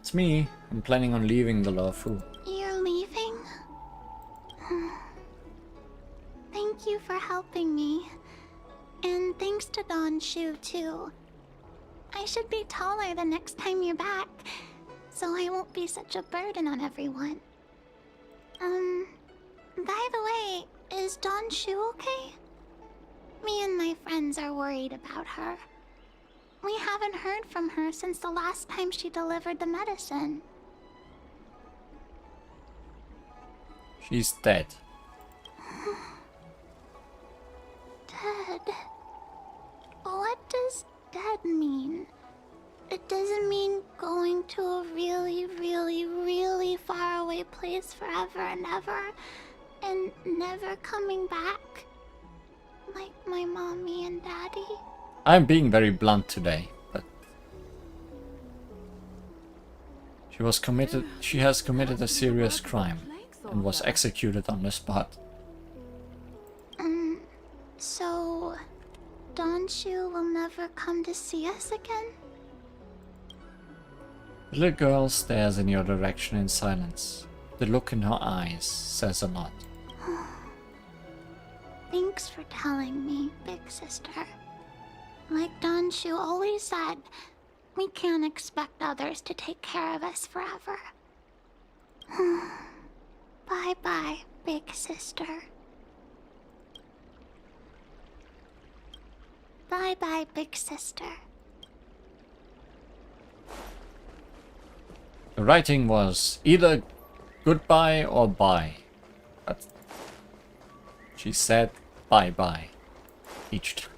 It's me. I'm planning on leaving the Lawfu. You're leaving? Thank you for helping me. And thanks to Don Shu, too. I should be taller the next time you're back, so I won't be such a burden on everyone. By the way, is Don Shu okay? Me and my friends are worried about her. We haven't heard from her since the last time she delivered the medicine. She's dead. Dead? What does dead mean? It doesn't mean going to a really, really, really far away place forever and ever, and never coming back? Like my mommy and daddy? I'm being very blunt today, but she has committed a serious crime and was executed on the spot. So Don Shu will never come to see us again? The little girl stares in your direction in silence. The look in her eyes says a lot. Thanks for telling me, big sister. Like Don Shu always said, we can't expect others to take care of us forever. Bye-bye, big sister. Bye-bye, big sister. The writing was either goodbye or bye, but she said bye-bye each time.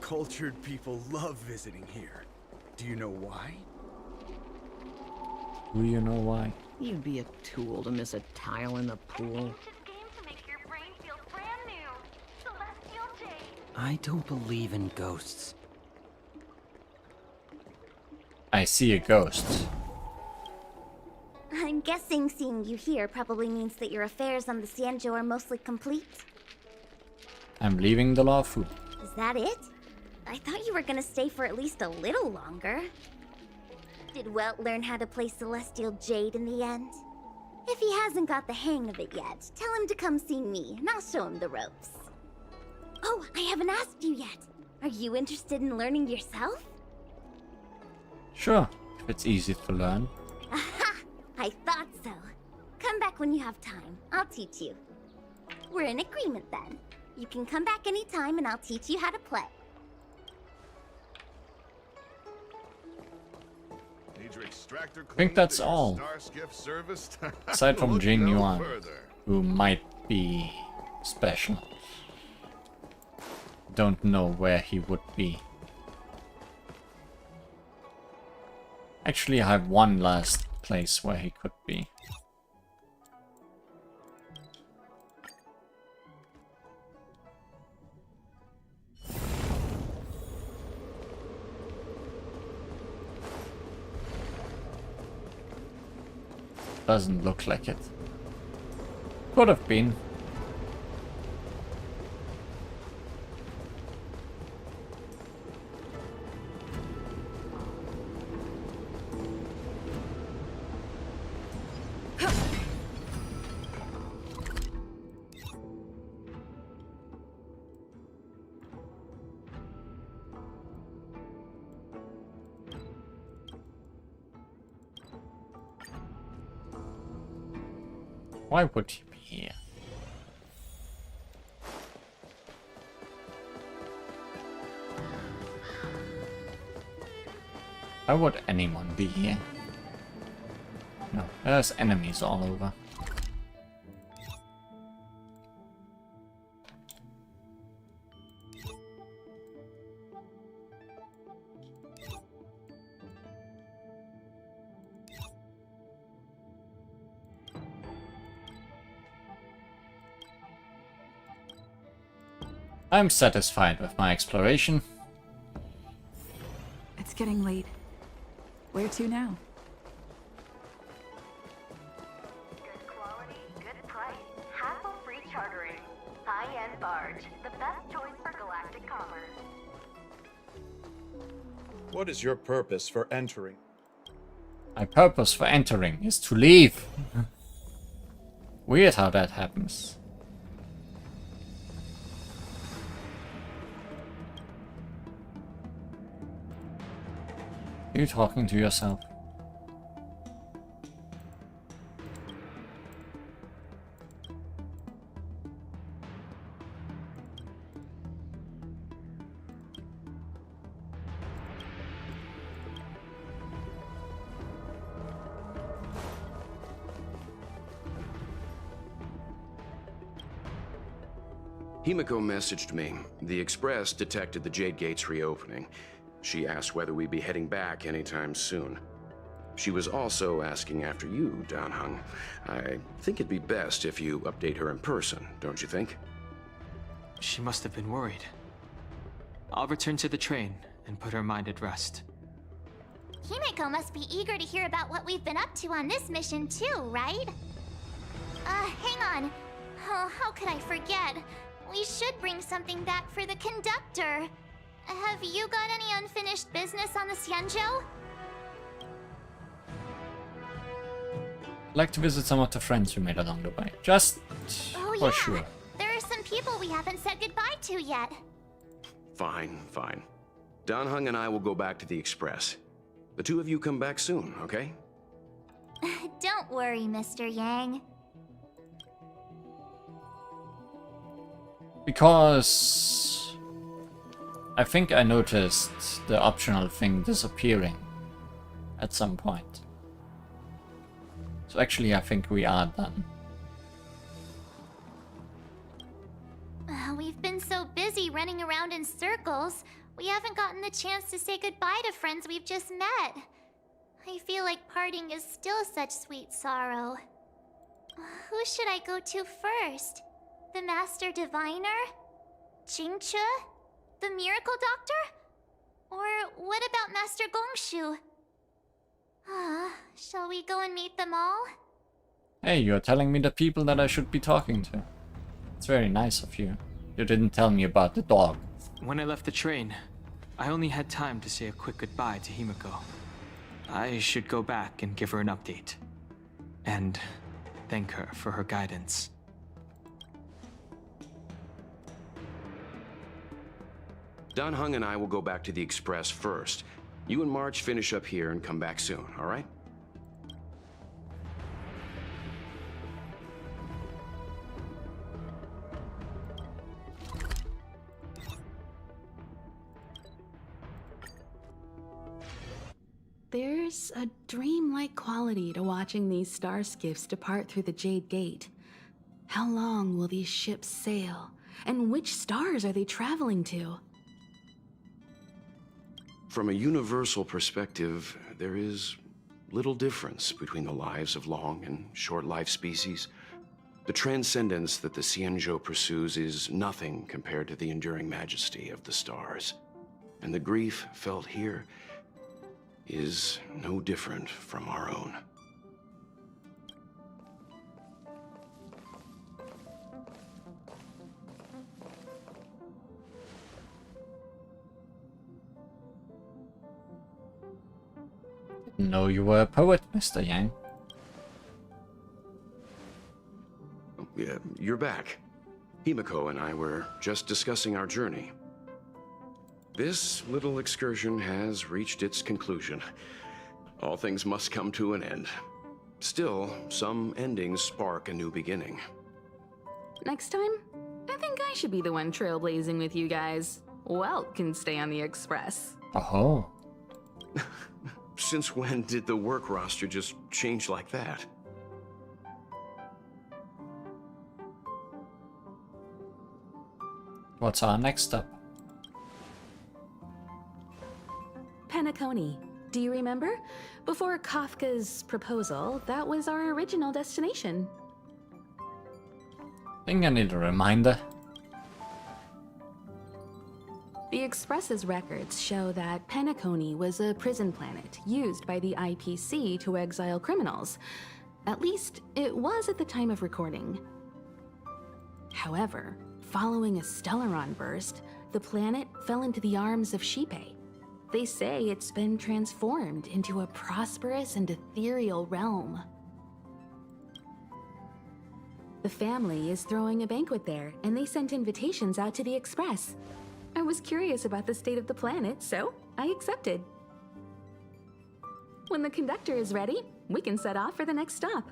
Cultured people love visiting here. Do you know why? Do you know why? You'd be a tool to miss a tile in the pool. I don't believe in ghosts. I see a ghost. I'm guessing seeing you here probably means that your affairs on the Xianzhou are mostly complete. I'm leaving the Lawfu. Is that it? I thought you were gonna stay for at least a little longer. Did Welt learn how to play Celestial Jade in the end? If he hasn't got the hang of it yet, tell him to come see me, and I'll show him the ropes. Oh, I haven't asked you yet. Are you interested in learning yourself? Sure, if it's easy to learn. Aha! I thought so. Come back when you have time. I'll teach you. We're in agreement then. You can come back anytime and I'll teach you how to play. I think that's all. Aside from Jing Yuan, who might be special. Don't know where he would be. Actually, I have one last place where he could be. Doesn't look like it. Could have been. Why would he be here? Why would anyone be here? No, there's enemies all over. I'm satisfied with my exploration. It's getting late. Where to now? Good quality, good price. Hassle-free chartering. High-end barge. The best choice for galactic commerce. What is your purpose for entering? My purpose for entering is to leave. Weird how that happens. Are you talking to yourself? Himiko messaged me. The Express detected the Jade Gate's reopening. She asked whether we'd be heading back anytime soon. She was also asking after you, Danheng. I think it'd be best if you update her in person, don't you think? She must have been worried. I'll return to the train and put her mind at rest. Himiko must be eager to hear about what we've been up to on this mission too, right? Hang on. Oh, how could I forget? We should bring something back for the conductor. Have you got any unfinished business on the Xianzhou? I'd like to visit some of the friends we made along the way. Just for sure. There are some people we haven't said goodbye to yet. Fine, fine. Danheng and I will go back to the Express. The two of you come back soon, okay? Don't worry, Mr. Yang. Because I think I noticed the optional thing disappearing at some point. So actually I think we are done. We've been so busy running around in circles, we haven't gotten the chance to say goodbye to friends we've just met. I feel like parting is still such sweet sorrow. Who should I go to first? The Master Diviner? Jingche? The Miracle Doctor? Or what about Master Gongshu? Shall we go and meet them all? Hey, you're telling me the people that I should be talking to. It's very nice of you. You didn't tell me about the dog. When I left the train, I only had time to say a quick goodbye to Himiko. I should go back and give her an update. And thank her for her guidance. Danheng and I will go back to the Express first. You and March finish up here and come back soon, all right? There's a dreamlike quality to watching these star skiffs depart through the Jade Gate. How long will these ships sail? And which stars are they traveling to? From a universal perspective, there is little difference between the lives of long and short-lived species. The transcendence that the Xianzhou pursues is nothing compared to the enduring majesty of the stars. And the grief felt here is no different from our own. Didn't know you were a poet, Mr. Yang. Yeah, you're back. Himiko and I were just discussing our journey. This little excursion has reached its conclusion. All things must come to an end. Still, some endings spark a new beginning. Next time, I think I should be the one trailblazing with you guys. Welt can stay on the Express. Oh. Since when did the work roster just change like that? What's our next step? Penacony. Do you remember? Before Kafka's proposal, that was our original destination. I think I need a reminder. The Express's records show that Penacony was a prison planet used by the IPC to exile criminals. At least, it was at the time of recording. However, following a Stellaron burst, the planet fell into the arms of Shipe. They say it's been transformed into a prosperous and ethereal realm. The family is throwing a banquet there, and they sent invitations out to the Express. I was curious about the state of the planet, so I accepted. When the conductor is ready, we can set off for the next stop.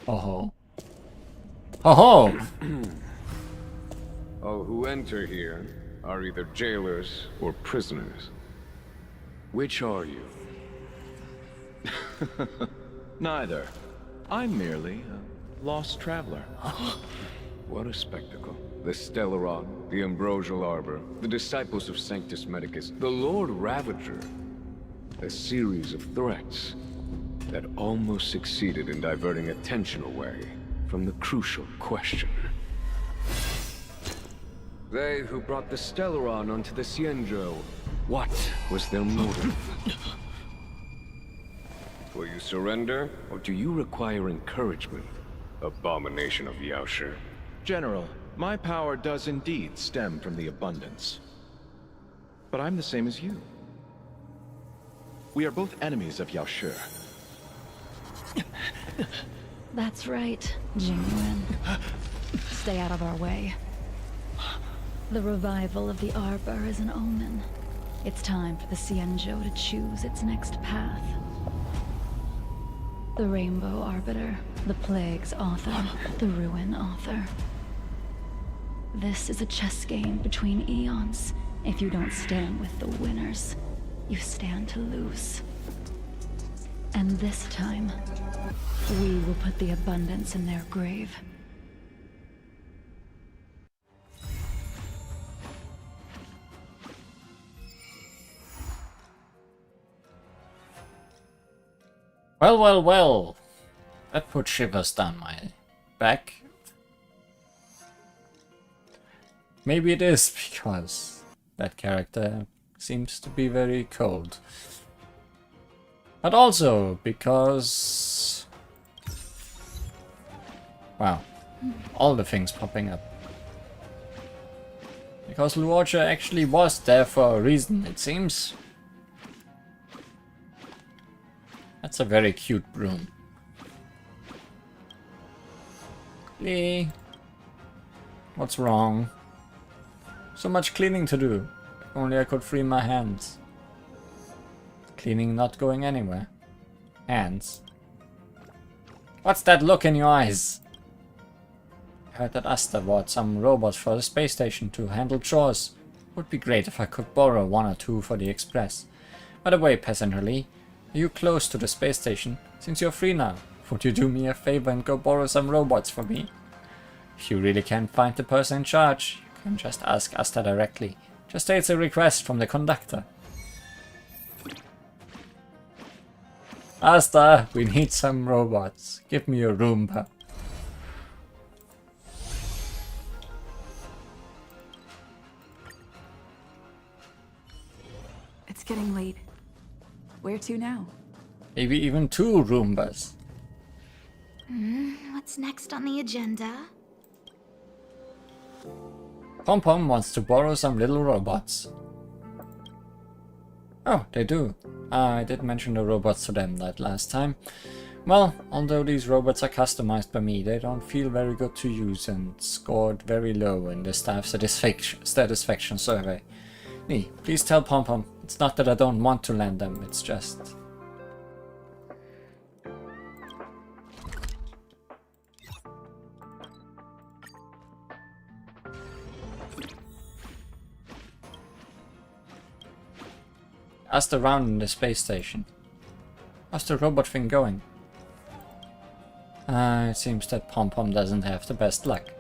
Oh-ho. Oh-ho! All who enter here are either jailers or prisoners. Which are you? Neither. I'm merely a lost traveler. What a spectacle. The Stellaron, the Ambrosial Arbor, the disciples of Sanctus Medicus, the Lord Ravager. A series of threats that almost succeeded in diverting attention away from the crucial question. They who brought the Stellaron onto the Cienjo, what was their motive? Will you surrender, or do you require encouragement? Abomination of Yaoshi. General, my power does indeed stem from the abundance. But I'm the same as you. We are both enemies of Yaoshi. That's right, Jingwen. Stay out of our way. The revival of the Arbor is an omen. It's time for the Cienjo to choose its next path. The Rainbow Arbiter, the Plague's author, the Ruin author. This is a chess game between eons. If you don't stand with the winners, you stand to lose. And this time, we will put the abundance in their grave. Well, well, well. That put shivers down my back. Maybe it is because that character seems to be very cold. But also because... wow. All the things popping up. Because Luocha actually was there for a reason, it seems. That's a very cute broom. Lee, what's wrong? So much cleaning to do. If only I could free my hands. Cleaning not going anywhere. Hands. What's that look in your eyes? I heard that Asta bought some robots for the space station to handle chores. Would be great if I could borrow one or two for the Express. By the way, Passenger Lee, are you close to the space station? Since you're free now, would you do me a favor and go borrow some robots for me? If you really can't find the person in charge, you can just ask Asta directly. Just say it's a request from the conductor. Asta, we need some robots. Give me a Roomba. It's getting late. Where to now? Maybe even 2 Roombas. What's next on the agenda? Pom Pom wants to borrow some little robots. Oh, they do. I did mention the robots to them that last time. Well, although these robots are customized by me, they don't feel very good to use and scored very low in the staff satisfaction survey. Nee, please tell Pom Pom, it's not that I don't want to lend them, it's just... Ask around in the space station. How's the robot thing going? It seems that Pom Pom doesn't have the best luck.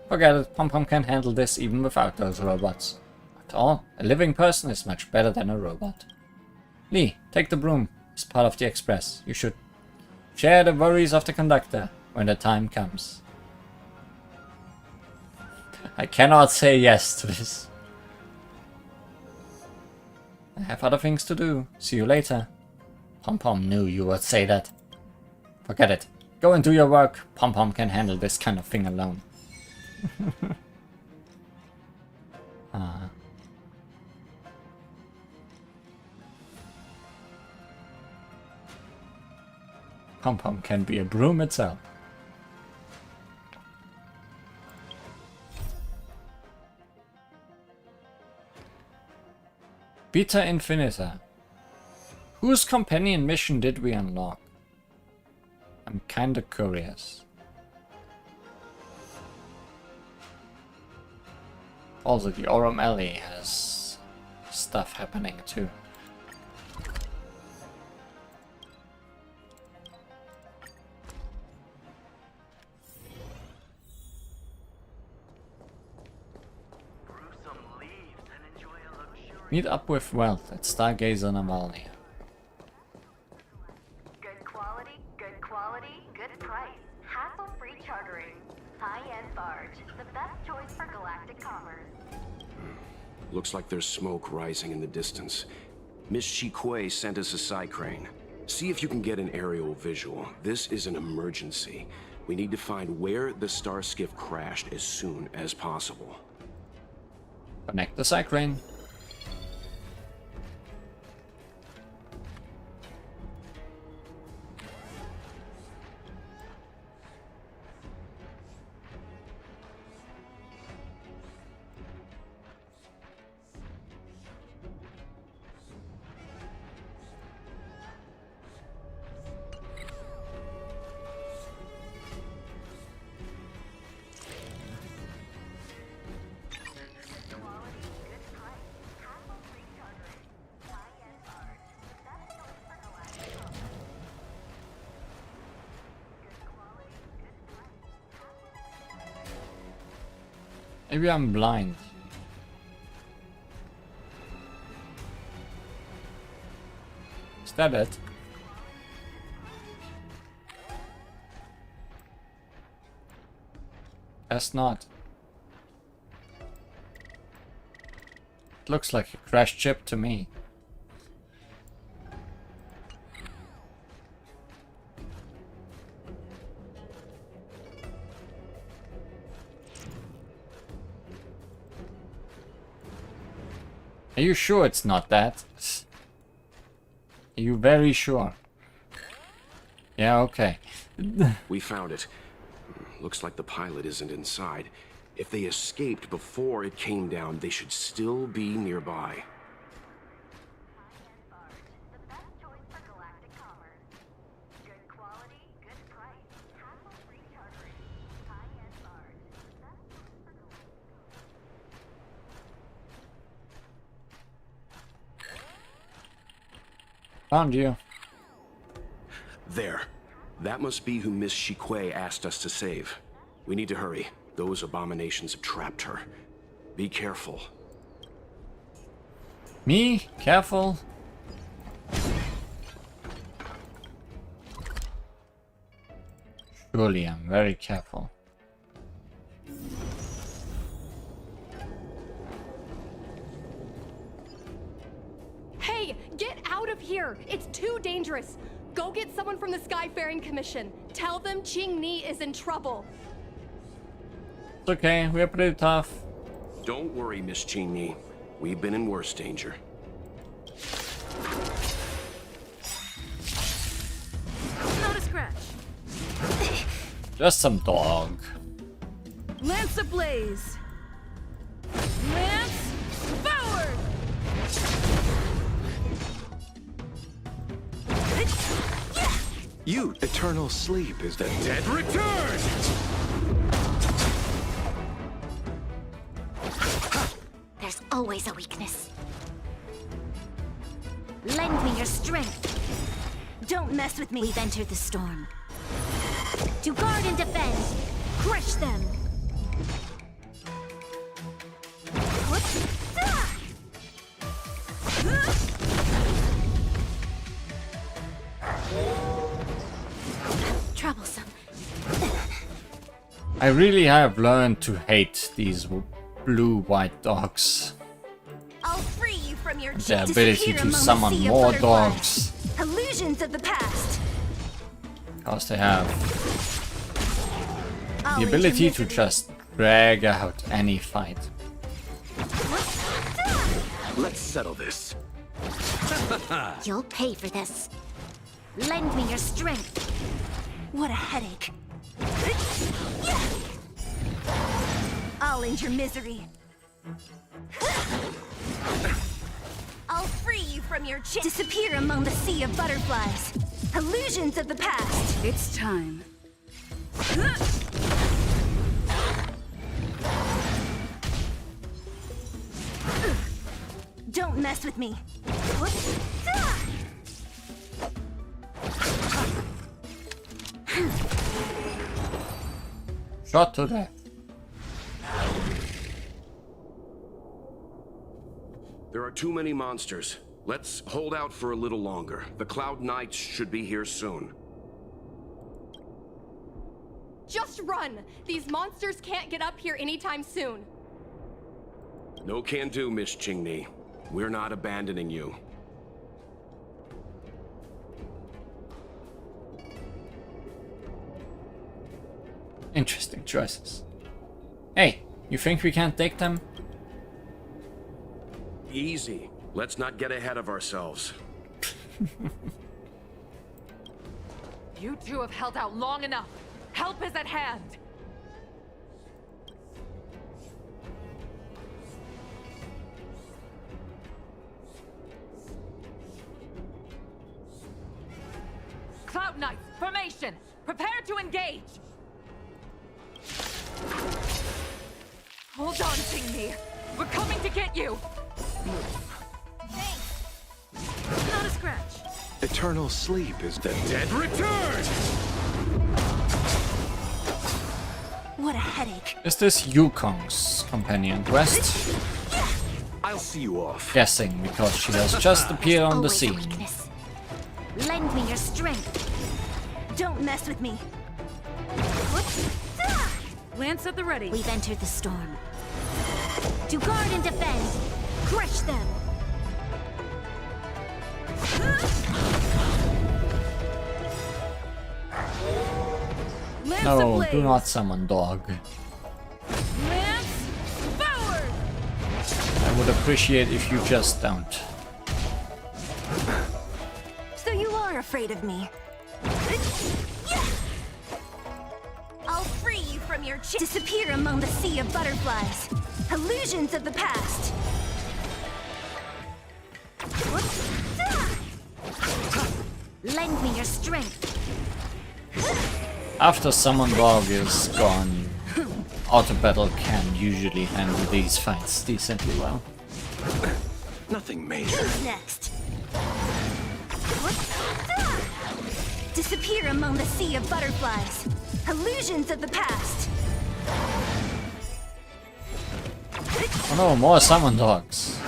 Forget it, Pom Pom can handle this even without those robots. After all, a living person is much better than a robot. Lee, take the broom. As part of the Express, you should share the worries of the conductor when the time comes. I cannot say yes to this. I have other things to do. See you later. Pom Pom knew you would say that. Forget it. Go and do your work. Pom Pom can handle this kind of thing alone. Pom Pom can be a broom itself. Beta Infinita. Whose companion mission did we unlock? I'm kinda curious. Also, the Aurum Alley has stuff happening too. Meet up with Wealth at Stargazer Navalny. Good quality, good price. Hassle-free chartering. High-end barge. The best choice for galactic commerce. Looks like there's smoke rising in the distance. Miss Chikwe sent us a side crane. See if you can get an aerial visual. This is an emergency. We need to find where the star skiff crashed as soon as possible. Connect the side crane. Maybe I'm blind. Is that it? That's not. It looks like a crashed ship to me. Are you sure it's not that? Are you very sure? Yeah, okay. We found it. Looks like the pilot isn't inside. If they escaped before it came down, they should still be nearby. Found you. There. That must be who Miss Chikwe asked us to save. We need to hurry. Those abominations have trapped her. Be careful. Me? Careful? Surely I'm very careful. Hey, get out of here! It's too dangerous! Go get someone from the Skyfaring Commission. Tell them Ching Ni is in trouble. It's okay, we're pretty tough. Don't worry, Miss Ching Ni. We've been in worse danger. Not a scratch. Just some dog. Lance ablaze! Lance forward! You, eternal sleep is the dead return! There's always a weakness. Lend me your strength. Don't mess with me. We've entered the storm. To guard and defend. Crush them. I I really have learned to hate these blue-white dogs. I'll free you from your The ability to summon more dogs. Illusions of the past. Because they have the ability to just drag out any fight. Let's settle this. You'll pay for this. Lend me your strength. What a headache. I'll end your misery. I'll free you from your disappear among the sea of butterflies. Illusions of the past. It's time. Don't mess with me. Shot to death. There are too many monsters. Let's hold out for a little longer. The Cloud Knights should be here soon. Just run! These monsters can't get up here anytime soon. No can do, Miss Qingni. We're not abandoning you. Interesting choices. Hey, you think we can't take them? Easy. Let's not get ahead of ourselves. You two have held out long enough. Help is at hand. Cloud Knights, formation! Prepare to engage! Hold on, Qingni. We're coming to get you! Thanks. Not a scratch. Eternal sleep is the dead return! What a headache. Is this Yukong's companion quest? I'll see you off. Guessing, because she has just appeared on the scene. Lend me your strength. Don't mess with me. Lance at the ready. We've entered the storm. To guard and defend. Crush them. Lance No, ablaze. do not summon dog. Lance forward. I would appreciate if you just don't. So you are afraid of me. I'll free you from your disappear among the sea of butterflies. Illusions of the past. Lend me your strength. After summon dog is gone, auto battle can usually handle these fights decently well. Nothing major. Who's next? Disappear among the sea of butterflies. Illusions of the past. Oh no, more summon dogs.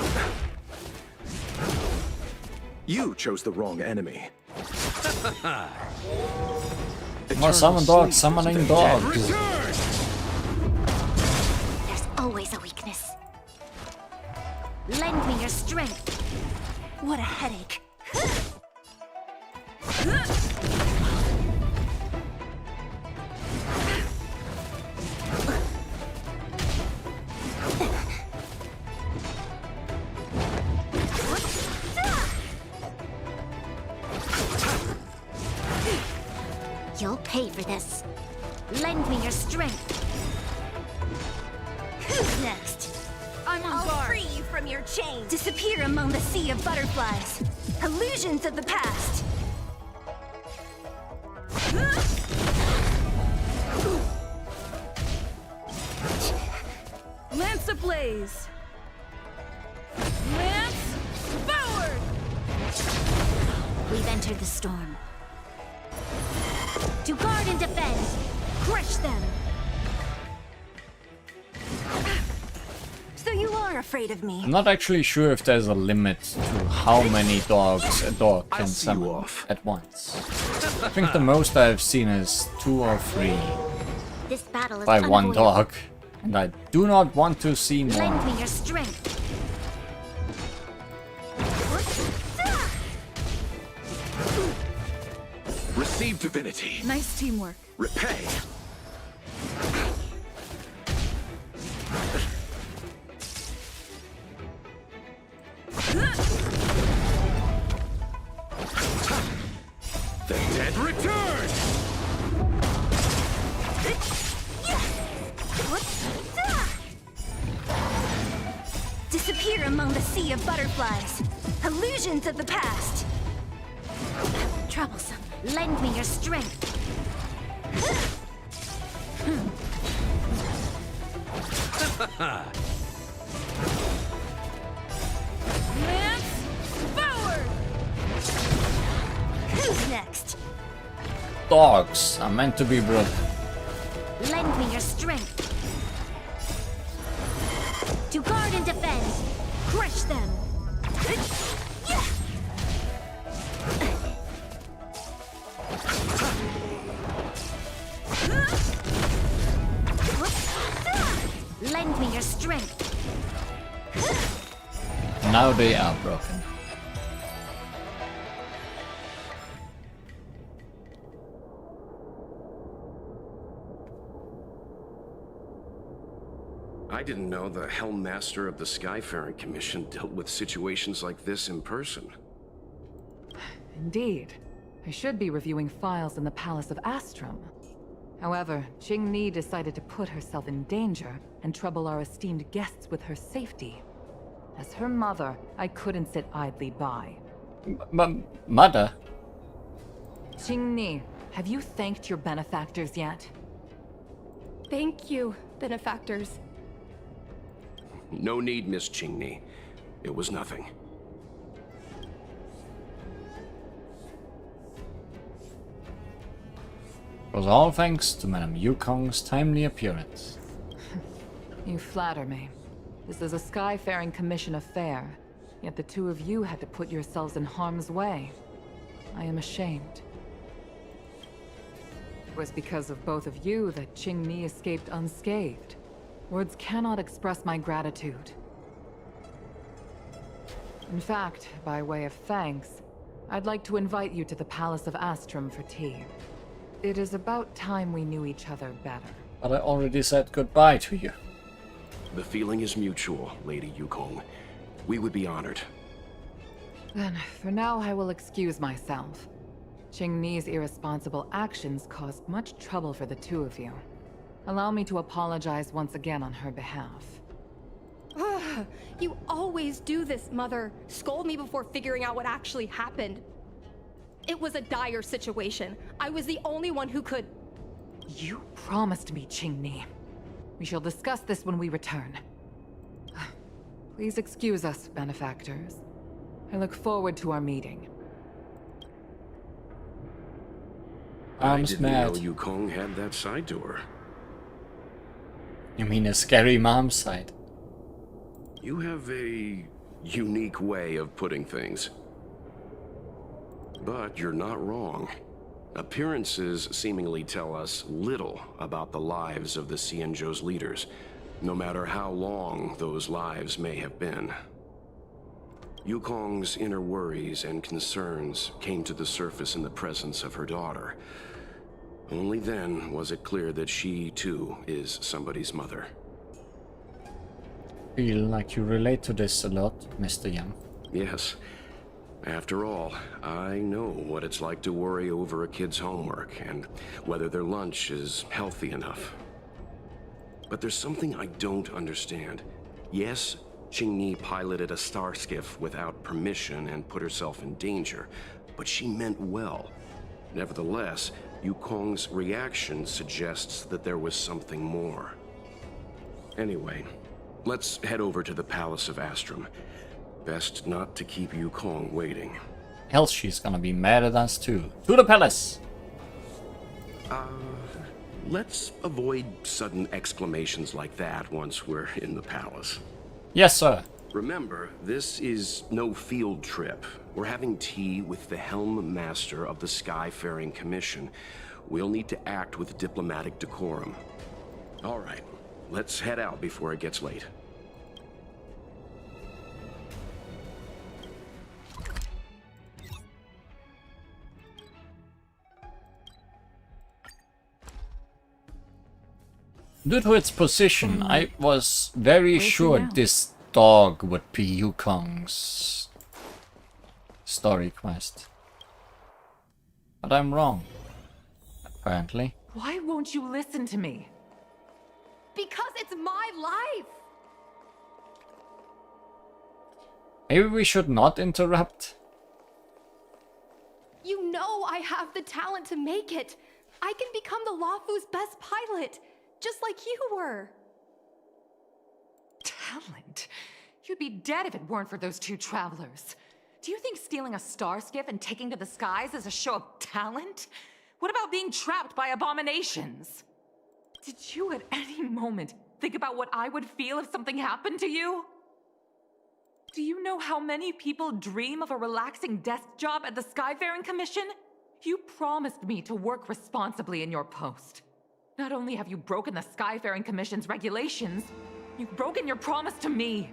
You chose the wrong enemy. More summon dogs, summoning dogs. There's always a weakness. Lend me your strength. What a headache. You'll pay for this. Lend me your strength. Who's next? I'm on I'll guard. free you from your chains. Disappear among the sea of butterflies. Illusions of the past. Lance ablaze. Lance forward. We've entered the storm. To guard and defend. Crush them. So you are afraid of me. I'm not actually sure if there's a limit to how many dogs a dog can summon at once. I think the most I've seen is 2 or 3. This battle is by one unavoidable. dog. And I do not want to see more. Lend me your strength. Receive divinity. Nice teamwork. Repay. The dead return! Disappear among the sea of butterflies. Illusions of the past. Troublesome. Lend me your strength. Lance, forward! Who's next? Dogs are meant to be broken. Lend me your strength. To guard and defend. Crush them. Lend me your strength. Now they are broken. I didn't know the Helm Master of the Skyfaring Commission dealt with situations like this in person. Indeed. I should be reviewing files in the Palace of Astrum. However, Qing-Ni decided to put herself in danger and trouble our esteemed guests with her safety. As her mother, I couldn't sit idly by. Mother? Qing-Ni, have you thanked your benefactors yet? Thank you, benefactors. No need, Miss Qing-Ni. It was nothing. It was all thanks to Madame Yukong's timely appearance. You flatter me. This is a Skyfaring Commission affair, yet the two of you had to put yourselves in harm's way. I am ashamed. It was because of both of you that Qing-Ni escaped unscathed. Words cannot express my gratitude. In fact, by way of thanks, I'd like to invite you to the Palace of Astrum for tea. It is about time we knew each other better. But I already said goodbye to you. The feeling is mutual, Lady Yukong. We would be honored. Then, for now, I will excuse myself. Qing-Ni's irresponsible actions caused much trouble for the two of you. Allow me to apologize once again on her behalf. Ugh, you always do this, Mother. Scold me before figuring out what actually happened. It was a dire situation. I was the only one who could... You promised me, Qing-Ni. We shall discuss this when we return. Please excuse us, benefactors. I look forward to our meeting. I didn't know Yukong had that side to her. You mean a scary mom side? You have a unique way of putting things. But you're not wrong. Appearances seemingly tell us little about the lives of the Xianzhou's leaders, no matter how long those lives may have been. Yukong's inner worries and concerns came to the surface in the presence of her daughter. Only then was it clear that she, too, is somebody's mother. Feel like you relate to this a lot, Mr. Young. Yes. After all, I know what it's like to worry over a kid's homework and whether their lunch is healthy enough. But there's something I don't understand. Yes, Qing-Ni piloted a star skiff without permission and put herself in danger, but she meant well. Nevertheless, Yukong's reaction suggests that there was something more. Anyway, let's head over to the Palace of Astrum. Best not to keep Yukong waiting. Else she's gonna be mad at us too. To the palace! Let's avoid sudden exclamations like that once we're in the palace. Yes, sir. Remember, this is no field trip. We're having tea with the Helm Master of the Skyfaring Commission, we'll need to act with diplomatic decorum. All right, let's head out before it gets late. Due to its position, I was very sure this dog would be Yukong's story quest. But I'm wrong, apparently. Why won't you listen to me? Because it's my life! Maybe we should not interrupt. You know I have the talent to make it. I can become the Luofu's best pilot, just like you were. Talent? You'd be dead if it weren't for those two travelers. Do you think stealing a star skiff and taking to the skies is a show of talent? What about being trapped by abominations? Did you at any moment think about what I would feel if something happened to you? Do you know how many people dream of a relaxing desk job at the Skyfaring Commission? You promised me to work responsibly in your post. Not only have you broken the Skyfaring Commission's regulations, you've broken your promise to me.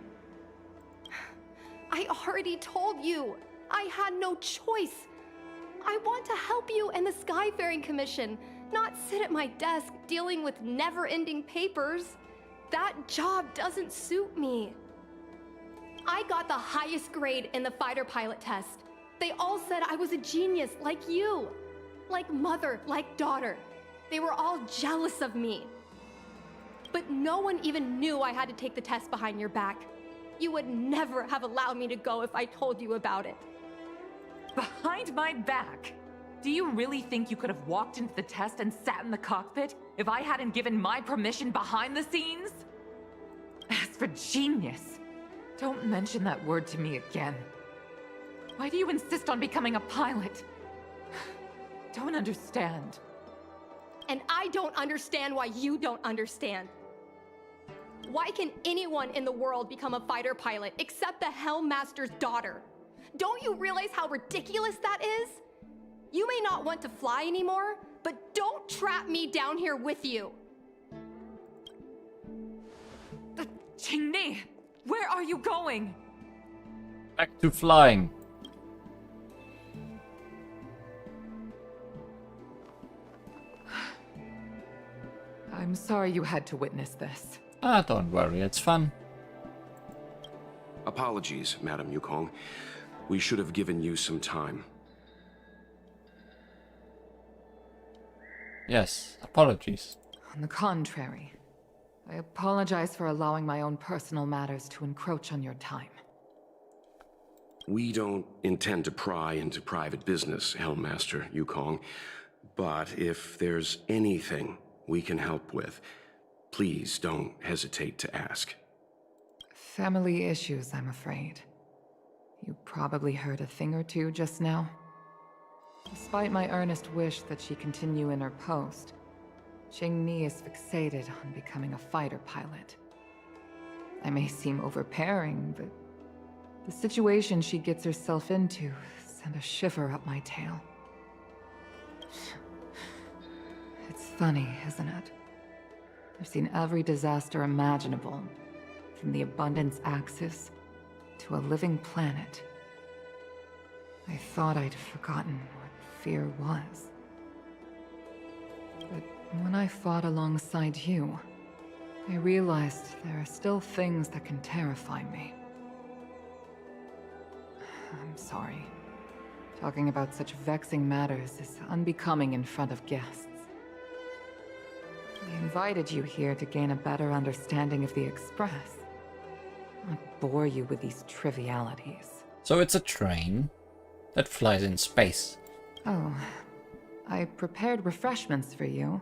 I already told you. I had no choice. I want to help you and the Skyfaring Commission, not sit at my desk dealing with never-ending papers. That job doesn't suit me. I got the highest grade in the fighter pilot test. They all said I was a genius like you. Like mother, like daughter. They were all jealous of me. But no one even knew I had to take the test behind your back. You would never have allowed me to go if I told you about it. Behind my back? Do you really think you could have walked into the test and sat in the cockpit if I hadn't given my permission behind the scenes? As for genius, don't mention that word to me again. Why do you insist on becoming a pilot? Don't understand. And I don't understand why you don't understand. Why can anyone in the world become a fighter pilot except the Helmmaster's daughter? Don't you realize how ridiculous that is? You may not want to fly anymore, but don't trap me down here with you. Qingni, where are you going? Back to flying. I'm sorry you had to witness this. Ah, don't worry, it's fun. Apologies, Madam Yukong. We should have given you some time. Yes, apologies. On the contrary, I apologize for allowing my own personal matters to encroach on your time. We don't intend to pry into private business, Helmmaster Yukong. But if there's anything we can help with, please don't hesitate to ask. Family issues, I'm afraid. You probably heard a thing or two just now. Despite my earnest wish that she continue in her post, Qingni is fixated on becoming a fighter pilot. I may seem overbearing, but the situation she gets herself into sent a shiver up my tail. It's funny, isn't it? I've seen every disaster imaginable, from the abundance axis to a living planet. I thought I'd forgotten what fear was. But when I fought alongside you, I realized there are still things that can terrify me. I'm sorry. Talking about such vexing matters is unbecoming in front of guests. I invited you here to gain a better understanding of the Express, not bore you with these trivialities. So it's a train that flies in space. Oh, I prepared refreshments for you.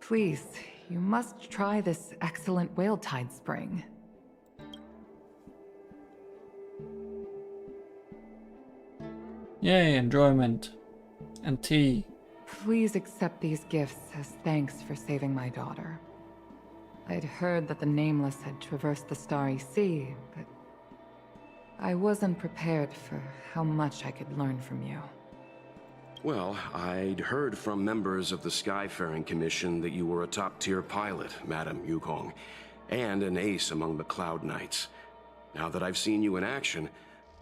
Please, you must try this excellent whale tide spring. Yay, enjoyment. And tea. Please accept these gifts as thanks for saving my daughter. I'd heard that the Nameless had traversed the Starry Sea, but I wasn't prepared for how much I could learn from you. Well, I'd heard from members of the Skyfaring Commission that you were a top-tier pilot, Madam Yukong, and an ace among the Cloud Knights. Now that I've seen you in action,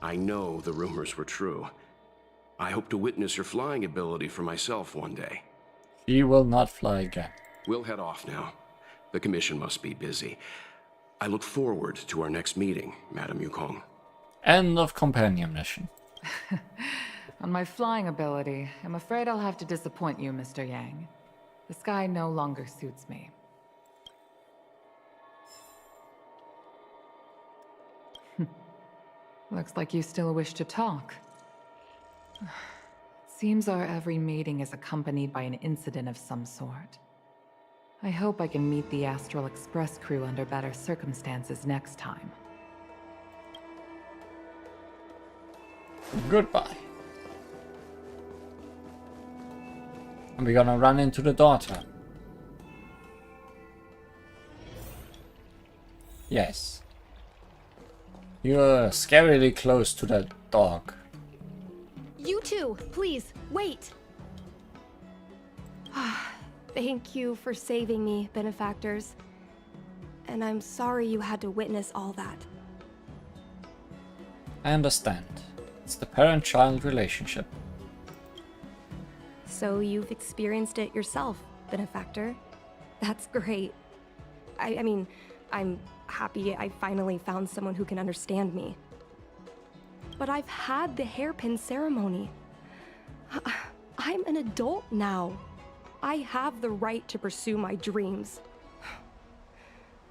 I know the rumors were true. I hope to witness your flying ability for myself one day. He will not fly again. We'll head off now. The Commission must be busy. I look forward to our next meeting, Madam Yukong. End of companion mission. On my flying ability, I'm afraid I'll have to disappoint you, Mr. Yang. The sky no longer suits me. Looks like you still wish to talk. Seems our every meeting is accompanied by an incident of some sort. I hope I can meet the Astral Express crew under better circumstances next time. Goodbye. And we're gonna run into the daughter. Yes. You're scarily close to that dog. You too, please, wait! Thank you for saving me, benefactors. And I'm sorry you had to witness all that. I understand. It's the parent-child relationship. So you've experienced it yourself, benefactor. That's great. I mean, I'm happy I finally found someone who can understand me. But I've had the hairpin ceremony. I'm an adult now. I have the right to pursue my dreams.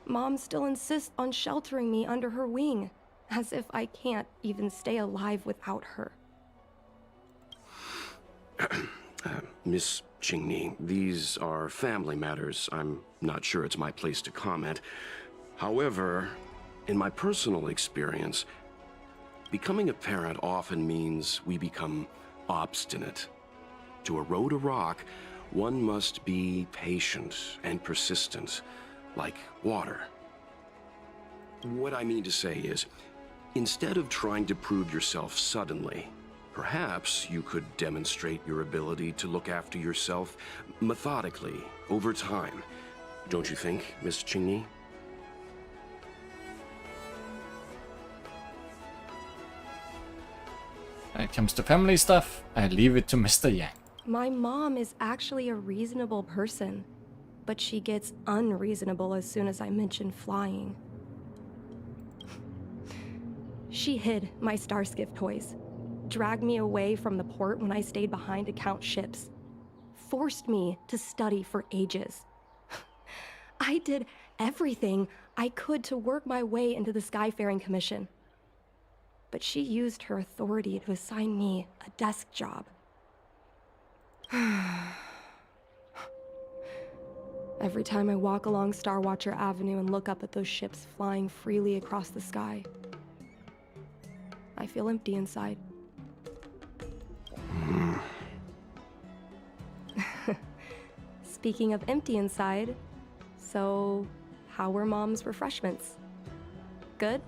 Mom still insists on sheltering me under her wing, as if I can't even stay alive without her. Miss Qingni, these are family matters. I'm not sure it's my place to comment. However, in my personal experience, becoming a parent often means we become obstinate. To erode a rock, one must be patient and persistent, like water. What I mean to say is, instead of trying to prove yourself suddenly, perhaps you could demonstrate your ability to look after yourself methodically, over time. Don't you think, Miss Qingni? When it comes to family stuff, I leave it to Mr. Yang. My mom is actually a reasonable person, but she gets unreasonable as soon as I mention flying. She hid my Starskiff toys, dragged me away from the port when I stayed behind to count ships, forced me to study for ages. I did everything I could to work my way into the Skyfaring Commission. But she used her authority to assign me a desk job. Every time I walk along Star Watcher Avenue and look up at those ships flying freely across the sky, I feel empty inside. Speaking of empty inside, so how were Mom's refreshments? Good?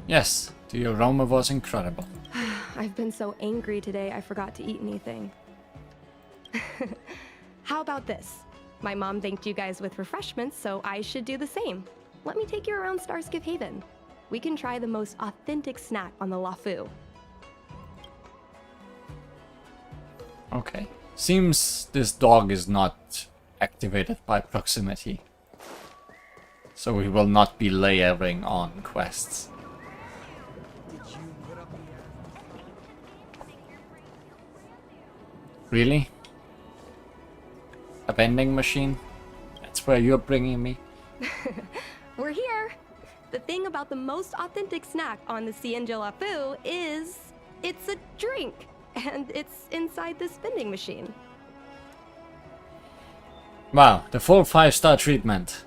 Yes, the aroma was incredible. I've been so angry today I forgot to eat anything. How about this? My mom thanked you guys with refreshments, so I should do the same. Let me take you around Starskiff Haven. We can try the most authentic snack on the Lafu. Okay. Seems this dog is not activated by proximity. So we will not be layering on quests. Really? A vending machine? That's where you're bringing me? We're here! The thing about the most authentic snack on the Cienjo Lafu is it's a drink, and it's inside this vending machine. Wow, the full 5-star treatment.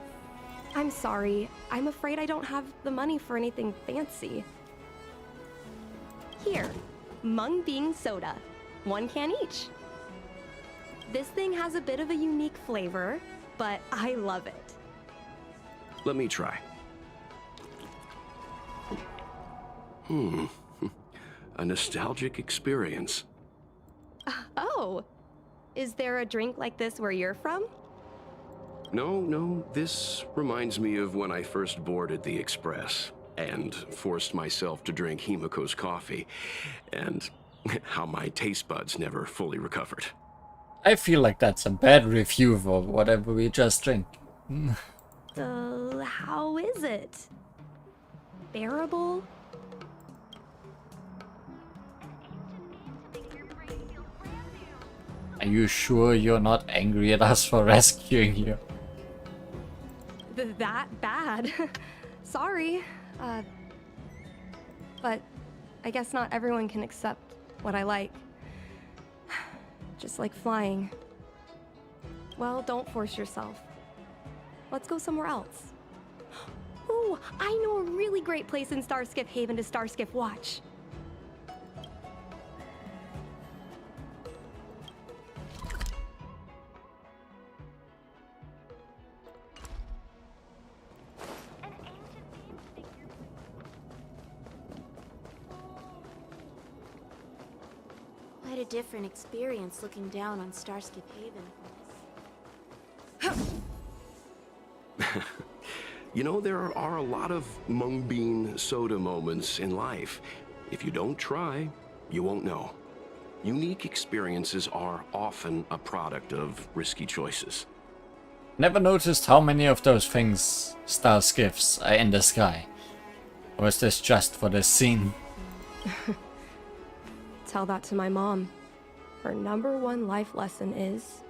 I'm sorry. I'm afraid I don't have the money for anything fancy. Here, Mung Bean Soda. 1 can each. This thing has a bit of a unique flavor, but I love it. Let me try. a nostalgic experience. Oh, is there a drink like this where you're from? No, this reminds me of when I first boarded the Express and forced myself to drink Himiko's coffee, and how my taste buds never fully recovered. I feel like that's a bad review for whatever we just drink. How is it? Bearable? Are you sure you're not angry at us for rescuing you? That bad? Sorry. But I guess not everyone can accept what I like. Just like flying. Well, don't force yourself. Let's go somewhere else. Ooh, I know a really great place in Starskiff Haven to Starskiff watch. Quite a different experience looking down on Starskip Haven. You know, there are a lot of mung bean soda moments in life. If you don't try, you won't know. Unique experiences are often a product of risky choices. Never noticed how many of those things, star skiffs, are in the sky. Or is this just for this scene? Tell that to my mom. Her #1 life lesson is,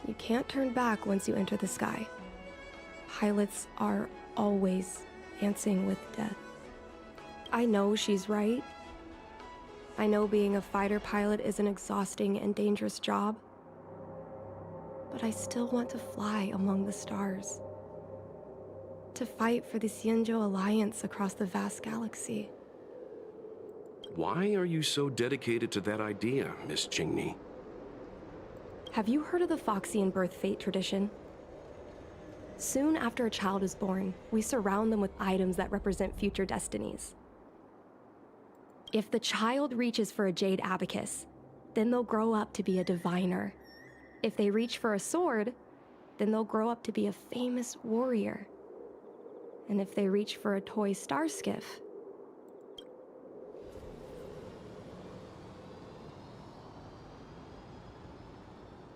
you can't turn back once you enter the sky. Pilots are always dancing with death. I know she's right. I know being a fighter pilot is an exhausting and dangerous job. But I still want to fly among the stars. To fight for the Xianzhou Alliance across the vast galaxy. Why are you so dedicated to that idea, Miss Jingni? Have you heard of the Foxian birth fate tradition? Soon after a child is born, we surround them with items that represent future destinies. If the child reaches for a jade abacus, then they'll grow up to be a diviner. If they reach for a sword, then they'll grow up to be a famous warrior. And if they reach for a toy star skiff,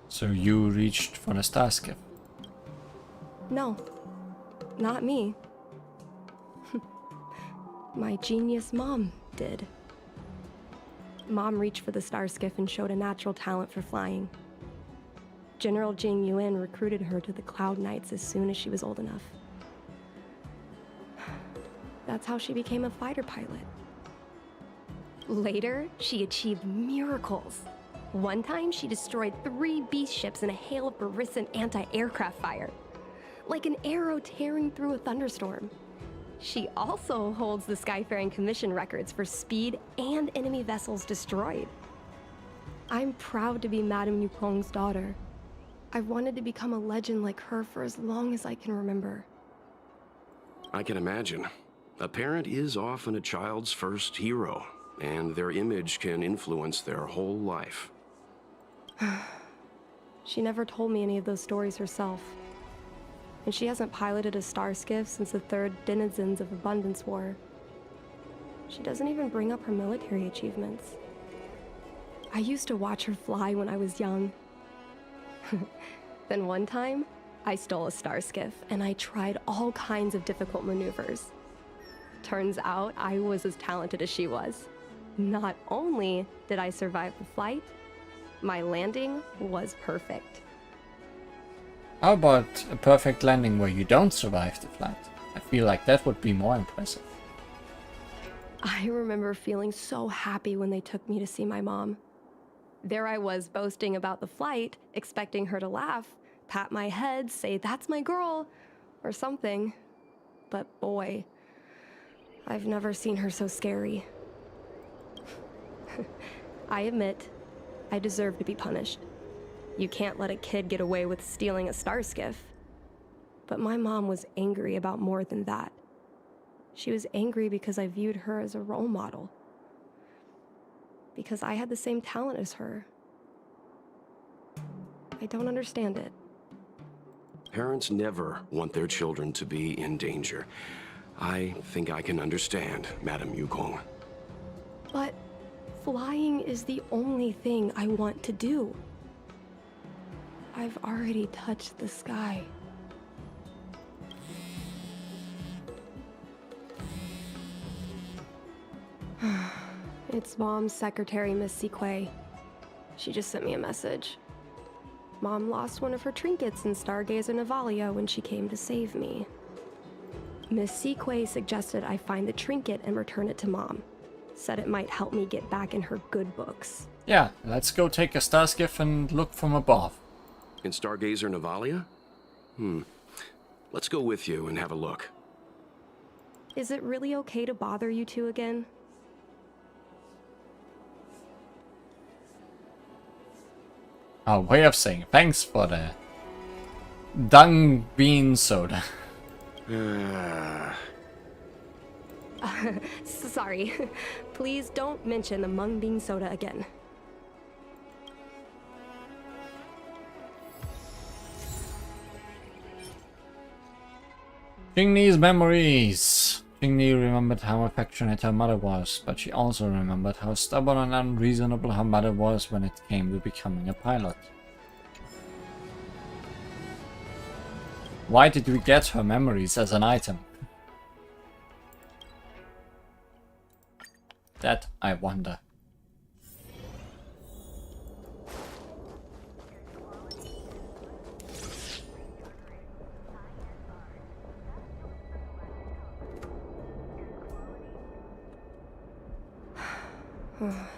So you reached for the star skiff? no, not me. My genius mom did. Mom reached for the star skiff and showed a natural talent for flying. General Jing Yuan recruited her to the Cloud Knights as soon as she was old enough. That's how she became a fighter pilot. Later, she achieved miracles. One time, she destroyed 3 beast ships in a hail of Barissan anti-aircraft fire, like an arrow tearing through a thunderstorm. She also holds the Skyfaring Commission records for speed and enemy vessels destroyed. I'm proud to be Madame Yukong's daughter. I've wanted to become a legend like her for as long as I can remember. I can imagine. A parent is often a child's first hero, and their image can influence their whole life. She never told me any of those stories herself. And she hasn't piloted a star skiff since the 3rd Denizens of Abundance War. She doesn't even bring up her military achievements. I used to watch her fly when I was young. Then one time, I stole a star skiff and I tried all kinds of difficult maneuvers. Turns out I was as talented as she was. Not only did I survive the flight, my landing was perfect. How about a perfect landing where you don't survive the flight? I feel like that would be more impressive. I remember feeling so happy when they took me to see my mom. There I was boasting about the flight, expecting her to laugh, pat my head, say, "That's my girl," or something. But boy, I've never seen her so scary. I admit, I deserve to be punished. You can't let a kid get away with stealing a star skiff. But my mom was angry about more than that. She was angry because I viewed her as a role model. because I had the same talent as her. I don't understand it. Parents never want their children to be in danger. I think I can understand, Madam Yukong. But flying is the only thing I want to do. I've already touched the sky. It's Mom's secretary, Miss Sequay. She just sent me a message. Mom lost one of her trinkets in Stargazer Navalia when she came to save me. Miss Sequay suggested I find the trinket and return it to Mom. Said it might help me get back in her good books. Yeah, let's go take a starskiff and look from above. In Stargazer Navalia? Let's go with you and have a look. Is it really okay to bother you two again? Our way of saying thanks for the dung bean soda. Sorry. Please don't mention the mung bean soda again. Jingni's memories. Jingni remembered how affectionate her mother was, but she also remembered how stubborn and unreasonable her mother was when it came to becoming a pilot. Why did we get her memories as an item? That I wonder.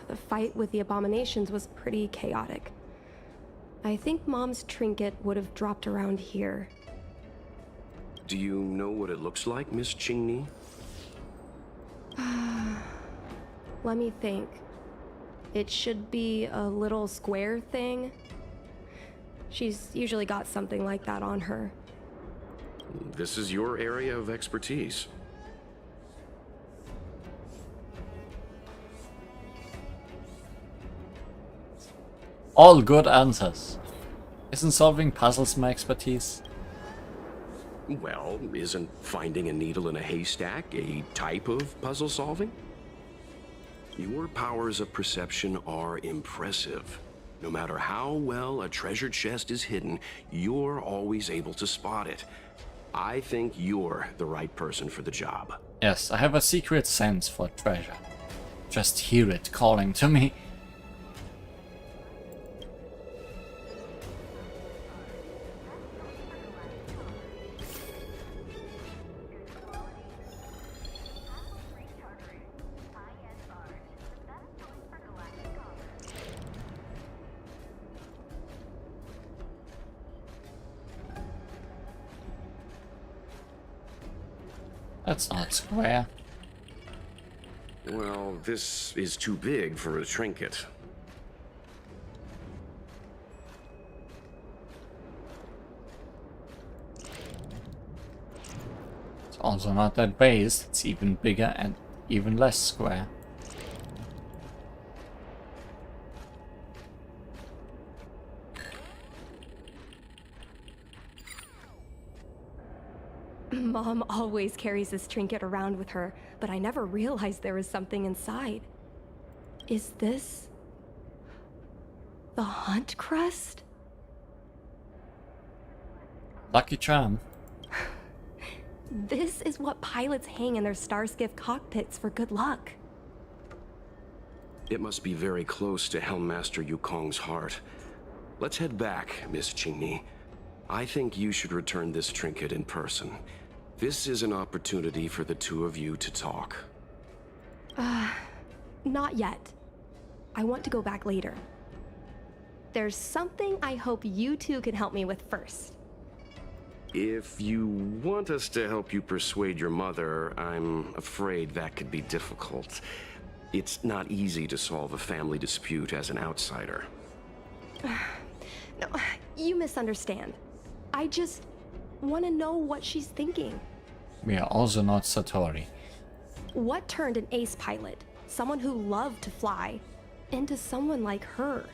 The fight with the abominations was pretty chaotic. I think Mom's trinket would have dropped around here. Do you know what it looks like, Miss Qingni? Let me think. It should be a little square thing. She's usually got something like that on her. This is your area of expertise. All good answers. Isn't solving puzzles my expertise? Well, isn't finding a needle in a haystack a type of puzzle solving? Your powers of perception are impressive. No matter how well a treasure chest is hidden, you're always able to spot it. I think you're the right person for the job. Yes, I have a secret sense for treasure. Just hear it calling to me. That's not square. Well, this is too big for a trinket. It's also not that base, it's even bigger and even less square. Mom always carries this trinket around with her, but I never realized there was something inside. Is this the hunt crest? Lucky charm. This is what pilots hang in their starskiff cockpits for good luck. It must be very close to Helmmaster Yukong's heart. Let's head back, Miss Qingni. I think you should return this trinket in person. This is an opportunity for the two of you to talk. Not yet. I want to go back later. There's something I hope you two can help me with first. If you want us to help you persuade your mother, I'm afraid that could be difficult. It's not easy to solve a family dispute as an outsider. No, you misunderstand. I just want to know what she's thinking. We are also not Satori. What turned an ace pilot, someone who loved to fly, into someone like her?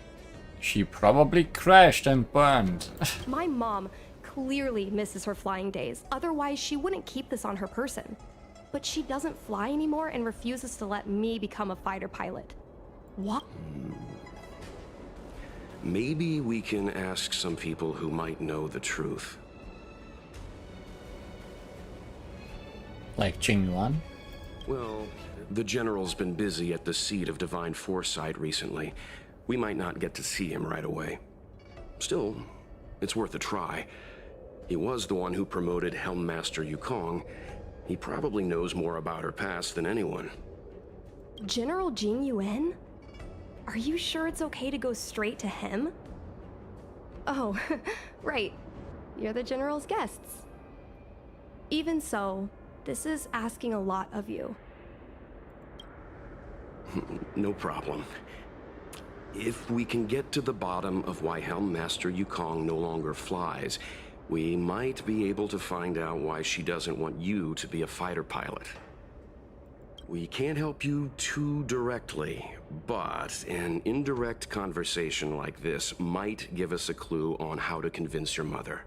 She probably crashed and burned. My mom clearly misses her flying days, otherwise she wouldn't keep this on her person. But she doesn't fly anymore and refuses to let me become a fighter pilot. What? Maybe we can ask some people who might know the truth. Like Jingyuan? Well, the General's been busy at the seat of Divine Foresight recently. We might not get to see him right away. Still, it's worth a try. He was the one who promoted Helmmaster Yukong. He probably knows more about her past than anyone. General Jing Yuan? Are you sure it's okay to go straight to him? Oh, right. You're the General's guests. Even so, this is asking a lot of you. No problem. If we can get to the bottom of why Helmmaster Yukong no longer flies, we might be able to find out why she doesn't want you to be a fighter pilot. We can't help you too directly, but an indirect conversation like this might give us a clue on how to convince your mother.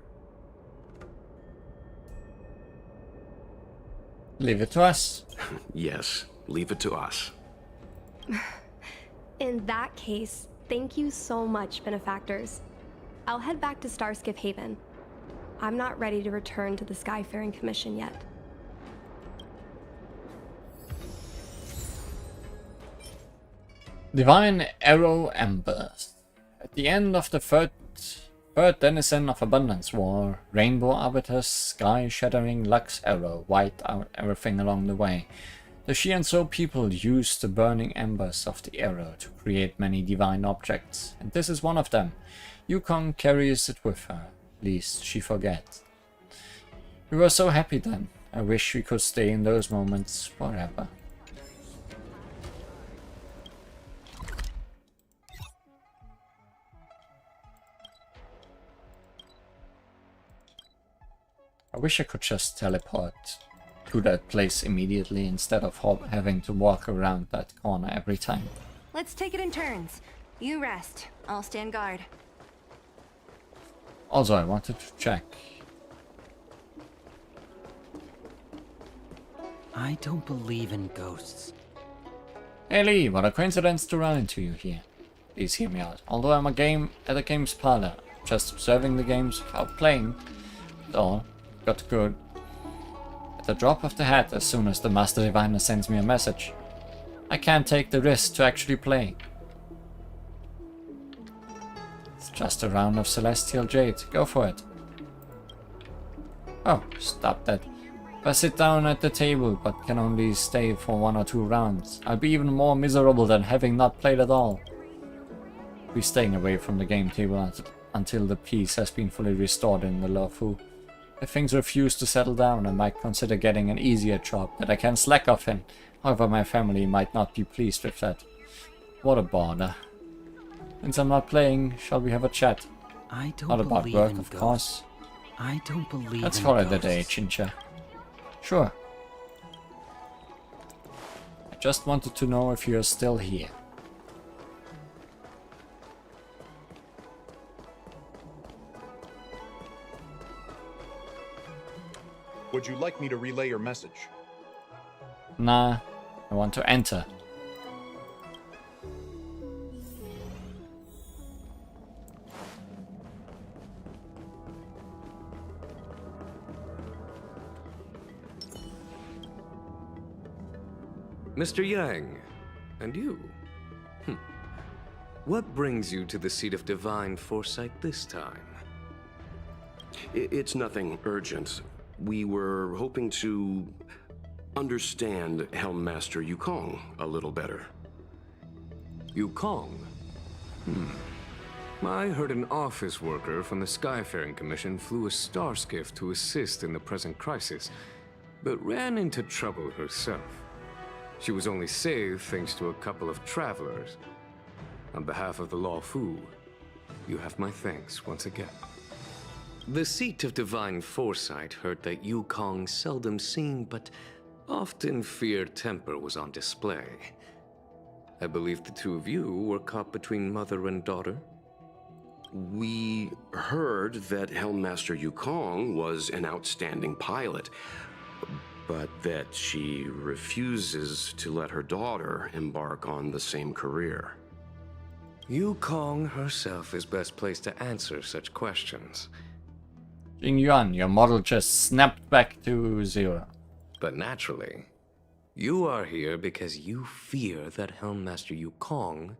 Leave it to us. Yes, leave it to us. In that case, thank you so much, benefactors. I'll head back to Starskiff Haven. I'm not ready to return to the Skyfaring Commission yet. Divine Arrow Embers. At the end of the third denizen of Abundance War, Rainbow Arbiter's sky-shattering Lux Arrow wiped out everything along the way. The Shianzhou people used the burning embers of the arrow to create many divine objects, and this is one of them. Yukong carries it with her, lest she forget. We were so happy then. I wish we could stay in those moments forever. I wish I could just teleport to that place immediately instead of having to walk around that corner every time. Let's take it in turns. You rest. I'll stand guard. Also, I wanted to check. I don't believe in ghosts. Hey Lee, what a coincidence to run into you here. Please hear me out. Although I'm at a game's parlor, just observing the games without playing, though, got good. At the drop of the hat, as soon as the Master Diviner sends me a message. I can't take the risk to actually play. It's just a round of Celestial Jade. Go for it. Oh, stop that. If I sit down at the table but can only stay for 1 or 2 rounds, I'll be even more miserable than having not played at all. Be staying away from the game table until the peace has been fully restored in the Luofu. If things refuse to settle down, I might consider getting an easier job that I can slack off in. However, my family might not be pleased with that. What a bother. Since I'm not playing, shall we have a chat? I don't Not about believe work, in of ghosts. course. I don't believe Let's in call it a ghosts. day, Chincha. Sure. I just wanted to know if you're still here. Would you like me to relay your message? Nah, I want to enter. Mr. Yang, and you? What brings you to the seat of Divine Foresight this time? It's nothing urgent. We were hoping to understand Helmmaster Yukong a little better. Yukong? I heard an office worker from the Skyfaring Commission flew a starskiff to assist in the present crisis, but ran into trouble herself. She was only saved thanks to a couple of travelers. On behalf of the Luofu, you have my thanks once again. The seat of Divine Foresight heard that Yukong's seldom seen but often feared temper was on display. I believe the two of you were caught between mother and daughter. We heard that Helmmaster Yukong was an outstanding pilot, but that she refuses to let her daughter embark on the same career. Yukong herself is best placed to answer such questions. Jing Yuan, your model just snapped back to 0. But naturally, you are here because you fear that Helmmaster Yukong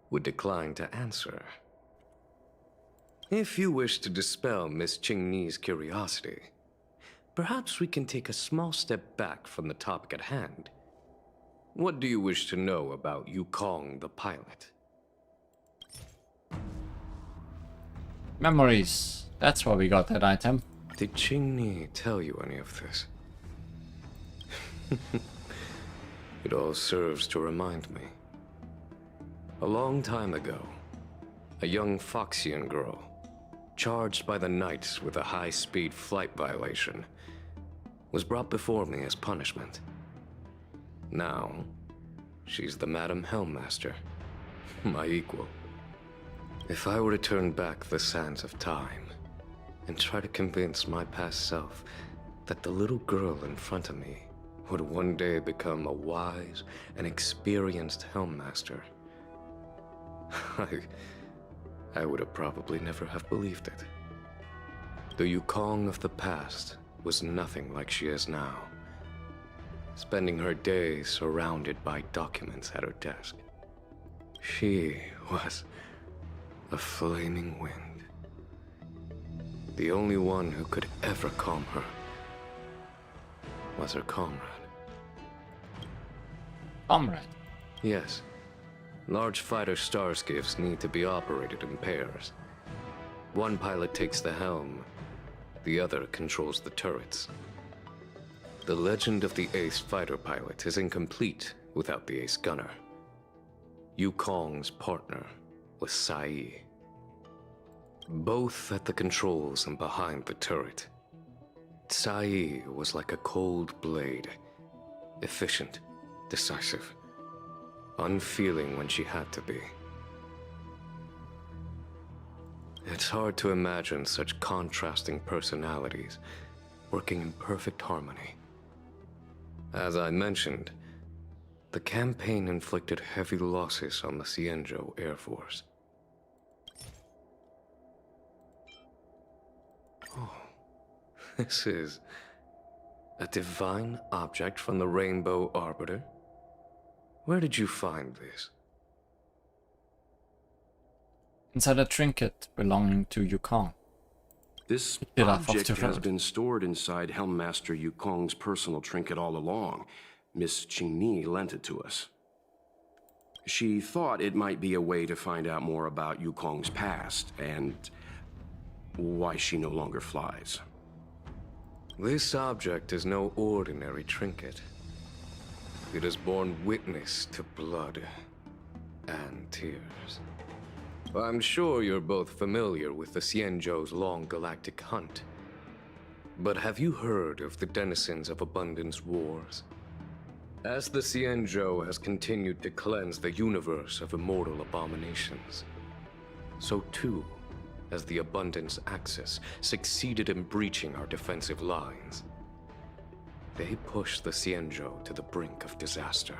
would decline to answer. If you wish to dispel Miss Qingni's curiosity, perhaps we can take a small step back from the topic at hand. What do you wish to know about Yukong the pilot? Memories. That's why we got that item. Did Qingni tell you any of this? It all serves to remind me. A long time ago, a young Foxian girl, charged by the Knights with a high-speed flight violation, was brought before me as punishment. Now, she's the Madam Helmmaster, my equal. If I were to turn back the sands of time and try to convince my past self that the little girl in front of me would one day become a wise and experienced Helmmaster, I would have probably never have believed it. The Yukong of the past was nothing like she is now, spending her days surrounded by documents at her desk. She was a flaming wind. The only one who could ever calm her was her comrade. Comrade? Yes. Large fighter starskiffs need to be operated in pairs. One pilot takes the helm, the other controls the turrets. The legend of the ace fighter pilot is incomplete without the ace gunner. Yukong's partner was Sai. Both at the controls and behind the turret. Sai was like a cold blade, efficient, decisive, unfeeling when she had to be. It's hard to imagine such contrasting personalities working in perfect harmony. As I mentioned, the campaign inflicted heavy losses on the Xianzhou Air Force. Oh, this is a divine object from the Rainbow Arbiter? Where did you find this? Inside a trinket belonging to Yukong. This Picked it up off object the has road. been stored inside Helmmaster Yukong's personal trinket all along. Miss Qingni lent it to us. She thought it might be a way to find out more about Yukong's past and why she no longer flies. This object is no ordinary trinket. It has borne witness to blood and tears. I'm sure you're both familiar with the Xianzhou's long galactic hunt. But have you heard of the denizens of Abundance Wars? As the Xianzhou has continued to cleanse the universe of immortal abominations, so too has the Abundance Axis succeeded in breaching our defensive lines. They pushed the Xianzhou to the brink of disaster.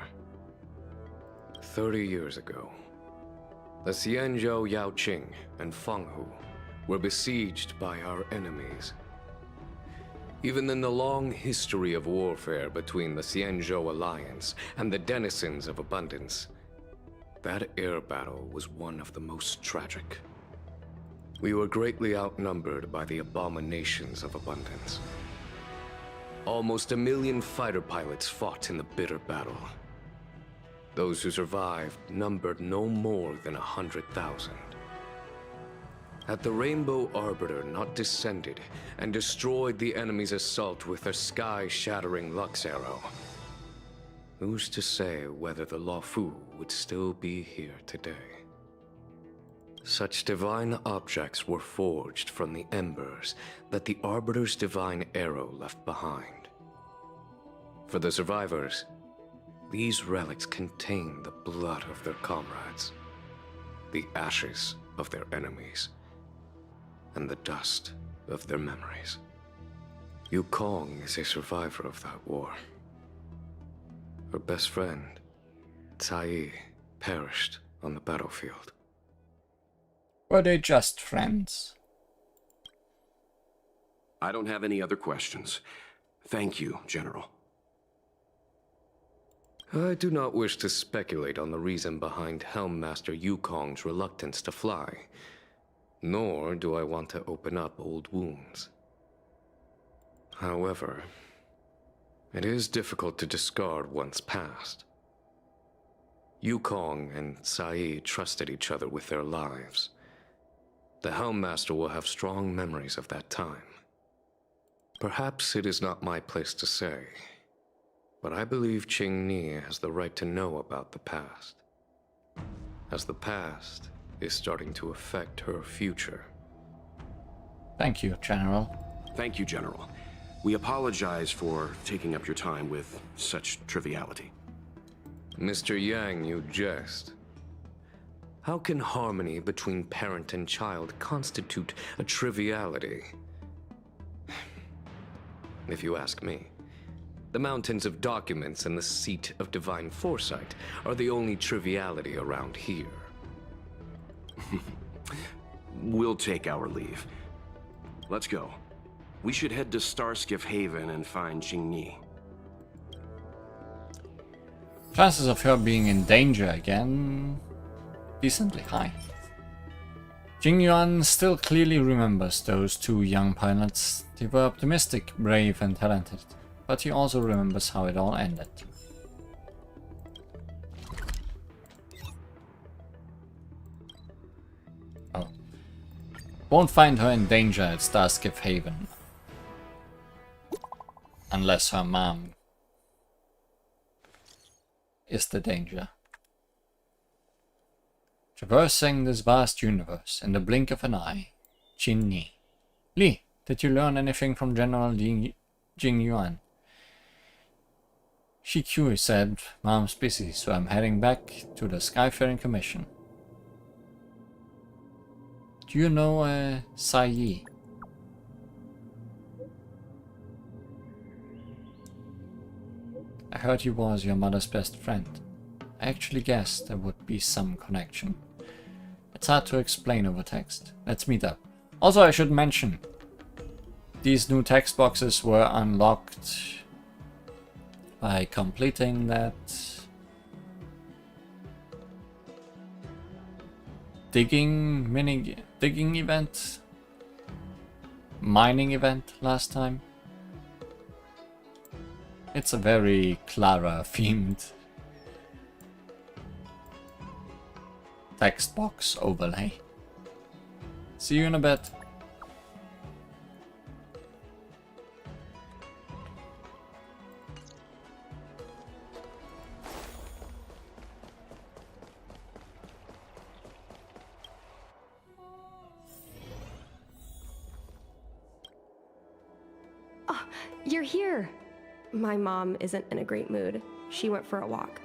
30 years ago, the Xianzhou Yaoqing and Fenghu were besieged by our enemies. Even in the long history of warfare between the Xianzhou Alliance and the denizens of Abundance, that air battle was one of the most tragic. We were greatly outnumbered by the abominations of Abundance. Almost 1 million fighter pilots fought in the bitter battle. Those who survived numbered no more than 100,000. Had the Rainbow Arbiter not descended and destroyed the enemy's assault with her sky-shattering Lux Arrow, who's to say whether the Luofu would still be here today? Such divine objects were forged from the embers that the Arbiter's divine arrow left behind. For the survivors, These relics contain the blood of their comrades, the ashes of their enemies, and the dust of their memories. Yukong is a survivor of that war. Her best friend, Tai, perished on the battlefield. Were they just friends? I don't have any other questions. Thank you, General. I do not wish to speculate on the reason behind Helmmaster Yukong's reluctance to fly, nor do I want to open up old wounds. However, it is difficult to discard one's past. Yukong and Sai trusted each other with their lives. The Helmmaster will have strong memories of that time. Perhaps it is not my place to say, but I believe Qingni has the right to know about the past, as the past is starting to affect her future. Thank you, General. Thank you, General. We apologize for taking up your time with such triviality. Mr. Yang, you jest. How can harmony between parent and child constitute a triviality? If you ask me, the mountains of documents and the seat of divine foresight are the only triviality around here. We'll take our leave. Let's go. We should head to Starskiff Haven and find Qingni. Chances of her being in danger again, decently high. Jingyuan still clearly remembers those two young pilots. They were optimistic, brave and talented, but he also remembers how it all ended. Oh. Won't find her in danger at Starskiff Haven. Unless her mom is the danger. Traversing this vast universe in the blink of an eye, Qingni. Li, did you learn anything from General Jingyuan? Shikyu said, Mom's busy, so I'm heading back to the Skyfaring Commission. Do you know Sai Yi? I heard he was your mother's best friend. I actually guessed there would be some connection. It's hard to explain over text. Let's meet up. Also, I should mention, these new text boxes were unlocked by completing that digging event, mining event last time. It's a very Clara themed text box overlay. See you in a bit. You're here. My mom isn't in a great mood. She went for a walk.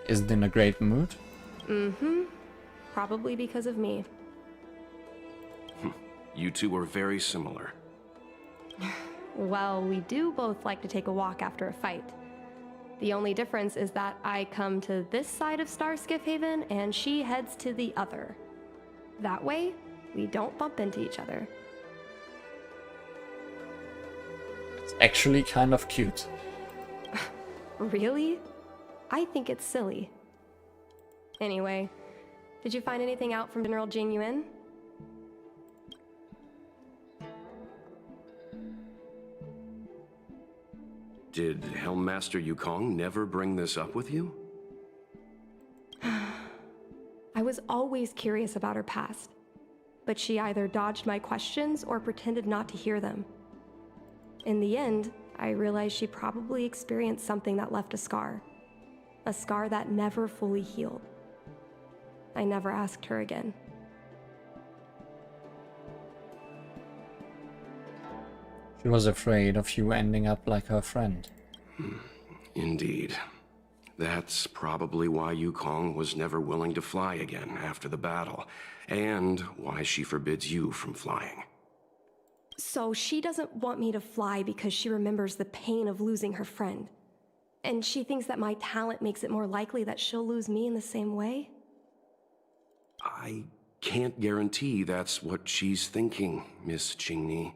Isn't in a great mood? Mm-hmm. Probably because of me. You two are very similar. Well, we do both like to take a walk after a fight. The only difference is that I come to this side of Starskiff Haven and she heads to the other. That way, we don't bump into each other. It's actually kind of cute. Really? I think it's silly. Anyway, did you find anything out from General Jingyuan? Did Helmmaster Yukong never bring this up with you? I was always curious about her past, but she either dodged my questions or pretended not to hear them. In the end, I realized she probably experienced something that left a scar that never fully healed. I never asked her again. She was afraid of you ending up like her friend. Indeed. That's probably why Yukong was never willing to fly again after the battle, and why she forbids you from flying. So she doesn't want me to fly because she remembers the pain of losing her friend. And she thinks that my talent makes it more likely that she'll lose me in the same way? I can't guarantee that's what she's thinking, Miss Qingni.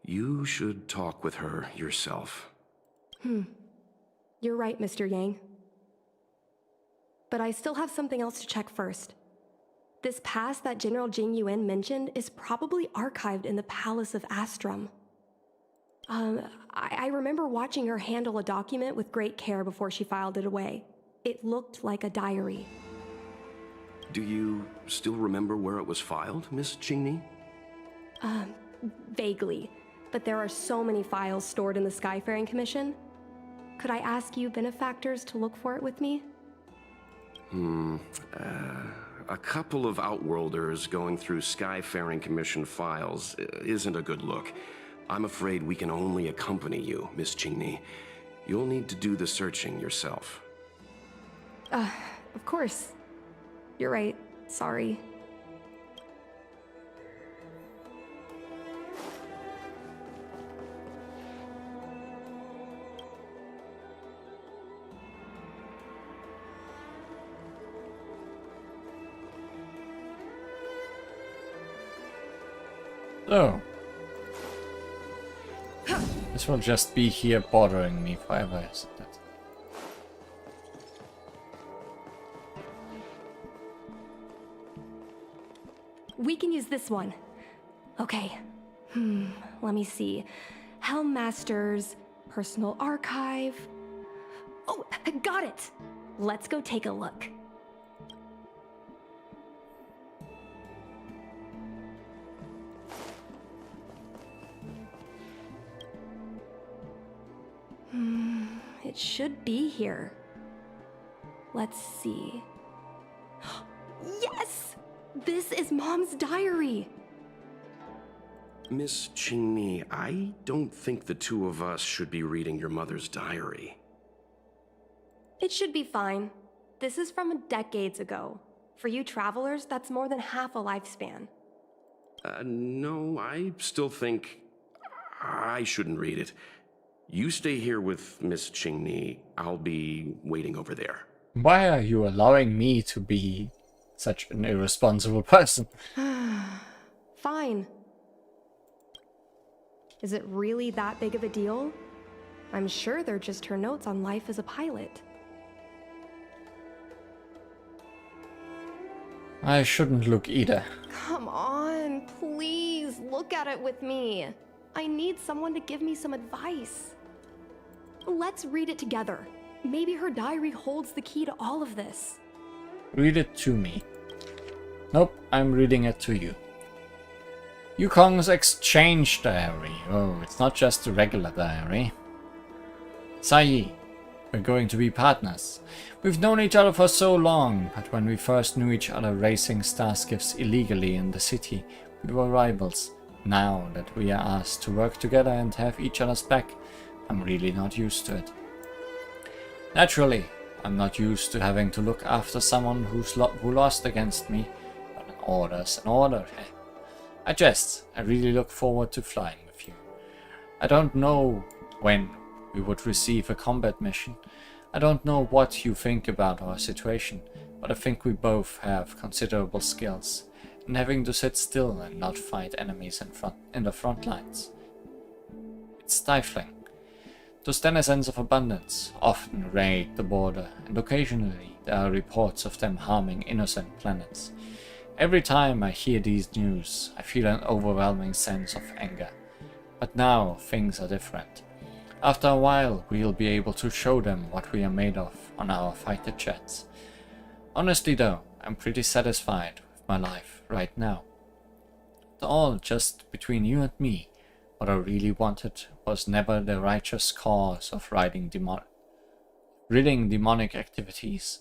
You should talk with her yourself. You're right, Mr. Yang. But I still have something else to check first. This pass that General Jing Yuan mentioned is probably archived in the Palace of Astrum. I remember watching her handle a document with great care before she filed it away. It looked like a diary. Do you still remember where it was filed, Miss Qingni? Vaguely. But there are so many files stored in the Skyfaring Commission. Could I ask you benefactors to look for it with me? A couple of Outworlders going through Skyfaring Commission files isn't a good look. I'm afraid we can only accompany you, Miss Qingni. You'll need to do the searching yourself. Of course. You're right. Sorry. So, this will just be here bothering me forever, isn't it? We can use this one. Okay. Let me see. Helmmaster's personal archive. Oh, got it! Let's go take a look. It should be here. Let's see. Yes! This is Mom's diary! Miss Qingni, I don't think the two of us should be reading your mother's diary. It should be fine. This is from decades ago. For you travelers, that's more than half a lifespan. No, I still think I shouldn't read it. You stay here with Miss Qingni. I'll be waiting over there. Why are you allowing me to be such an irresponsible person? Fine. Is it really that big of a deal? I'm sure they're just her notes on life as a pilot. I shouldn't look either. Come on, please look at it with me. I need someone to give me some advice. Let's read it together. Maybe her diary holds the key to all of this. Read it to me. Nope, I'm reading it to you. Yukong's exchange diary. Oh, it's not just a regular diary. Sai, we're going to be partners. We've known each other for so long, but when we first knew each other racing starskiffs illegally in the city, we were rivals. Now that we are asked to work together and have each other's back, I'm really not used to it. Naturally, I'm not used to having to look after someone who lost against me, but an order's an order. I jest. I really look forward to flying with you. I don't know when we would receive a combat mission. I don't know what you think about our situation, but I think we both have considerable skills in having to sit still and not fight enemies in the front lines. It's stifling. To stand a sense of abundance often raid the border, and occasionally there are reports of them harming innocent planets. Every time I hear these news, I feel an overwhelming sense of anger. But now things are different. After a while, we'll be able to show them what we are made of on our fighter jets. Honestly though, I'm pretty satisfied with my life right now. It's all just between you and me. What I really wanted was never the righteous cause of ridding demonic activities.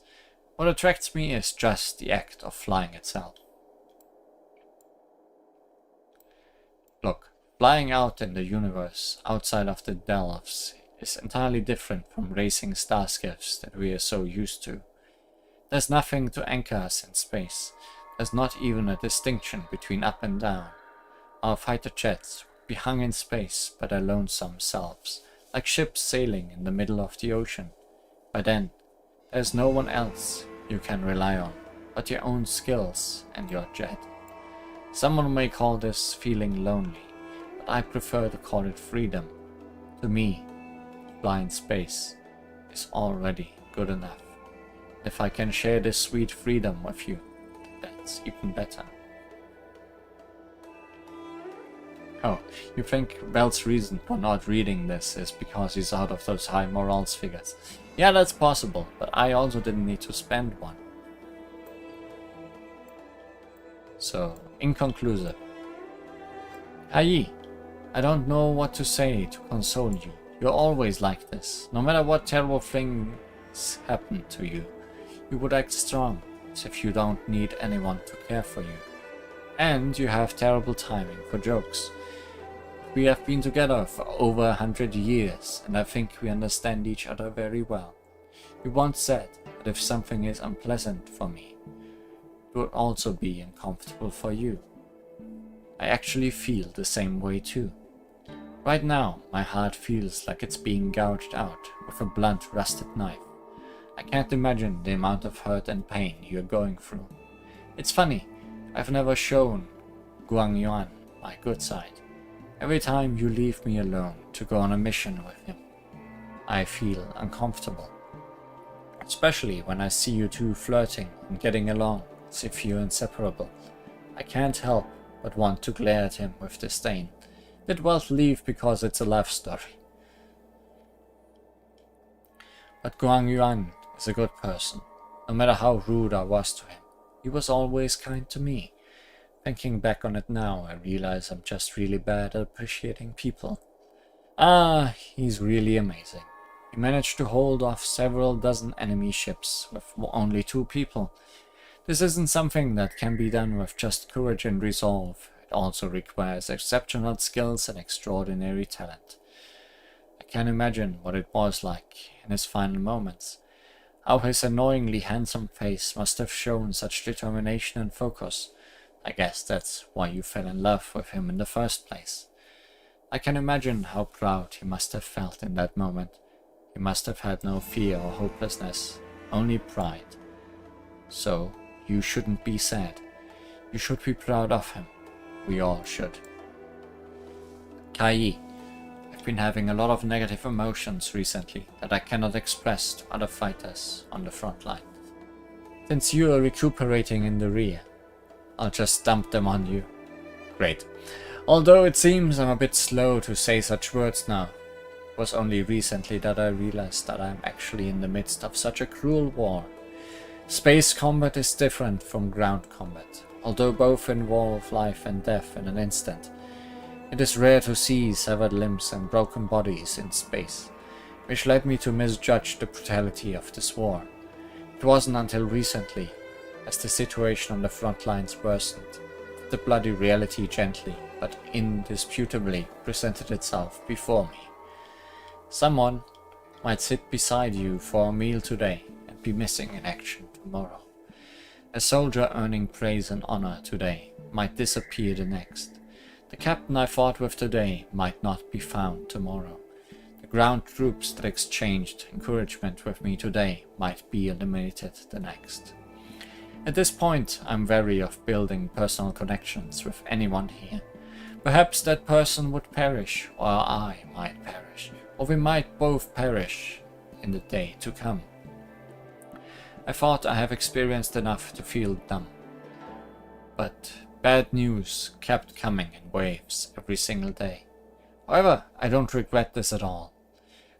What attracts me is just the act of flying itself. Look, Flying out in the universe outside of the Delves is entirely different from racing starships that we are so used to. There's nothing to anchor us in space. There's not even a distinction between up and down. Our fighter jets would be hung in space by their lonesome selves, like ships sailing in the middle of the ocean. By then, there's no one else you can rely on but your own skills and your jet. Someone may call this feeling lonely, but I prefer to call it freedom. To me, flying space is already good enough. If I can share this sweet freedom with you, that's even better. Oh, you think Bel's reason for not reading this is because he's out of those high morals figures? Yeah, that's possible, but I also didn't need to spend one. So, inconclusive. Ai, I don't know what to say to console you. You're always like this. No matter what terrible things happen to you, you would act strong, as if you don't need anyone to care for you. And you have terrible timing for jokes. We have been together for over 100 years, and I think we understand each other very well. You once said that if something is unpleasant for me, it would also be uncomfortable for you. I actually feel the same way too. Right now, my heart feels like it's being gouged out with a blunt, rusted knife. I can't imagine the amount of hurt and pain you're going through. It's funny, I've never shown Guang Yuan my good side. Every time you leave me alone to go on a mission with him, I feel uncomfortable. Especially when I see you two flirting and getting along as if you're inseparable. I can't help but want to glare at him with disdain. Did well leave because it's a love story. But Guang Yuan is a good person. No matter how rude I was to him, he was always kind to me. Thinking back on it now, I realize I'm just really bad at appreciating people. He's really amazing. He managed to hold off several dozen enemy ships with only 2 people. This isn't something that can be done with just courage and resolve. It also requires exceptional skills and extraordinary talent. I can imagine what it was like in his final moments. How his annoyingly handsome face must have shown such determination and focus. I guess that's why you fell in love with him in the first place. I can imagine how proud he must have felt in that moment. He must have had no fear or hopelessness, only pride. So, you shouldn't be sad. You should be proud of him. We all should. Kai, I've been having a lot of negative emotions recently that I cannot express to other fighters on the front line. Since you are recuperating in the rear, I'll just dump them on you. Great. Although it seems I'm a bit slow to say such words now. It was only recently that I realized that I'm actually in the midst of such a cruel war. Space combat is different from ground combat, although both involve life and death in an instant. It is rare to see severed limbs and broken bodies in space, which led me to misjudge the brutality of this war. It wasn't until recently, as the situation on the front lines worsened, that the bloody reality gently but indisputably presented itself before me. Someone might sit beside you for a meal today and be missing in action tomorrow. A soldier earning praise and honor today might disappear the next. The captain I fought with today might not be found tomorrow. The ground troops that exchanged encouragement with me today might be eliminated the next. At this point, I'm wary of building personal connections with anyone here. Perhaps that person would perish, or I might perish, or we might both perish in the day to come. I thought I have experienced enough to feel dumb. But bad news kept coming in waves every single day. However, I don't regret this at all.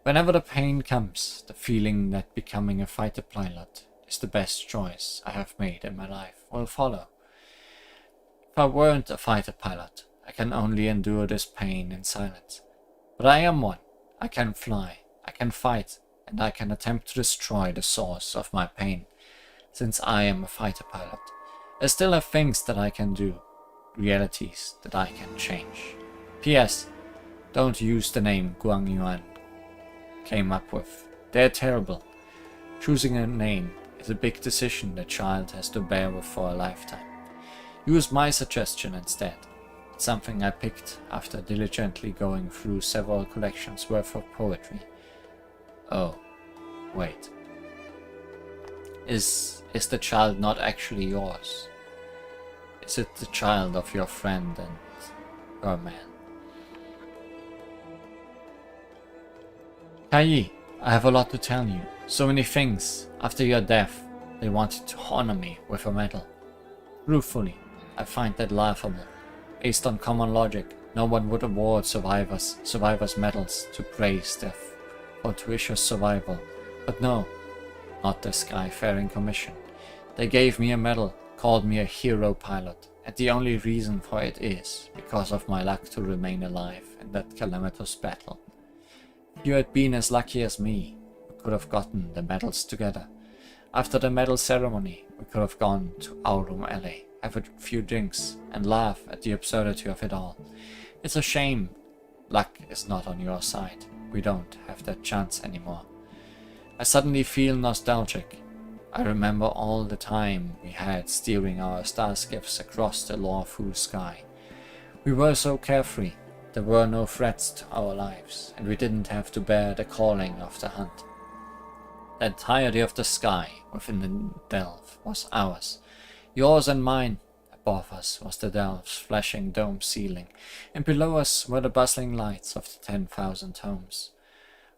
Whenever the pain comes, the feeling that becoming a fighter pilot is the best choice I have made in my life will follow. If I weren't a fighter pilot, I can only endure this pain in silence. But I am one. I can fly, I can fight, and I can attempt to destroy the source of my pain. Since I am a fighter pilot, I still have things that I can do, realities that I can change. P.S. Don't use the name Guang Yuan came up with. They're terrible. Choosing a name is a big decision the child has to bear with for a lifetime. Use my suggestion instead. It's something I picked after diligently going through several collections worth of poetry. Oh, wait. Is the child not actually yours? Is it the child of your friend and her man? Kai, I have a lot to tell you. So many things. After your death, they wanted to honor me with a medal. Truthfully, I find that laughable. Based on common logic, no one would award survivors medals to praise their fortuitous survival. But no, not the Skyfaring Commission. They gave me a medal, called me a hero pilot, and the only reason for it is because of my luck to remain alive in that calamitous battle. If you had been as lucky as me, we could have gotten the medals together. After the medal ceremony, we could have gone to Aurum Alley, have a few drinks, and laugh at the absurdity of it all. It's a shame luck is not on your side. We don't have that chance anymore. I suddenly feel nostalgic. I remember all the time we had steering our starskiffs across the lawful sky. We were so carefree. There were no threats to our lives, and we didn't have to bear the calling of the hunt. The entirety of the sky within the delve was ours. Yours and mine. Above us was the delve's flashing dome ceiling, and below us were the bustling lights of the 10,000 homes.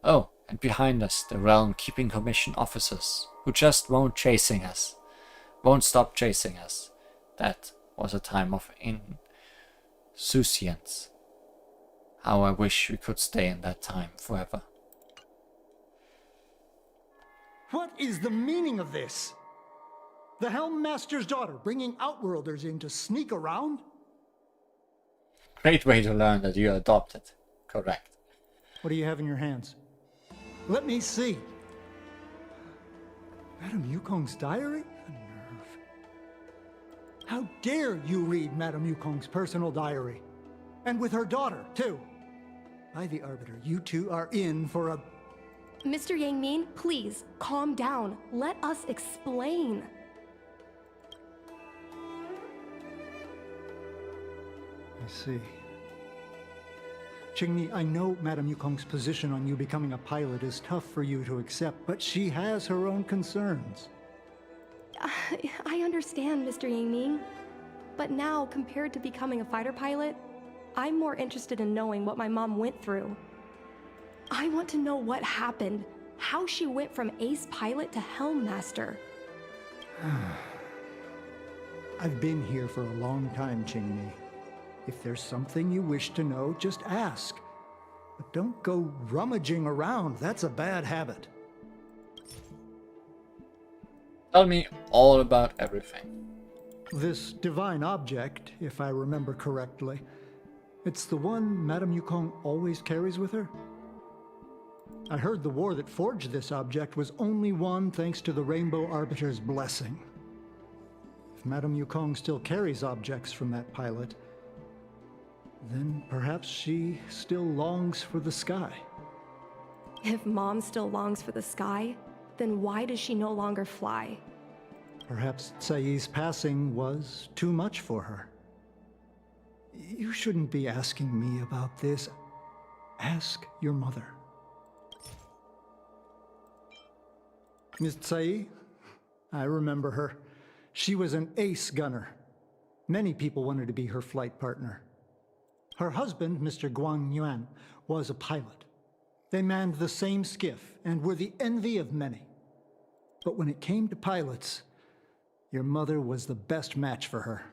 Oh, and behind us the Realm-Keeping Commission officers, who just won't stop chasing us. That was a time of insouciance. How I wish we could stay in that time forever. What is the meaning of this? The Helm Master's daughter bringing Outworlders in to sneak around? Great way to learn that you adopted. Correct. What do you have in your hands? Let me see. Madame Yukong's diary? The nerve. How dare you read Madame Yukong's personal diary? And with her daughter, too. By the Arbiter, you two are in for a... Mr. Yangmin, please, calm down. Let us explain. I see. Qingni, I know Madame Yukong's position on you becoming a pilot is tough for you to accept, but she has her own concerns. I understand, Mr. Yangming. But now, compared to becoming a fighter pilot, I'm more interested in knowing what my mom went through. I want to know what happened, how she went from ace pilot to Helm Master. I've been here for a long time, Qingni. If there's something you wish to know, just ask. But don't go rummaging around. That's a bad habit. Tell me all about everything. This divine object, if I remember correctly, it's the one Madame Yukong always carries with her? I heard the war that forged this object was only won thanks to the Rainbow Arbiter's blessing. If Madame Yukong still carries objects from that pilot, then perhaps she still longs for the sky. If Mom still longs for the sky, then why does she no longer fly? Perhaps Tsai's passing was too much for her. You shouldn't be asking me about this. Ask your mother. Miss Tsai, I remember her. She was an ace gunner. Many people wanted to be her flight partner. Her husband, Mr. Guang Yuan, was a pilot. They manned the same skiff and were the envy of many. But when it came to pilots, your mother was the best match for her.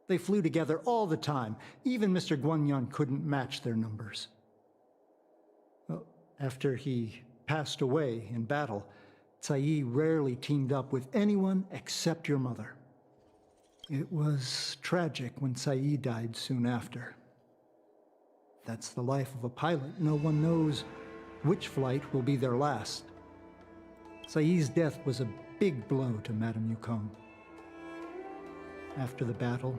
They flew together all the time. Even Mr. Guanyan couldn't match their numbers. Well, after he passed away in battle, Tsai rarely teamed up with anyone except your mother. It was tragic when Tsai died soon after. That's the life of a pilot. No one knows which flight will be their last. Tsai's death was a big blow to Madame Yukong. After the battle,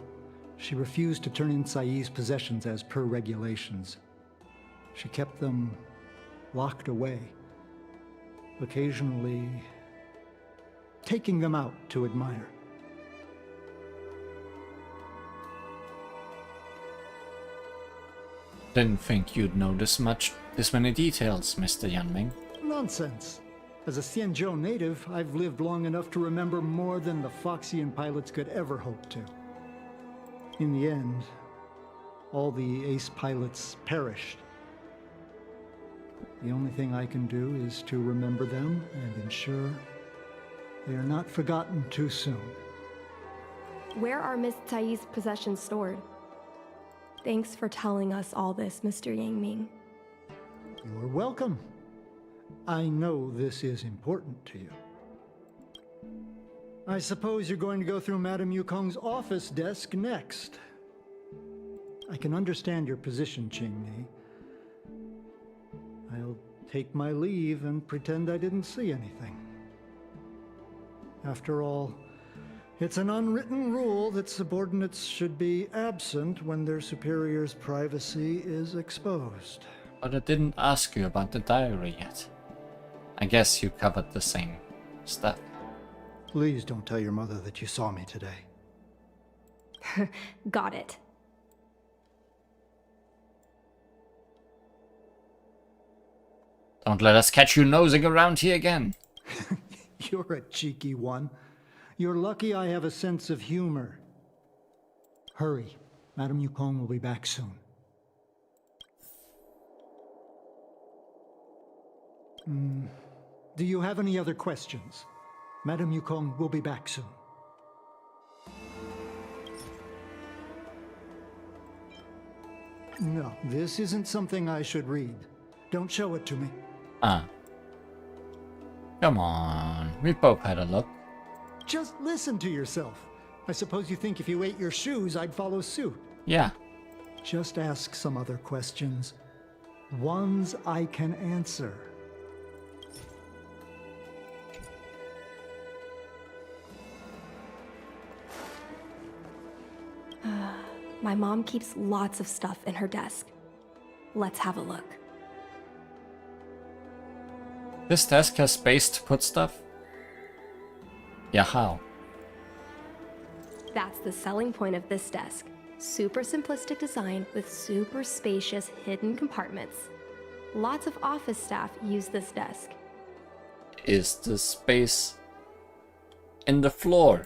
She refused to turn in Sae's possessions as per regulations. She kept them locked away, occasionally taking them out to admire. Didn't think you'd know this many details, Mr. Yanming. Nonsense. As a Xianzhou native, I've lived long enough to remember more than the Foxian pilots could ever hope to. In the end, all the ace pilots perished. The only thing I can do is to remember them and ensure they are not forgotten too soon. Where are Miss Tsai's possessions stored? Thanks for telling us all this, Mr. Yangming. You are welcome. I know this is important to you. I suppose you're going to go through Madame Yukong's office desk next. I can understand your position, Qingni. I'll take my leave and pretend I didn't see anything. After all, it's an unwritten rule that subordinates should be absent when their superior's privacy is exposed. But I didn't ask you about the diary yet. I guess you covered the same stuff. Please don't tell your mother that you saw me today. Got it. Don't let us catch you nosing around here again. You're a cheeky one. You're lucky I have a sense of humor. Hurry. Madame Yukong will be back soon. Do you have any other questions? Madame Yukong will be back soon. No, this isn't something I should read. Don't show it to me. Ah. Come on, we both had a look. Just listen to yourself. I suppose you think if you ate your shoes, I'd follow suit. Yeah. Just ask some other questions. Ones I can answer. My mom keeps lots of stuff in her desk. Let's have a look. This desk has space to put stuff? Yeah, how? That's the selling point of this desk. Super simplistic design with super spacious hidden compartments. Lots of office staff use this desk. Is the space in the floor?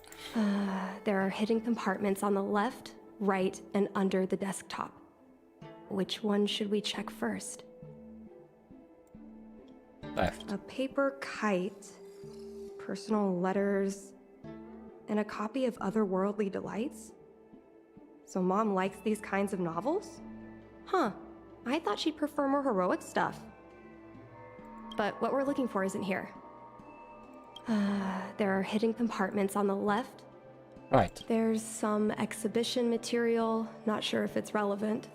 There are hidden compartments on the left, right, and under the desktop. Which one should we check first? Left. A paper kite, personal letters, and a copy of Otherworldly Delights? So Mom likes these kinds of novels? Huh, I thought she'd prefer more heroic stuff. But what we're looking for isn't here. There are hidden compartments on the left. Right. There's some exhibition material, not sure if it's relevant.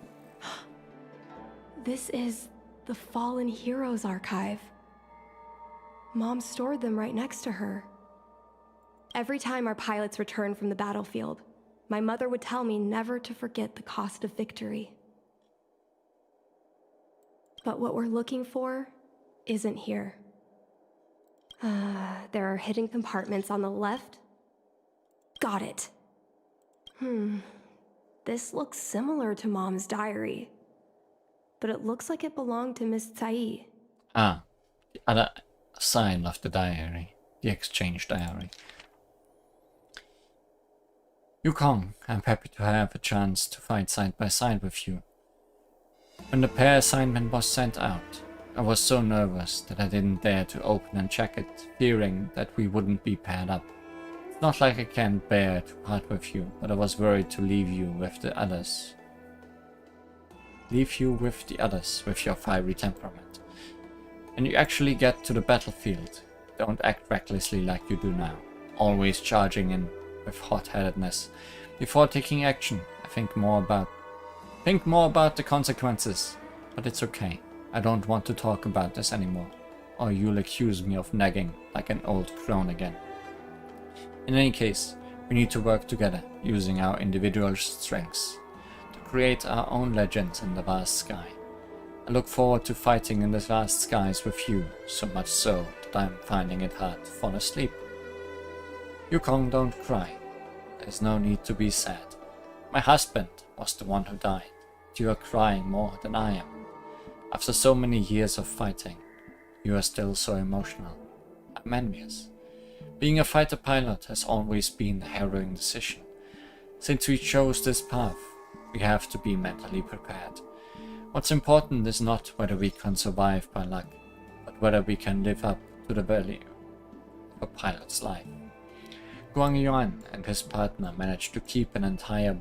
This is the Fallen Heroes Archive. Mom stored them right next to her. Every time our pilots returned from the battlefield, my mother would tell me never to forget the cost of victory. But what we're looking for isn't here. There are hidden compartments on the left. Got it. This looks similar to Mom's diary, but it looks like it belonged to Miss Tsai. Ah, the other sign of the diary, the exchange diary. Yukong, I'm happy to have a chance to fight side by side with you. When the pair assignment was sent out, I was so nervous that I didn't dare to open and check it, fearing that we wouldn't be paired up. It's not like I can't bear to part with you, but I was worried to leave you with the others. Leave you with the others, with your fiery temperament. When you actually get to the battlefield, don't act recklessly like you do now, always charging in with hot-headedness. Before taking action, I think more about the consequences, but it's okay. I don't want to talk about this anymore, or you'll accuse me of nagging like an old crone again. In any case, We need to work together, using our individual strengths, to create our own legends in the vast sky. I look forward to fighting in the vast skies with you, so much so that I'm finding it hard to fall asleep. Yukong, don't cry. There's no need to be sad. My husband was the one who died. You are crying more than I am. After so many years of fighting, you are still so emotional. I'm envious. Being a fighter pilot has always been a harrowing decision. Since we chose this path, we have to be mentally prepared. What's important is not whether we can survive by luck, but whether we can live up to the value of a pilot's life. Guang Yuan and his partner managed to keep an entire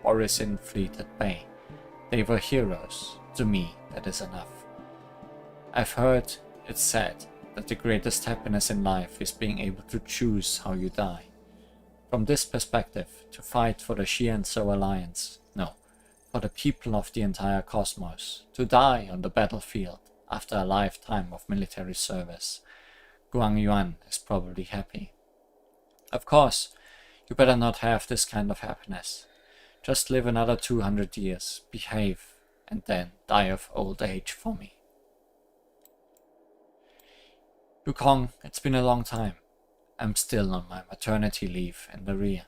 Borisin fleet at bay. They were heroes. To me, that is enough. I've heard it said that the greatest happiness in life is being able to choose how you die. From this perspective, to fight for the Xianzhou Alliance, no, for the people of the entire cosmos, to die on the battlefield after a lifetime of military service, Guang Yuan is probably happy. Of course, you better not have this kind of happiness. Just live another 200 years, behave, and then die of old age for me. Yukong, it's been a long time. I'm still on my maternity leave in the rear.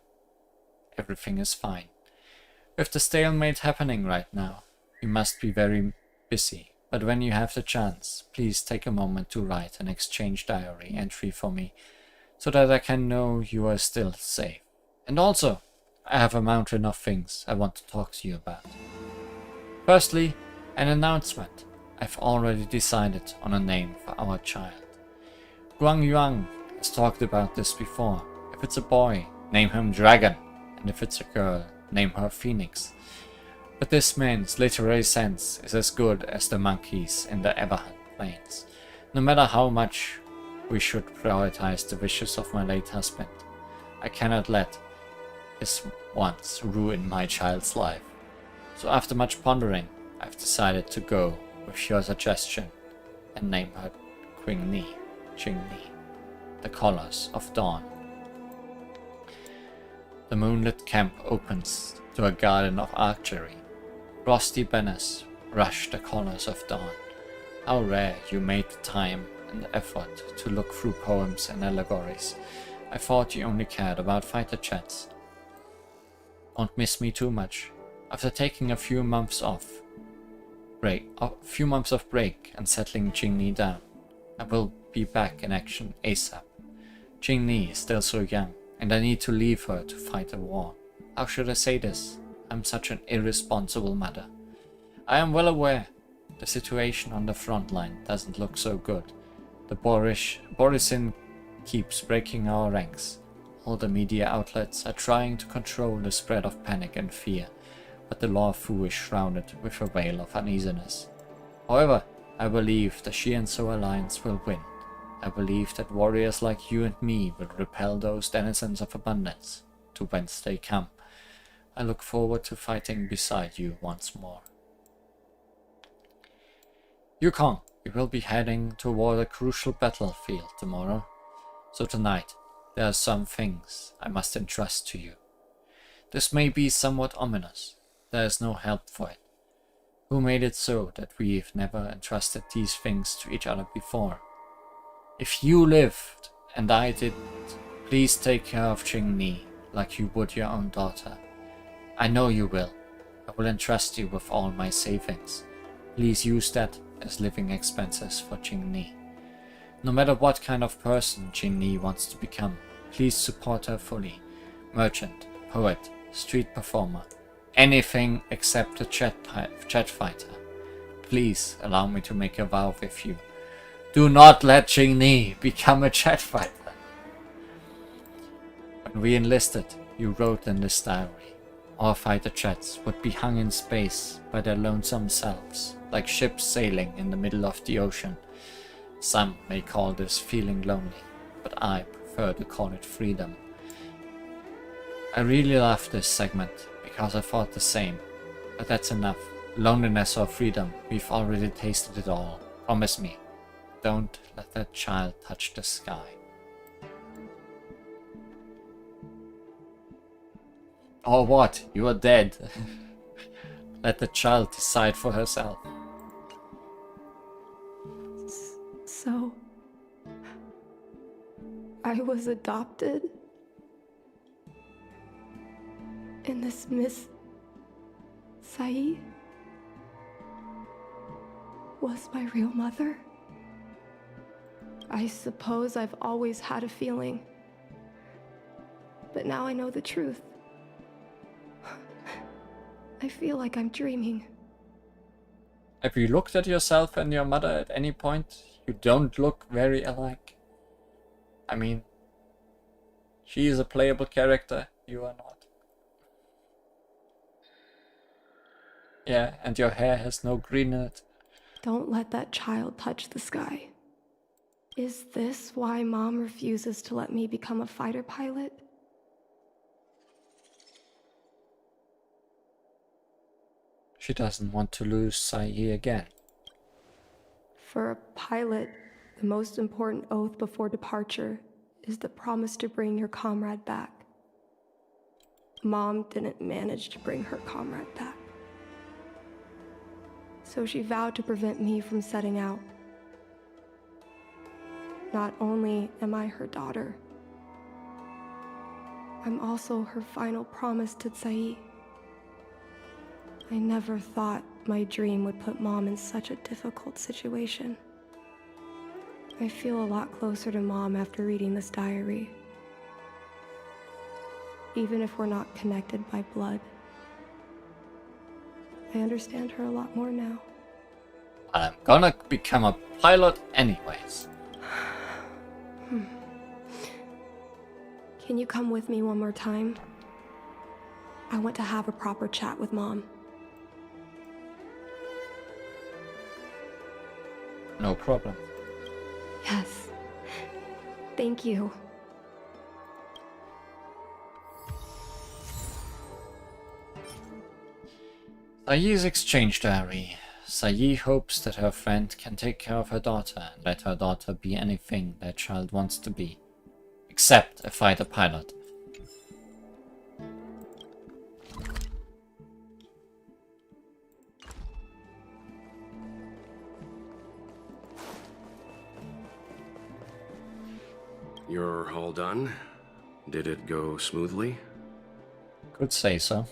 Everything is fine. With the stalemate happening right now, you must be very busy, but when you have the chance, please take a moment to write an exchange diary entry for me, so that I can know you are still safe. And also, I have a mountain of things I want to talk to you about. Firstly, an announcement. I've already decided on a name for our child. Guang Yuan has talked about this before. If it's a boy, name him Dragon, and if it's a girl, name her Phoenix. But this man's literary sense is as good as the monkeys in the Everhunt Plains. No matter how much we should prioritize the wishes of my late husband, I cannot let his wants ruin my child's life. So after much pondering, I've decided to go with your suggestion and name her Qingni, the Colors of Dawn. The moonlit camp opens to a garden of archery. Frosty banners rush the colors of dawn. How rare you made the time and the effort to look through poems and allegories. I thought you only cared about fighter chats. Don't miss me too much. After taking a few months of break and settling Qingni down, I will be back in action ASAP. Qingni is still so young, and I need to leave her to fight a war. How should I say this? I'm such an irresponsible mother. I am well aware the situation on the front line doesn't look so good. The Borisin keeps breaking our ranks. All the media outlets are trying to control the spread of panic and fear, but the Law Fu is shrouded with a veil of uneasiness. However, I believe the Xianzhou Alliance will win. I believe that warriors like you and me will repel those denizens of abundance, to whence they come. I look forward to fighting beside you once more. Yukong, we will be heading toward a crucial battlefield tomorrow. So tonight, there are some things I must entrust to you. This may be somewhat ominous. There is no help for it. Who made it so that we've never entrusted these things to each other before? If you lived and I didn't, please take care of Qingni like you would your own daughter. I know you will. I will entrust you with all my savings. Please use that as living expenses for Qingni. No matter what kind of person Qingni wants to become, please support her fully. Merchant, poet, street performer, anything except a chat fighter. Please allow me to make a vow with you. Do not let Qingni become a chat fighter. When we enlisted, you wrote in this diary, our fighter chats would be hung in space by their lonesome selves, like ships sailing in the middle of the ocean. Some may call this feeling lonely, but I prefer to call it freedom. I really love this segment because I thought the same, but that's enough. Loneliness or freedom, we've already tasted it all. Promise me, don't let that child touch the sky. Or what? You are dead. Let the child decide for herself. So, I was adopted? And this Miss Sae was my real mother? I suppose I've always had a feeling. But now I know the truth. I feel like I'm dreaming. Have you looked at yourself and your mother at any point? You don't look very alike. I mean, she is a playable character, you are not. Yeah, and your hair has no green in it. Don't let that child touch the sky. Is this why Mom refuses to let me become a fighter pilot? She doesn't want to lose Sae again. For a pilot, the most important oath before departure is the promise to bring your comrade back. Mom didn't manage to bring her comrade back. So she vowed to prevent me from setting out. Not only am I her daughter, I'm also her final promise to Sae. I never thought my dream would put Mom in such a difficult situation. I feel a lot closer to Mom after reading this diary. Even if we're not connected by blood. I understand her a lot more now. I'm gonna become a pilot anyways. Can you come with me one more time? I want to have a proper chat with Mom. No problem. Yes. Thank you. Sae's exchange diary. Sae hopes that her friend can take care of her daughter and let her daughter be anything that child wants to be. Except a fighter pilot. You're all done? Did it go smoothly? Could say so.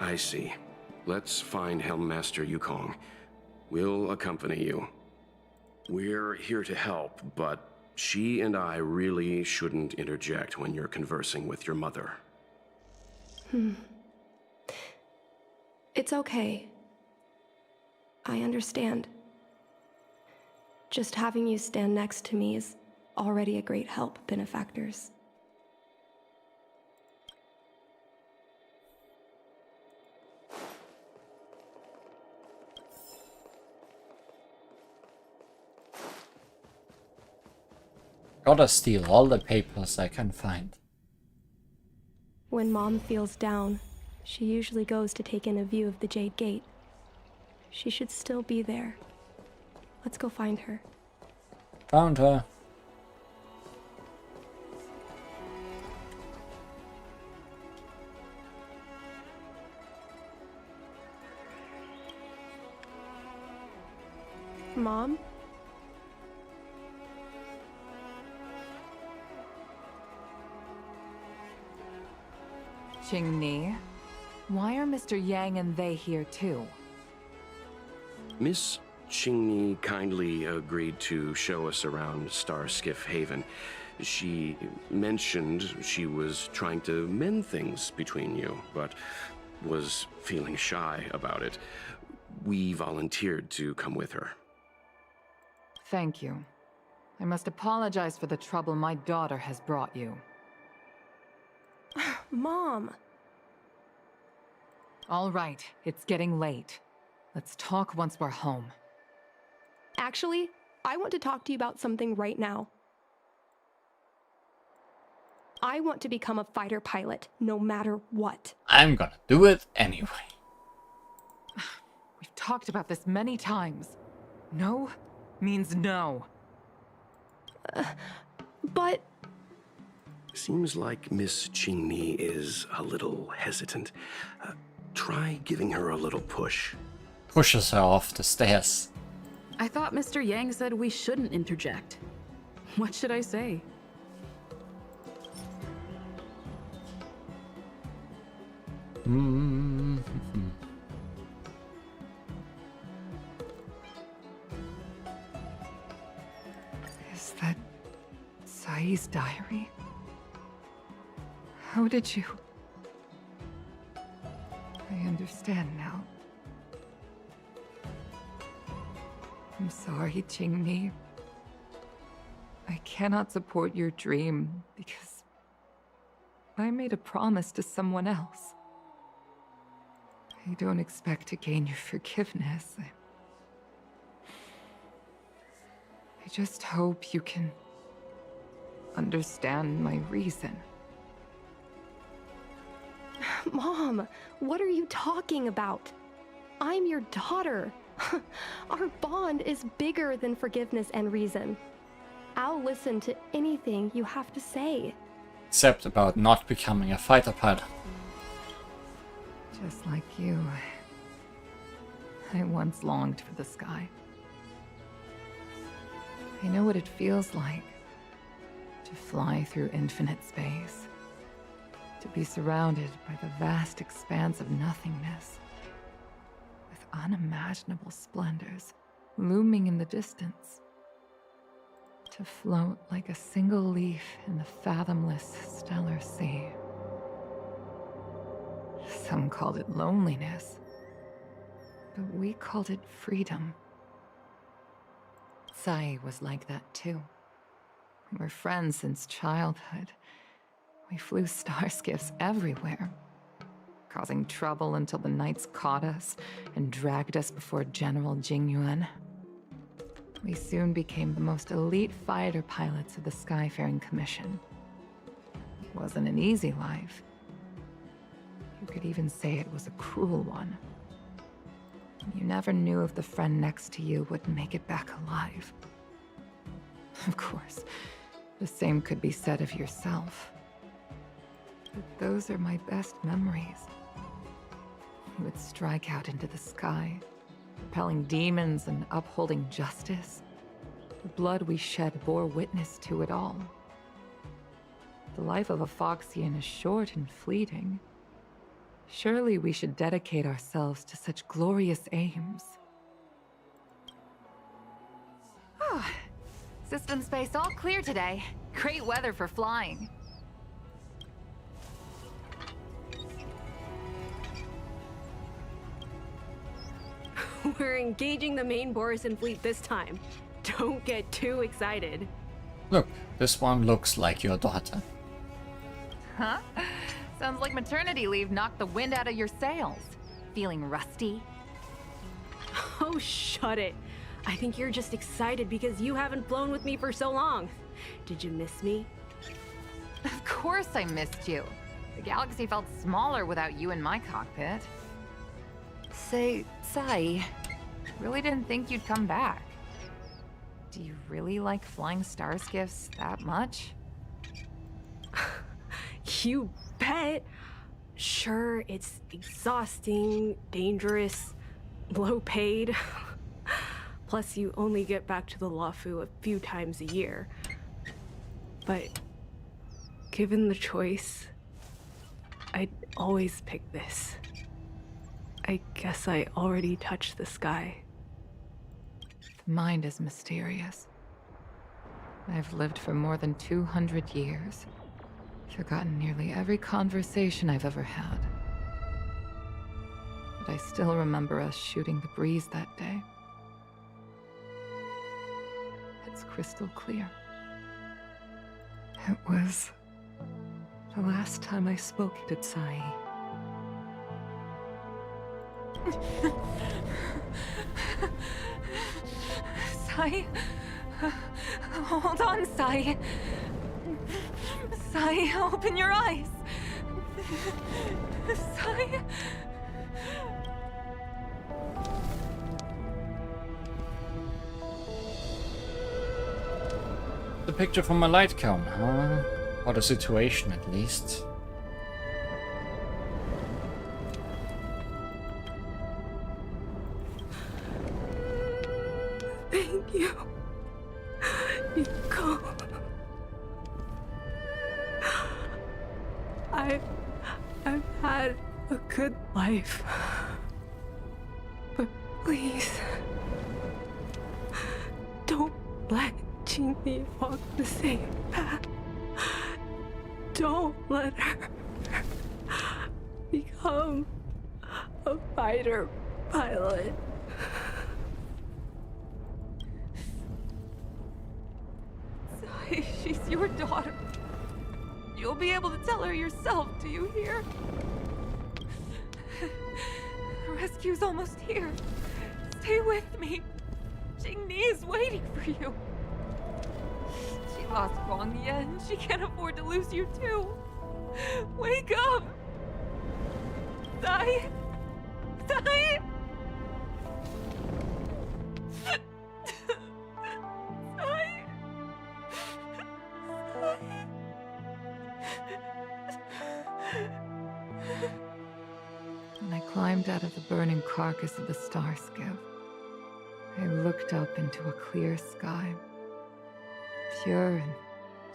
I see. Let's find Helmmaster Yukong. We'll accompany you. We're here to help, but she and I really shouldn't interject when you're conversing with your mother. It's okay. I understand. Just having you stand next to me is already a great help, benefactors. Gotta steal all the papers I can find. When Mom feels down, she usually goes to take in a view of the Jade Gate. She should still be there. Let's go find her. Found her. Mom? Qingni, why are Mr. Yang and they here too? Miss Qingni kindly agreed to show us around Starskiff Haven. She mentioned she was trying to mend things between you, but was feeling shy about it. We volunteered to come with her. Thank you. I must apologize for the trouble my daughter has brought you. Mom! All right, it's getting late. Let's talk once we're home. Actually, I want to talk to you about something right now. I want to become a fighter pilot, no matter what. I'm gonna do it anyway. We've talked about this many times. No means no. But... Seems like Miss Qingni is a little hesitant. Try giving her a little push. Pushes her off the stairs. I thought Mr. Yang said we shouldn't interject. What should I say? Is that Sai's diary? How did you... I understand now. I'm sorry, Qingni. I cannot support your dream because I made a promise to someone else. I don't expect to gain your forgiveness. I just hope you can understand my reason. Mom, what are you talking about? I'm your daughter. Our bond is bigger than forgiveness and reason. I'll listen to anything you have to say. Except about not becoming a fighter pilot. Just like you, I once longed for the sky. I know what it feels like to fly through infinite space, to be surrounded by the vast expanse of nothingness, with unimaginable splendors looming in the distance, to float like a single leaf in the fathomless stellar sea. Some called it loneliness, but we called it freedom. Sai was like that too. We were friends since childhood. We flew starskiffs everywhere, causing trouble until the knights caught us and dragged us before General Jingyuan. We soon became the most elite fighter pilots of the Skyfaring Commission. It wasn't an easy life. You could even say it was a cruel one. You never knew if the friend next to you would make it back alive. Of course, the same could be said of yourself. But those are my best memories. We would strike out into the sky, repelling demons and upholding justice. The blood we shed bore witness to it all. The life of a Foxian is short and fleeting. Surely we should dedicate ourselves to such glorious aims. System space all clear today. Great weather for flying. We're engaging the main Borisan fleet this time. Don't get too excited. Look, this one looks like your daughter. Huh? Sounds like maternity leave knocked the wind out of your sails. Feeling rusty? Oh, shut it. I think you're just excited because you haven't flown with me for so long. Did you miss me? Of course I missed you. The galaxy felt smaller without you in my cockpit. Say, Sai, really didn't think you'd come back. Do you really like flying starskiffs that much? You bet. Sure, it's exhausting, dangerous, low paid. Plus, you only get back to the Luofu a few times a year. But given the choice, I'd always pick this. I guess I already touched the sky. The mind is mysterious. I've lived for more than 200 years. Forgotten nearly every conversation I've ever had. But I still remember us shooting the breeze that day. It's crystal clear. It was the last time I spoke to Sai. Sai? Hold on, Sai. Sai, open your eyes. Sai? The picture from a light cone, huh? Or the situation, at least. Thank you. Nico. I've had a good life. But please, don't let Jinli walk the same path. Don't let her become a fighter pilot. She's your daughter. You'll be able to tell her yourself, do you hear? The rescue's almost here. Stay with me. Jingni is waiting for you. She lost Guang Yan. She can't afford to lose you too. Wake up! Sai! Sai! When I climbed out of the burning carcass of the star skiff, I looked up into a clear sky, pure and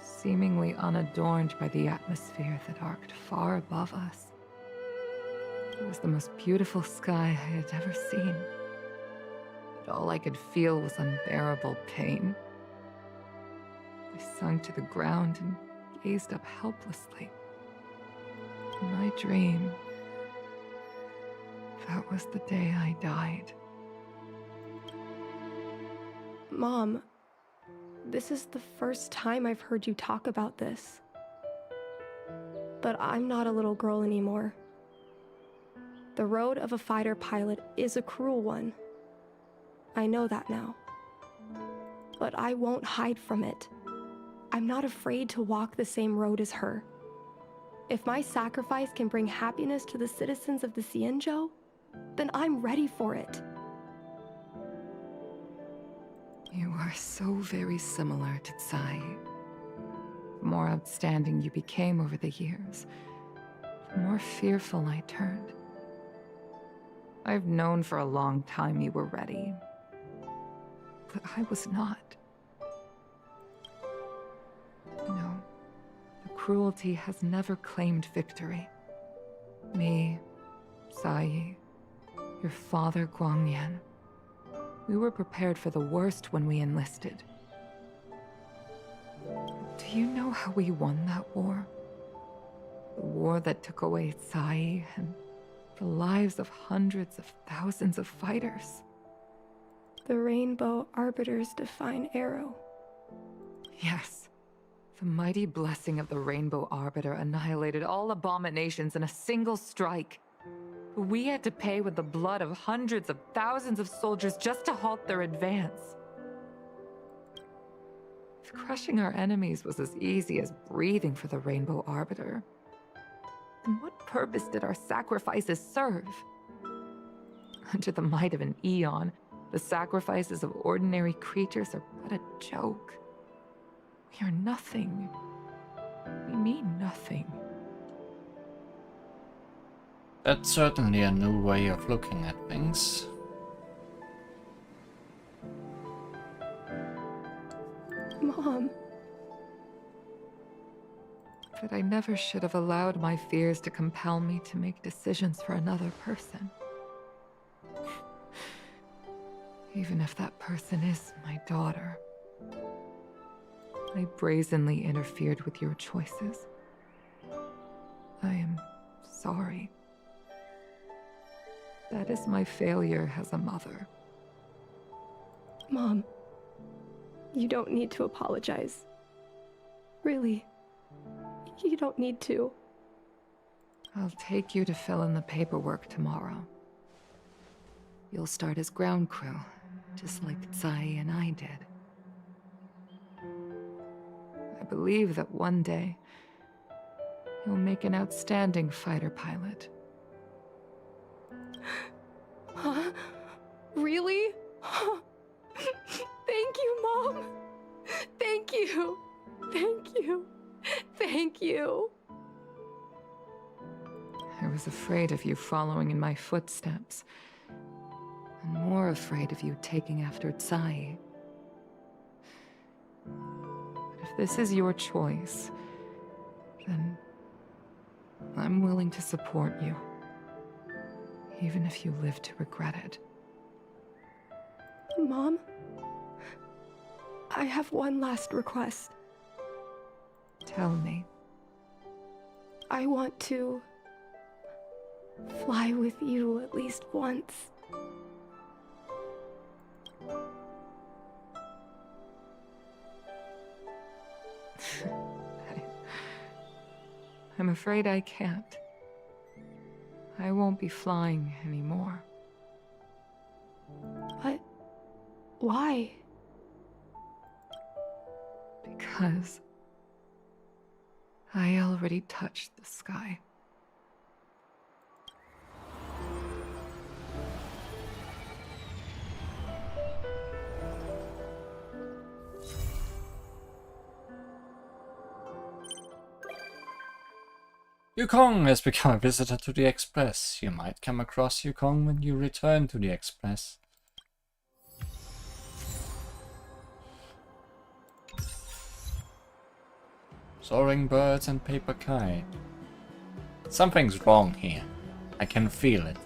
seemingly unadorned by the atmosphere that arced far above us. It was the most beautiful sky I had ever seen, but all I could feel was unbearable pain. I sunk to the ground and gazed up helplessly. In my dream, that was the day I died. Mom, this is the first time I've heard you talk about this. But I'm not a little girl anymore. The road of a fighter pilot is a cruel one. I know that now. But I won't hide from it. I'm not afraid to walk the same road as her. If my sacrifice can bring happiness to the citizens of the Xianzhou, then I'm ready for it. You are so very similar to Tsai. The more outstanding you became over the years, the more fearful I turned. I've known for a long time you were ready, but I was not. No, the cruelty has never claimed victory. Me, Sai, your father Guang Yan, we were prepared for the worst when we enlisted. Do you know how we won that war? The war that took away Tsai and the lives of hundreds of thousands of fighters. The Rainbow Arbiter's divine arrow. Yes. The mighty blessing of the Rainbow Arbiter annihilated all abominations in a single strike. We had to pay with the blood of hundreds of thousands of soldiers just to halt their advance. If crushing our enemies was as easy as breathing for the Rainbow Arbiter, then what purpose did our sacrifices serve? Under the might of an eon, the sacrifices of ordinary creatures are but a joke. We are nothing. We mean nothing. That's certainly a new way of looking at things. Mom. But I never should have allowed my fears to compel me to make decisions for another person. Even if that person is my daughter. I brazenly interfered with your choices. I am sorry. That is my failure as a mother. Mom, you don't need to apologize. Really, you don't need to. I'll take you to fill in the paperwork tomorrow. You'll start as ground crew, just like Tsai and I did. I believe that one day, you'll make an outstanding fighter pilot. Huh? Really? Thank you, Mom. Thank you. Thank you. Thank was afraid of you following in my footsteps. And more afraid of you taking after Tsai. But if this is your choice, then I'm willing to support you. Even if you live to regret it. Mom, I have one last request. Tell me. I want to fly with you at least once. I'm afraid I can't. I won't be flying anymore. But why? Because I already touched the sky. Yukong has become a visitor to the Express. You might come across Yukong when you return to the Express. Soaring birds and paper kite. Something's wrong here. I can feel it.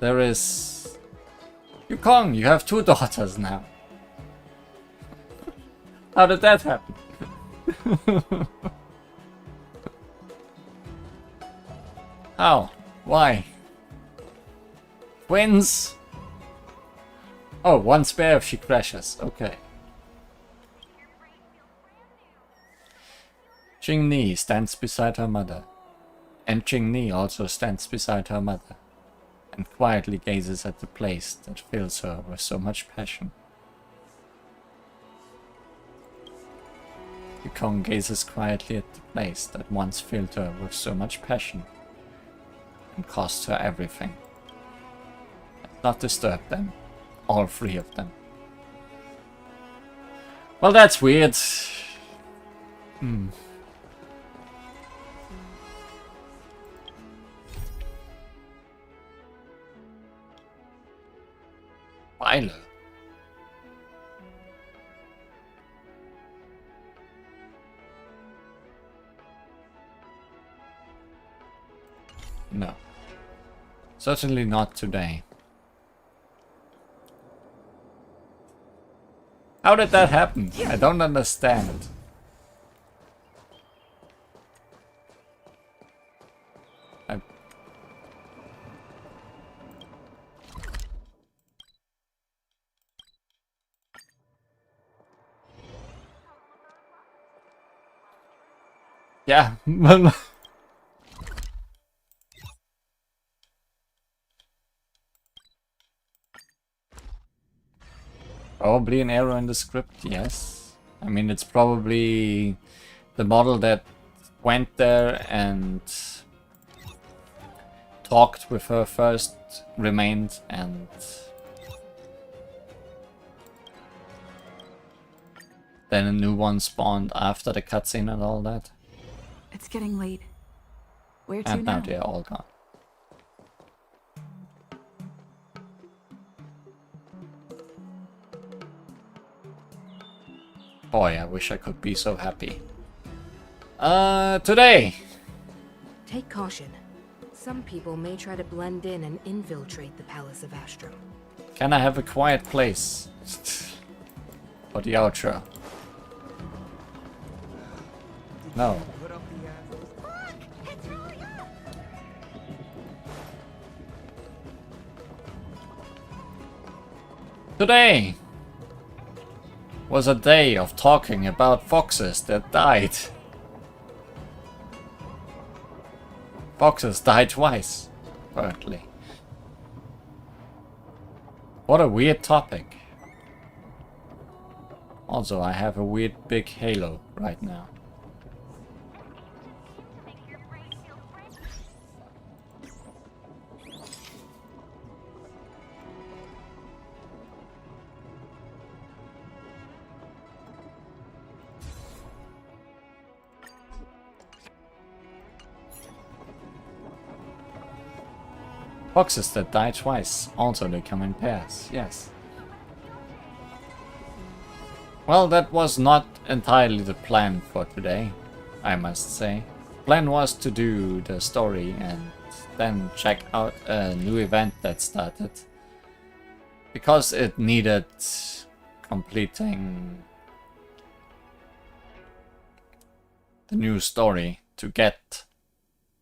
There is... Yukong, you have 2 daughters now. How did that happen? How? Why? Twins? Oh, 1 spare if she crashes. Okay. Jingni stands beside her mother. And Jingni also stands beside her mother. And quietly gazes at the place that fills her with so much passion. Yukong gazes quietly at the place that once filled her with so much passion and cost her everything. Let's not disturb them, all 3 of them. Well, that's weird. Weiler. No. Certainly not today. How did that happen? I don't understand. Yeah. Probably an error in the script, yes. I mean, it's probably the model that went there and talked with her first remained, and then a new one spawned after the cutscene and all that. It's getting late. Where to And now? now they're all gone. Boy, I wish I could be so happy. Today! Take caution. Some people may try to blend in and infiltrate the Palace of Astrum. Can I have a quiet place? For the outro. No. Today was a day of talking about foxes that died. Foxes died twice, apparently. What a weird topic. Also, I have a weird big halo right now. Foxes that die twice, also they come in pairs, yes. Well, that was not entirely the plan for today, I must say. Plan was to do the story and then check out a new event that started. Because it needed completing the new story to get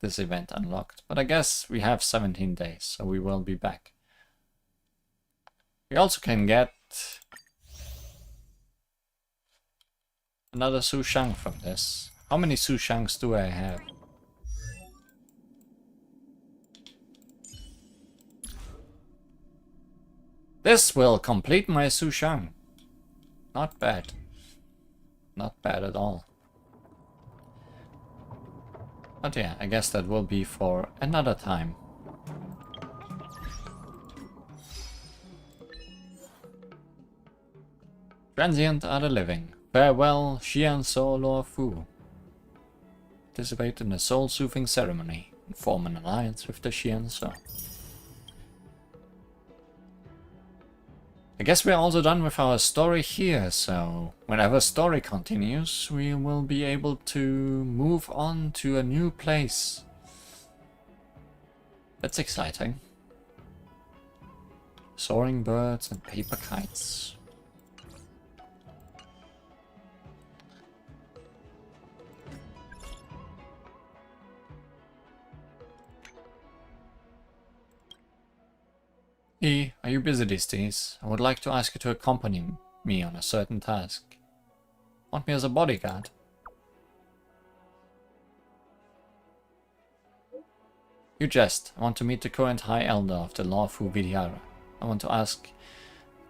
this event unlocked. But I guess we have 17 days, so we will be back. We also can get another Su Shang from this. How many Su Shangs do I have? This will complete my Su Shang. Not bad. Not bad at all. But yeah, I guess that will be for another time. Transient are the living. Farewell, Xian So Lor Fu. Participate in the soul-soothing ceremony and form an alliance with the Xian So. I guess we're also done with our story here, so whenever story continues, we will be able to move on to a new place. That's exciting. Soaring birds and paper kites. Hey, are you busy these days? I would like to ask you to accompany me on a certain task. Want me as a bodyguard? You jest. I want to meet the current High Elder of the Lawful Vidyara. I want to ask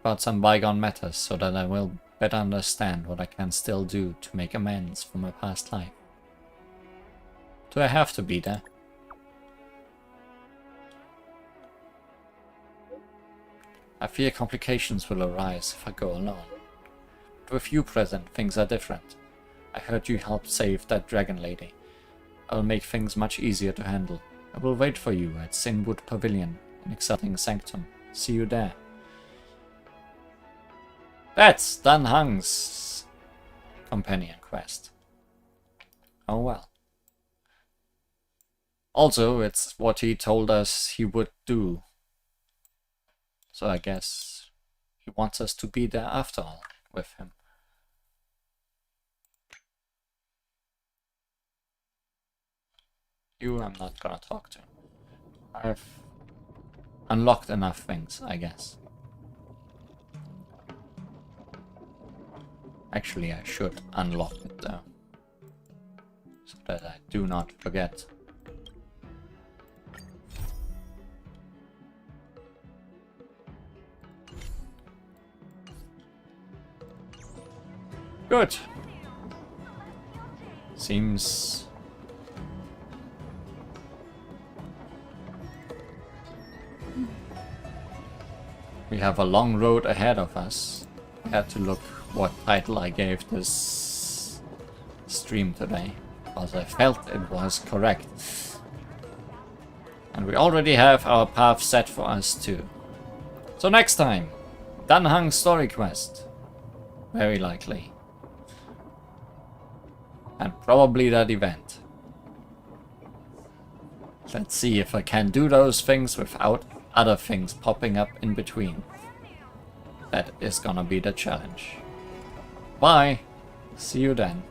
about some bygone matters so that I will better understand what I can still do to make amends for my past life. Do I have to be there? I fear complications will arise if I go alone. But with you present, things are different. I heard you helped save that dragon lady. I will make things much easier to handle. I will wait for you at Sinwood Pavilion in Exciting Sanctum. See you there. That's Dan Heng's companion quest. Oh well. Also, it's what he told us he would do. So I guess he wants us to be there after all with him. You I'm not gonna talk to. I've unlocked enough things, I guess. Actually, I should unlock it though, so that I do not forget. Good. Seems we have a long road ahead of us. I had to look what title I gave this stream today, because I felt it was correct. And we already have our path set for us too. So next time, Dan Heng's story quest. Very likely. And probably that event. Let's see if I can do those things without other things popping up in between. That is gonna be the challenge. Bye! See you then.